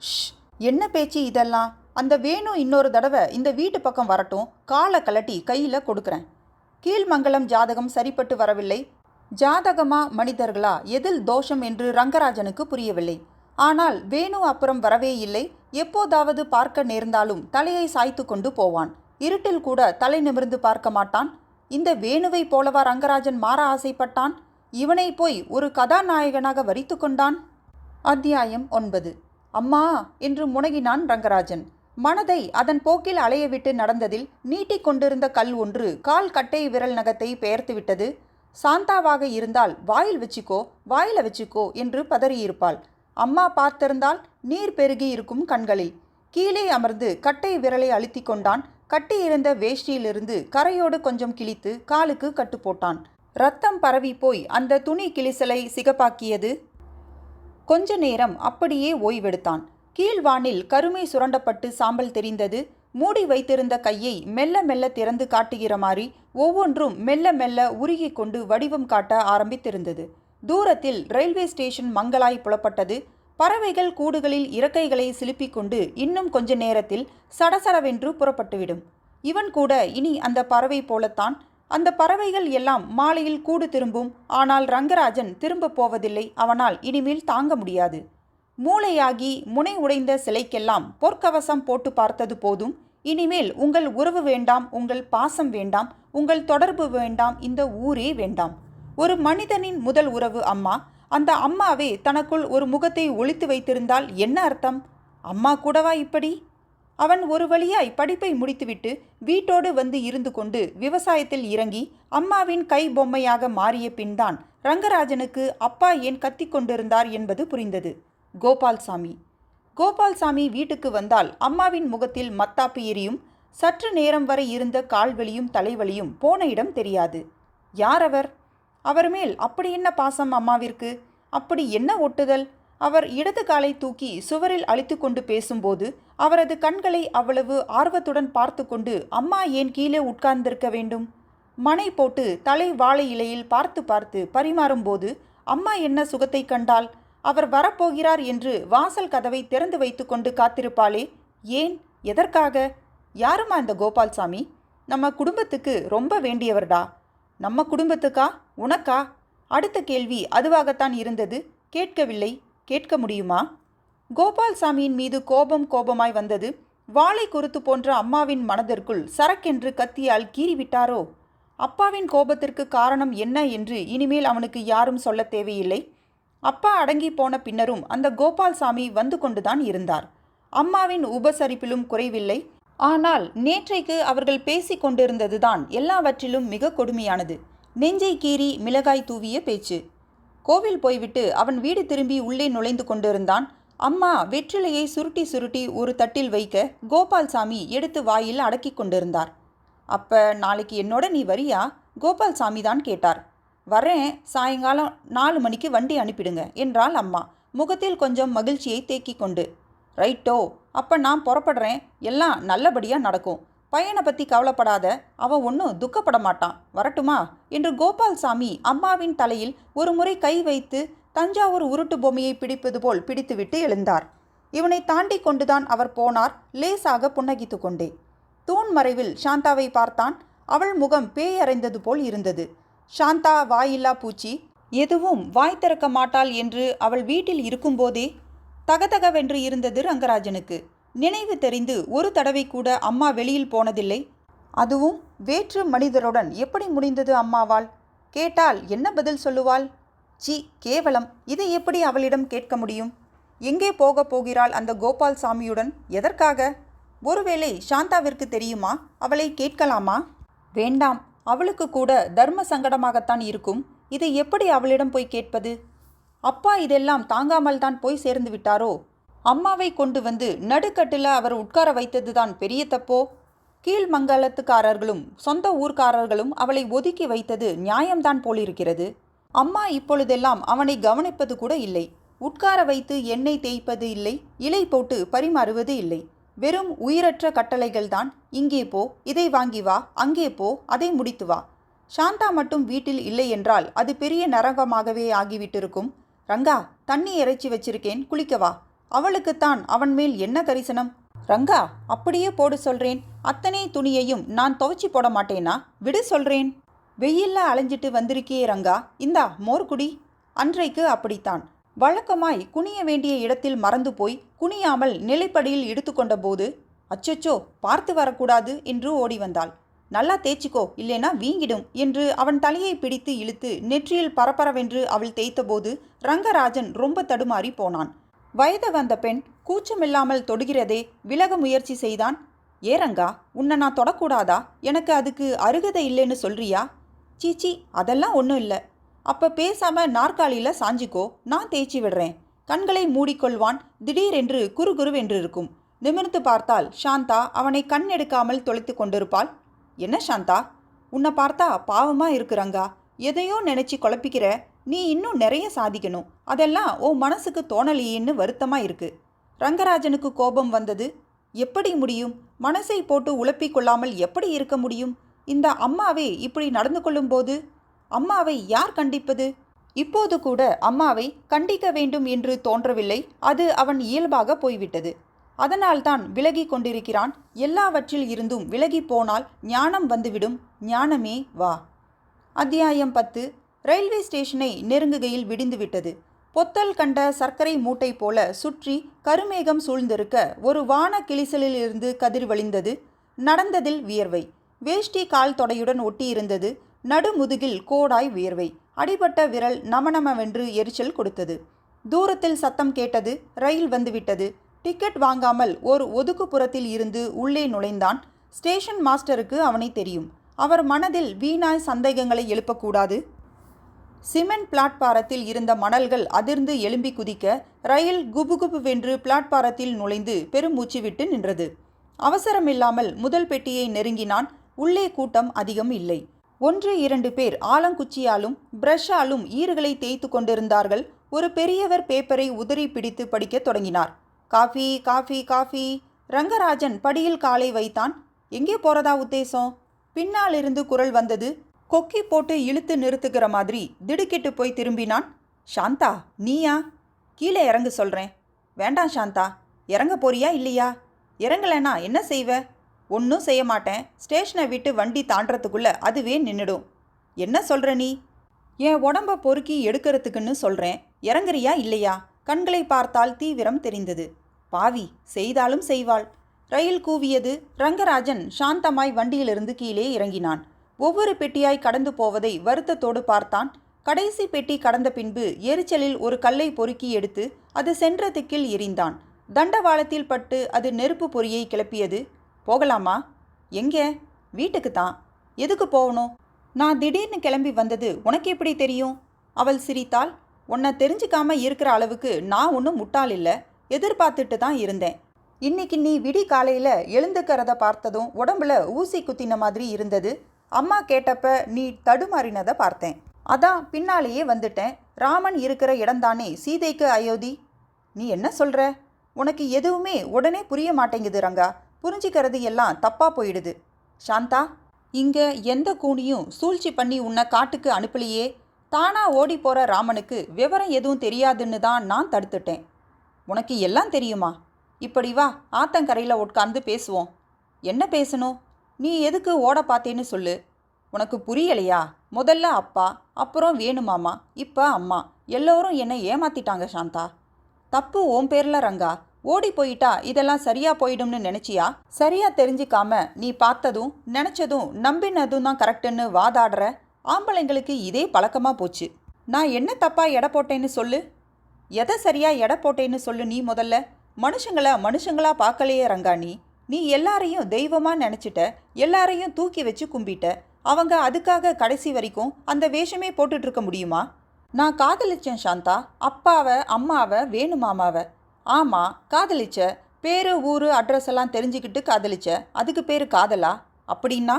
ஷ், என்ன பேச்சு இதெல்லாம்? அந்த வேணு இன்னொரு தடவை இந்த வீட்டு பக்கம் வரட்டும், காலை கலட்டி கையில் கொடுக்குறேன். கீழ்மங்கலம் ஜாதகம் சரிப்பட்டு வரவில்லை. ஜாதகமா மனிதர்களா, எதில் தோஷம் என்று ரங்கராஜனுக்கு புரியவில்லை. ஆனால் வேணு அப்புறம் வரவே இல்லை. எப்போதாவது பார்க்க நேர்ந்தாலும் தலையை சாய்த்து கொண்டு போவான். இருட்டில் கூட தலை நிமிர்ந்து பார்க்க மாட்டான். இந்த வேணுவை போலவா ரங்கராஜன் மாற ஆசைப்பட்டான்? இவனை போய் ஒரு கதாநாயகனாக வரித்து கொண்டான். அத்தியாயம் 9. அம்மா என்று முனகினான் ரங்கராஜன். மனதை அதன் போக்கில் அலையவிட்டு நடந்ததில் நீட்டிக் கொண்டிருந்த கல் ஒன்று கால் கட்டை விரல் நகத்தை பெயர்த்து விட்டது. சாந்தாவாக இருந்தால் வாயில் வச்சுக்கோ, வாயில வச்சுக்கோ என்று பதறியிருப்பாள். அம்மா பார்த்திருந்தால் நீர் பெருகி இருக்கும் கண்களில். கீழே அமர்ந்து கட்டை விரலை அழுத்தி கொண்டான். கட்டியிருந்த வேஷ்டியிலிருந்து கரையோடு கொஞ்சம் கிழித்து காலுக்கு கட்டு போட்டான். ரத்தம் பரவி போய் அந்த துணி கிழிசலை சிகப்பாக்கியது. கொஞ்ச நேரம் அப்படியே ஓய்வெடுத்தான். கீழ்வானில் கருமை சுரண்டப்பட்டு சாம்பல் தெரிந்தது. மூடி வைத்திருந்த கையை மெல்ல மெல்ல திறந்து காட்டுகிற மாதிரி ஒவ்வொன்றும் மெல்ல மெல்ல உருகி கொண்டு வடிவம் காட்ட ஆரம்பித்திருந்தது. தூரத்தில் ரயில்வே ஸ்டேஷன் மங்கலாய் புலப்பட்டது. பறவைகள் கூடுகளில் இறக்கைகளை சிலுப்பிக் கொண்டு இன்னும் கொஞ்ச நேரத்தில் சடசடவென்று புறப்பட்டுவிடும். இவன் கூட இனி அந்த பறவை போலத்தான். அந்த பறவைகள் எல்லாம் மாலையில் கூடு திரும்பும். ஆனால் ரங்கராஜன் திரும்ப போவதில்லை. அவனால் இனிமேல் தாங்க முடியாது. மூளையாகி முனை உடைந்த சிலைக்கெல்லாம் பொற்கவசம் போட்டு பார்த்தது போதும். இனிமேல் உங்கள் உறவு வேண்டாம், உங்கள் பாசம் வேண்டாம், உங்கள் தொடர்பு வேண்டாம், இந்த ஊரே வேண்டாம். ஒரு மனிதனின் முதல் உறவு அம்மா. அந்த அம்மாவே தனக்குள் ஒரு முகத்தை ஒளித்து வைத்திருந்தால் என்ன அர்த்தம்? அம்மா கூடவா இப்படி? அவன் ஒரு வழியாய் படிப்பை முடித்துவிட்டு வீட்டோடு வந்து இருந்து கொண்டு விவசாயத்தில் இறங்கி அம்மாவின் கை பொம்மையாக மாறிய பின்தான் ரங்கராஜனுக்கு அப்பா ஏன் கத்தி கொண்டிருந்தார் என்பது புரிந்தது. கோபால்சாமி வீட்டுக்கு வந்தால் அம்மாவின் முகத்தில் மத்தாப்பு எரியும். சற்று நேரம் வரை இருந்த கால்வலியும் தலைவலியும் போன இடம் தெரியாது. யார் அவர்? அவர் மேல் அப்படி என்ன பாசம் அம்மாவிற்கு? அப்படி என்ன ஒட்டுதல்? அவர் இடது காலை தூக்கி சுவரில் அழித்து கொண்டு பேசும்போது அவரது கண்களை அவ்வளவு ஆர்வத்துடன் பார்த்து கொண்டு அம்மா ஏன் கீழே உட்கார்ந்திருக்க வேண்டும்? மனை போட்டு தலை வாழை இலையில் பார்த்து பார்த்து பரிமாறும்போது அம்மா என்ன சுகத்தை கண்டாள்? அவர் வரப்போகிறார் என்று வாசல் கதவை திறந்து வைத்து கொண்டு காத்திருப்பாளே, ஏன்? எதற்காக? யாருமா இந்த கோபால்சாமி? நம்ம குடும்பத்துக்கு ரொம்ப வேண்டியவர்டா. நம்ம குடும்பத்துக்கா, உனக்கா? அடுத்த கேள்வி அதுவாகத்தான் இருந்தது. கேட்கவில்லை. கேட்க முடியுமா? கோபால்சாமியின் மீது கோபமாய் வந்தது. வாளை குருத்து போன்ற அம்மாவின் மனதிற்குள் சரக்கென்று கத்தியால் கீறிவிட்டாரோ? அப்பாவின் கோபத்திற்கு காரணம் என்ன என்று இனிமேல் அவனுக்கு யாரும் சொல்ல தேவையில்லை. அப்பா அடங்கி போன பின்னரும் அந்த கோபால்சாமி வந்து கொண்டுதான் இருந்தார். அம்மாவின் உபசரிப்பிலும் குறைவில்லை. ஆனால் நேற்றைக்கு அவர்கள் பேசி கொண்டிருந்ததுதான் எல்லாவற்றிலும் மிக கொடுமையானது. நெஞ்சை கீறி மிளகாய் தூவிய பேச்சு. கோவில் போய்விட்டு அவன் வீடு திரும்பி உள்ளே நுழைந்து கொண்டிருந்தான். அம்மா வெற்றிலையை சுருட்டி சுருட்டி ஒரு தட்டில் வைக்க கோபால்சாமி எடுத்து வாயில் அடக்கி கொண்டிருந்தார். அப்ப நாளைக்கு என்னோட நீ வரியா? கோபால்சாமி தான் கேட்டார். வரேன், சாயங்காலம் 4 மணிக்கு வண்டி அனுப்பிடுங்க என்றாள் அம்மா, முகத்தில் கொஞ்சம் மகிழ்ச்சியை தேக்கி கொண்டு. ரைட்டோ, அப்போ நான் புறப்படுறேன். எல்லாம் நல்லபடியாக நடக்கும். பையனை பற்றி கவலைப்படாத, அவன் ஒன்றும் துக்கப்பட மாட்டான். வரட்டுமா என்று கோபால்சாமி அம்மாவின் தலையில் ஒரு முறை கை வைத்து தஞ்சாவூர் உருட்டு பொம்மையை பிடிப்பது போல் பிடித்துவிட்டு எழுந்தார். இவனை தாண்டி கொண்டுதான் அவர் போனார், லேசாக புன்னகித்து கொண்டே. தூண் மறைவில் சாந்தாவை பார்த்தான். அவள் முகம் பேய் அறைந்தது போல் இருந்தது. சாந்தா வாயில்லா பூச்சி, எதுவும் வாய் திறக்க மாட்டாள் என்று அவள் வீட்டில் இருக்கும்போதே தகதகவென்று இருந்தது ரங்கராஜனுக்கு. நினைவு தெரிந்து ஒரு தடவை கூட அம்மா வெளியில் போனதில்லை. அதுவும் வேற்று மனிதருடன் எப்படி முடிந்தது அம்மாவால்? கேட்டால் என்ன பதில் சொல்லுவாள்? சி, கேவலம். இதை எப்படி அவளிடம் கேட்க முடியும்? எங்கே போக போகிறாள் அந்த கோபால்சாமியுடன்? எதற்காக? ஒருவேளை சாந்தாவிற்கு தெரியுமா? அவளை கேட்கலாமா? வேண்டாம், அவளுக்கு கூட தர்ம சங்கடமாகத்தான் இருக்கும். இதை எப்படி அவளிடம் போய் கேட்பது? அப்பா இதெல்லாம் தாங்காமல் தான் போய் சேர்ந்து விட்டாரோ? அம்மாவை கொண்டு வந்து நடுக்கட்டில் அவர் உட்கார வைத்ததுதான் பெரிய தப்போ? கீழ்மங்கலத்துக்காரர்களும் சொந்த ஊர்க்காரர்களும் அவளை ஒதுக்கி வைத்தது நியாயம்தான் போலிருக்கிறது. அம்மா இப்பொழுதெல்லாம் அவனை கவனிப்பது கூட இல்லை. உட்கார வைத்து எண்ணெய் தேய்ப்பது இல்லை, இலை போட்டு பரிமாறுவது இல்லை. வெறும் உயிரற்ற கட்டளைகள்தான். இங்கே போ, இதை வாங்கி வா, அங்கே போ, அதை முடித்து வா. சாந்தா மட்டும் வீட்டில் இல்லை என்றால் அது பெரிய நரகமாகவே ஆகிவிட்டிருக்கும். ரங்கா, தண்ணி இறைச்சி வச்சிருக்கேன், குளிக்கவா. அவளுக்குத்தான் அவன் மேல் என்ன கரிசனம்? ரங்கா, அப்படியே போடு சொல்றேன். அத்தனை துணியையும் நான் துவைச்சி போட மாட்டேனா? விடு சொல்றேன். வெயில்ல அலைஞ்சிட்டு வந்திருக்கியே ரங்கா, இந்தா மோர் குடி. அன்றைக்கு அப்படித்தான். வழக்கமாய் குனிய வேண்டிய இடத்தில் மறந்து போய் குனியாமல் நிலைப்படியில் எடுத்துக்கொண்ட போது, அச்சச்சோ, பார்த்து வரக்கூடாது என்று ஓடி வந்தாள். நல்லா தேய்ச்சிக்கோ, இல்லைனா வீங்கிடும் என்று அவன் தலையை பிடித்து இழுத்து நெற்றியில் பரபரவென்று அவள் தேய்த்தபோது ரங்கராஜன் ரொம்ப தடுமாறி போனான். வயது வந்த பெண் கூச்சமில்லாமல் தொடுகிறதே, விலக முயற்சி செய்தான். ஏ ரங்கா, உன்னை நான் தொடக்கூடாதா? எனக்கு அதுக்கு அருகதை இல்லைன்னு சொல்றியா? சீச்சி, அதெல்லாம் ஒன்றும் இல்லை. அப்போ பேசாம நாற்காலியில் சாஞ்சிக்கோ, நான் தேய்ச்சி விடுறேன். கண்களை மூடிக்கொள்வான். திடீரென்று குறுகுருவென்று இருக்கும். நிமிர்ந்து பார்த்தால் சாந்தா அவனை கண் எடுக்காமல் தொலைத்து கொண்டிருப்பாள். என்ன சாந்தா, உன்னை பார்த்தா பாவமா இருக்குறங்கா. எதையோ நினைச்சு குழப்பிக்கிற. நீ இன்னும் நிறைய சாதிக்கணும். அதெல்லாம் ஓ மனசுக்கு தோணலையேன்னு வருத்தமா இருக்கு. ரங்கராஜனுக்கு கோபம் வந்தது. எப்படி முடியும்? மனசை போட்டு உழப்பிக் கொள்ளாமல் எப்படி இருக்க முடியும்? இந்த அம்மாவே இப்படி நடந்து கொள்ளும்போது அம்மாவை யார் கண்டிப்பது? இப்போது கூட அம்மாவை கண்டிக்க வேண்டும் என்று தோன்றவில்லை. அது அவன் இயல்பாக போய்விட்டது. அதனால்தான் விலகி கொண்டிருக்கிறான். எல்லாவற்றில் இருந்தும் விலகி போனால் ஞானம் வந்துவிடும். ஞானமே வா. அத்தியாயம் 10. ரயில்வே ஸ்டேஷனை நெருங்குகையில் விடிந்துவிட்டது. பொத்தல் கண்ட சர்க்கரை மூட்டை போல சுற்றி கருமேகம் சூழ்ந்திருக்க ஒரு வான கிளிசலிலிருந்து கதிர் வழிந்தது. நடந்ததில் வியர்வை. வேஷ்டி கால் தொடையுடன் ஒட்டியிருந்தது. நடுமுதுகில் கோடாய் வியர்வை. அடிபட்ட விரல் நமநமவென்று எரிச்சல் கொடுத்தது. தூரத்தில் சத்தம் கேட்டது. ரயில் வந்துவிட்டது. டிக்கெட் வாங்காமல் ஓர் ஒதுக்குப்புறத்தில் இருந்து உள்ளே நுழைந்தான். ஸ்டேஷன் மாஸ்டருக்கு அவனை தெரியும். அவர் மனதில் வீணாய் சந்தேகங்களை எழுப்பக்கூடாது. சிமெண்ட் பிளாட்பாரத்தில் இருந்த மணல்கள் அதிர்ந்து எழும்பி குதிக்க ரயில் குபுகுபுவென்று பிளாட்பாரத்தில் நுழைந்து பெருமூச்சு விட்டு நின்றது. அவசரமில்லாமல் முதல் பெட்டியை நெருங்கினான். உள்ளே கூட்டம் அதிகம் இல்லை. 1-2 பேர் ஆலங்குச்சியாலும் பிரஷாலும் ஈறுகளை தேய்த்து கொண்டிருந்தார்கள். ஒரு பெரியவர் பேப்பரை உதறி பிடித்து படிக்கத் தொடங்கினார். Coffee coffee coffee. ரங்கராஜன் படியில் காலை வைத்தான். எங்கே போறதா உத்தேசம்? பின்னாலிருந்து குரல் வந்தது. கொக்கி போட்டு இழுத்து நிறுத்துகிற மாதிரி திடுக்கிட்டு போய் திரும்பினான். சாந்தா, நீயா? கீழே இறங்கு சொல்கிறேன். வேண்டாம் சாந்தா. இறங்க போறியா இல்லையா? இறங்கலைன்னா என்ன செய்வ? ஒன்றும் செய்ய மாட்டேன். ஸ்டேஷனை விட்டு வண்டி தாண்டறதுக்குள்ளே அதுவே நின்றுடும். என்ன சொல்கிற நீ? என் உடம்பை பொறுக்கி எடுக்கிறதுக்குன்னு சொல்கிறேன். இறங்குறியா இல்லையா? கண்களை பார்த்தால் தீவிரம் தெரிந்தது. பாவி, செய்தாலும் செய்வாள். ரயில் கூவியது. ரங்கராஜன் சாந்தமாய் வண்டியிலிருந்து கீழே இறங்கினான். ஒவ்வொரு பெட்டியாய் கடந்து போவதை வருத்தத்தோடு பார்த்தான். கடைசி பெட்டி கடந்த பின்பு எரிச்சலில் ஒரு கல்லை பொறுக்கி எடுத்து அது சென்ற திக்கில் எறிந்தான். தண்டவாளத்தில் பட்டு அது நெருப்பு பொறியை கிளப்பியது. போகலாமா? எங்கே? வீட்டுக்கு தான். எதுக்கு போகணும்? நான் திடீர்னு கிளம்பி வந்தது உனக்கு எப்படி தெரியும்? அவள் சிரித்தாள். உன்னை தெரிஞ்சுக்காம இருக்கிற அளவுக்கு நான் ஒன்றும் முட்டாள் இல்லை. எதிர்பார்த்துட்டு தான் இருந்தேன். இன்னைக்கு நீ விடி காலையில் எழுந்துக்கிறத பார்த்ததும் உடம்புல ஊசி குத்தின மாதிரி இருந்தது. அம்மா கேட்டப்ப நீ தடுமாறினதை பார்த்தேன். அதான் பின்னாலேயே வந்துட்டேன். ராமன் இருக்கிற இடம்தானே சீதைக்கு அயோத்தி. நீ என்ன சொல்கிற? உனக்கு எதுவுமே உடனே புரிய மாட்டேங்குது ரங்கா. புரிஞ்சிக்கிறது எல்லாம் தப்பாக போயிடுது. சாந்தா, இங்கே எந்த கூனியும் சூழ்ச்சி பண்ணி உன்னை காட்டுக்கு அனுப்பலையே. தானா ஓடி போகிற ராமனுக்கு விவரம் எதுவும் தெரியாதுன்னு தான் நான் தடுத்துட்டேன். உனக்கு எல்லாம் தெரியுமா? இப்படி வா, ஆத்தங்கரையில் உட்கார்ந்து பேசுவோம். என்ன பேசணும்? நீ எதுக்கு ஓட பார்த்தேன்னு சொல்லு. உனக்கு புரியலையா? முதல்ல அப்பா, அப்புறம் வேணுமாமா, இப்போ அம்மா. எல்லோரும் என்னை ஏமாத்திட்டாங்க சாந்தா. தப்பு உன் பேரில் ரங்கா. ஓடி போயிட்டா இதெல்லாம் சரியா போயிடும்னு நினச்சியா? சரியா தெரிஞ்சிக்காம நீ பார்த்ததும் நினச்சதும் நம்பினதும் தான் கரெக்டுன்னு வாதாடுற. ஆம்பளைங்களுக்கு இதே பழக்கமாக போச்சு. நான் என்ன தப்பாக எடை போட்டேன்னு சொல்லு. எதை சரியா எடை போட்டேன்னு சொல்லு. நீ முதல்ல மனுஷங்களா பார்க்கலையே ரங்கா. நீ எல்லாரையும் தெய்வமாக நினச்சிட்ட. எல்லாரையும் தூக்கி வச்சு கும்பிட்ட. அவங்க அதுக்காக கடைசி வரைக்கும் அந்த வேஷமே போட்டுட்ருக்க முடியுமா? நான் காதலிச்சேன் சாந்தா. அப்பாவை, அம்மாவை, வேணுமாமாவை. ஆமாம், காதலிச்ச. பேரு ஊரு அட்ரஸ் எல்லாம் தெரிஞ்சுக்கிட்டு காதலிச்ச. அதுக்கு பேர் காதலா? அப்படின்னா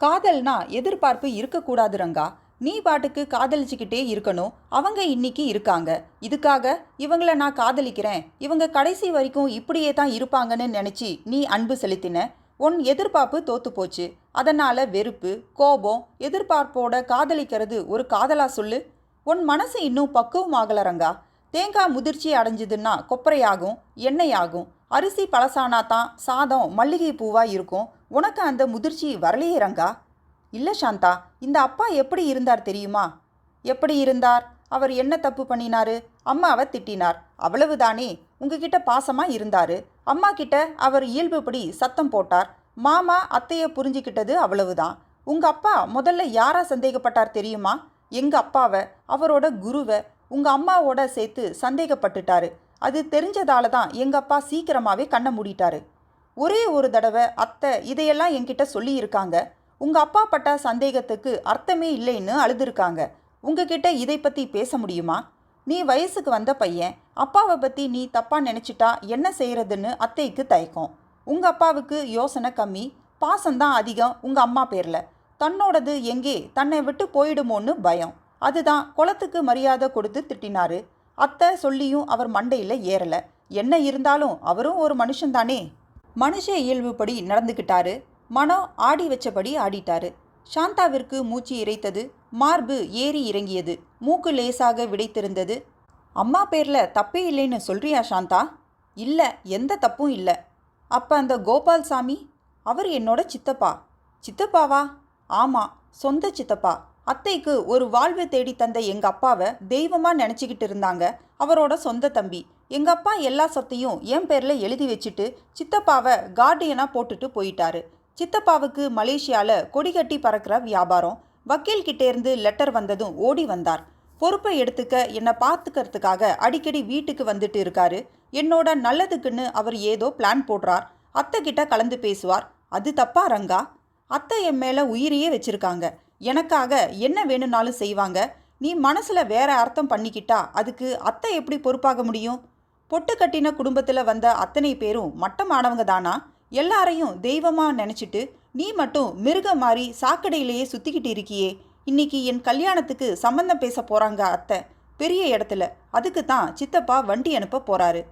காதல்னா எதிர்பார்ப்பு இருக்கக்கூடாது ரங்கா. நீ பாட்டுக்கு காதலிச்சுக்கிட்டே இருக்கணும். அவங்க இன்னைக்கு இருக்காங்க. இதுக்காக இவங்கள நான் காதலிக்கிறேன், இவங்க கடைசி வரைக்கும் இப்படியே தான் இருப்பாங்கன்னு நினச்சி நீ அன்பு செலுத்தின. உன் எதிர்பார்ப்பு தோத்து போச்சு. அதனால் வெறுப்பு, கோபம், எதிர்பார்ப்போட காதலிக்கிறது ஒரு காதலா சொல்லு? உன் மனசு இன்னும் பக்குவமாகல ரங்கா. தேங்காய் முதிர்ச்சி அடைஞ்சதுன்னா கொப்பரையாகும், எண்ணெய் ஆகும். அரிசி பழசானா தான் சாதம் மல்லிகை பூவா இருக்கும். உனக்கு அந்த முதிர்ச்சி வரலையே ரங்கா. இல்லை சாந்தா, இந்த அப்பா எப்படி இருந்தார் தெரியுமா? எப்படி இருந்தார்? அவர் என்ன தப்பு பண்ணினாரு? அம்மாவை திட்டினார், அவ்வளவுதானே. உங்ககிட்ட பாசமா இருந்தாரு. அம்மா கிட்ட அவர் இயல்புப்படி சத்தம் போட்டார். மாமா அத்தையை புரிஞ்சுக்கிட்டது, அவ்வளவுதான். உங்க அப்பா முதல்ல யாரா சந்தேகப்பட்டார் தெரியுமா? எங்க அப்பாவை, அவரோட குருவை உங்க அம்மாவோட சேர்த்து சந்தேகப்பட்டுட்டாரு. அது தெரிஞ்சதால தான் எங்க அப்பா சீக்கிரமாவே கண்ணை மூடிட்டாரு. ஒரே ஒரு தடவை அத்தை இதையெல்லாம் என்கிட்ட சொல்லியிருக்காங்க. உங்க அப்பா பட்ட சந்தேகத்துக்கு அர்த்தமே இல்லைன்னு அழுதுருக்காங்க. உங்ககிட்ட இதை பற்றி பேச முடியுமா? நீ வயசுக்கு வந்த பையன், அப்பாவை பற்றி நீ தப்பாக நினச்சிட்டா என்ன செய்கிறதுன்னு அத்தைக்கு தயக்கம். உங்கள் அப்பாவுக்கு யோசனை கம்மி, பாசம்தான் அதிகம் உங்கள் அம்மா பேரில். தன்னோடது எங்கே தன்னை விட்டு போயிடுமோன்னு பயம். அதுதான் குளத்துக்கு மரியாதை கொடுத்து திட்டினாரு. அத்தை சொல்லியும் அவர் மண்டையில் ஏறலை. என்ன இருந்தாலும் அவரும் ஒரு மனுஷன்தானே. மனுஷ இயல்புப்படி நடந்துக்கிட்டாரு. மனம் ஆடி வச்சபடி ஆடிட்டாரு. சாந்தாவிற்கு மூச்சு இறைத்தது. மார்பு ஏறி இறங்கியது. மூக்கு லேசாக விடைத்திருந்தது. அம்மா பேரில் தப்பே இல்லைன்னு சொல்றியா சாந்தா? இல்லை, எந்த தப்பும் இல்லை. அப்போ அந்த கோபால்சாமி, அவர் என்னோட சித்தப்பா. சித்தப்பாவா? ஆமாம், சொந்த சித்தப்பா. அத்தைக்கு ஒரு வாழ்வு தேடி தந்த எங்கள் அப்பாவை தெய்வமாக நினச்சிக்கிட்டு இருந்தாங்க. அவரோட சொந்த தம்பி. எங்கள் அப்பா எல்லா சொத்தையும் என் பேரில் எழுதி வச்சுட்டு சித்தப்பாவை கார்டியனாக போட்டுட்டு போயிட்டாரு. சித்தப்பாவுக்கு மலேசியாவில் கொடி கட்டி பறக்கிற வியாபாரம். வக்கீல்கிட்டேருந்து லெட்டர் வந்ததும் ஓடி வந்தார். பொறுப்பை எடுத்துக்க என்னை பார்த்துக்கிறதுக்காக அடிக்கடி வீட்டுக்கு வந்துட்டு இருக்காரு. என்னோட நல்லதுக்குன்னு அவர் ஏதோ பிளான் போடுறார். அத்தை கிட்ட கலந்து பேசுவார். அது தப்பா ரங்கா? அத்தை என் மேலே உயிரையே வச்சிருக்காங்க. எனக்காக என்ன வேணும்னாலும் செய்வாங்க. நீ மனசில் வேற அர்த்தம் பண்ணிக்கிட்டா அதுக்கு அத்தை எப்படி பொறுப்பாக முடியும்? பொட்டு கட்டின குடும்பத்தில் வந்த அத்தனை பேரும் மட்டமானவங்க தானா? எல்லாரையும் தெய்வமாக நினச்சிட்டு நீ மட்டும் மிருகம் மாதிரி சாக்கடையிலேயே சுற்றிக்கிட்டு இருக்கியே. இன்னைக்கு என் கல்யாணத்துக்கு சம்பந்தம் பேச போகிறாங்க அத்தை, பெரிய இடத்துல. அதுக்கு தான் சித்தப்பா வண்டி அனுப்ப போகிறாரு.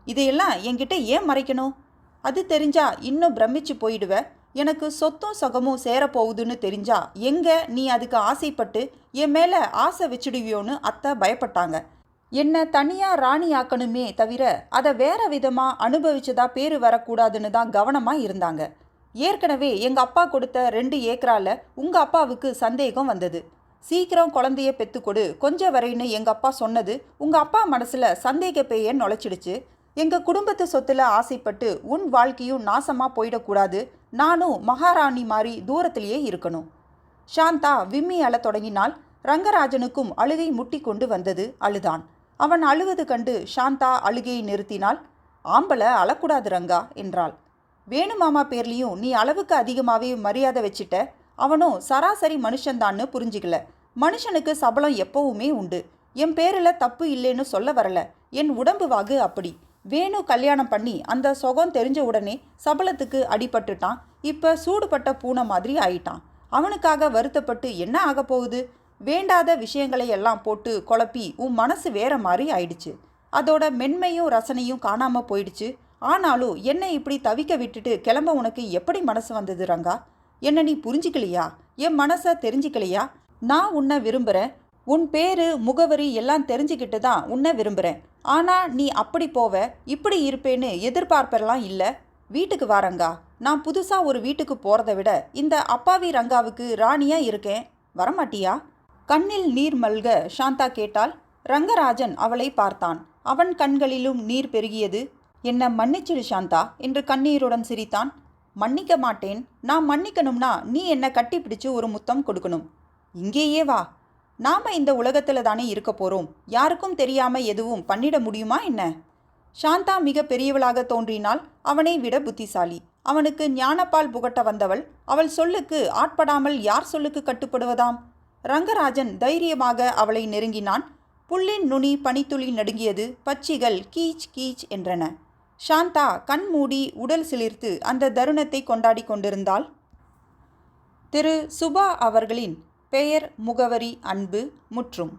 இதையெல்லாம் என்கிட்ட ஏன் மறைக்கணும்? அது தெரிஞ்சா இன்னும் பிரமிச்சு போயிடுவ. எனக்கு சொத்தும் சுகமும் சேரப்போகுதுன்னு தெரிஞ்சா எங்கே நீ அதுக்கு ஆசைப்பட்டு என் மேலே ஆசை வச்சுடுவியோன்னு அத்தை பயப்பட்டாங்க. என்னை தனியாக ராணி ஆக்கணுமே தவிர அதை வேற விதமாக அனுபவிச்சதா பேர் வரக்கூடாதுன்னு தான் கவனமாக இருந்தாங்க. ஏற்கனவே எங்கள் அப்பா கொடுத்த 2 ஏக்கரால உங்கள் அப்பாவுக்கு சந்தேகம் வந்தது. சீக்கிரம் குழந்தைய பெற்றுக்கொடு கொஞ்சம் வரைன்னு எங்கள் அப்பா சொன்னது உங்கள் அப்பா மனசில் சந்தேக பேயை நுழைச்சிடுச்சு. எங்கள் குடும்பத்து சொத்தில் ஆசைப்பட்டு உன் வாழ்க்கையும் நாசமாக போயிடக்கூடாது. நானும் மகாராணி மாதிரி தூரத்திலேயே இருக்கணும். சாந்தா விம்மி அழ தொடங்கினாள். ரங்கராஜனுக்கும் அழுகை முட்டி கொண்டு வந்தது. அழுதான். அவன் அழுவது கண்டு சாந்தா அழுகையை நிறுத்தினாள். ஆம்பளை அழக்கூடாது ரங்கா என்றாள். வேணுமாமா பேர்லேயும் நீ அளவுக்கு அதிகமாகவே மரியாதை வச்சிட்ட. அவனும் சராசரி மனுஷன்தான்னு புரிஞ்சிக்கல. மனுஷனுக்கு சபலம் எப்பவுமே உண்டு. என் பேரில் தப்பு இல்லைன்னு சொல்ல வரல. என் உடம்பு வாகு அப்படி. வேணு கல்யாணம் பண்ணி அந்த சுகம் தெரிஞ்ச உடனே சபலத்துக்கு அடிபட்டுட்டான். இப்போ சூடுபட்ட பூனை மாதிரி ஆயிட்டான். அவனுக்காக வருத்தப்பட்டு என்ன ஆக போகுது? வேண்டாத விஷயங்களை எல்லாம் போட்டு குழப்பி உன் மனசு வேற மாதிரி ஆயிடுச்சு. அதோட மென்மையும் ரசனையும் காணாமல் போயிடுச்சு. ஆனாலும் என்னை இப்படி தவிக்க விட்டுட்டு கிளம்ப உனக்கு எப்படி மனசு வந்தது ரங்கா? என்ன நீ புரிஞ்சிக்கலையா? என் மனசை தெரிஞ்சிக்கலையா? நான் உன்னை விரும்புகிறேன். உன் பேரு முகவரி எல்லாம் தெரிஞ்சுக்கிட்டு தான் உன்னை விரும்புகிறேன். ஆனால் நீ அப்படி போவ இப்படி இருப்பேன்னு எதிர்பார்ப்பெல்லாம் இல்லை. வீட்டுக்கு வா ரங்கா. நான் புதுசாக ஒரு வீட்டுக்கு போகிறத விட இந்த அப்பாவி ரங்காவுக்கு ராணியாக இருக்கேன். வரமாட்டியா? கண்ணில் நீர் மல்க சாந்தா கேட்டாள். ரங்கராஜன் அவளை பார்த்தான். அவன் கண்களிலும் நீர் பெருகியது. என்ன மன்னிச்சிடு சாந்தா என்று கண்ணீருடன் சிரித்தான். மன்னிக்க மாட்டேன். நான் மன்னிக்கணும்னா நீ என்னை கட்டி பிடிச்சு ஒரு முத்தம் கொடுக்கணும். இங்கேயே வா. நாம் இந்த உலகத்தில் தானே இருக்க போகிறோம். யாருக்கும் தெரியாமல் எதுவும் பண்ணிட முடியுமா என்ன? சாந்தா மிக பெரியவளாக தோன்றினாள். அவனை விட புத்திசாலி. அவனுக்கு ஞானப்பால் புகட்ட வந்தவள். அவள் சொல்லுக்கு ஆட்படாமல் யார் சொல்லுக்கு கட்டுப்படுவதாம்? ரங்கராஜன் தைரியமாக அவளை நெருங்கினான். புல்லின் நுனி பனித்துளி நடுங்கியது. பட்சிகள் கீச் கீச் என்றன. சாந்தா கண் மூடி உடல் சிலிர்த்து அந்த தருணத்தை கொண்டாடி கொண்டிருந்தாள். திரு சுபா அவர்களின் பெயர் முகவரி அன்பு முற்றும்.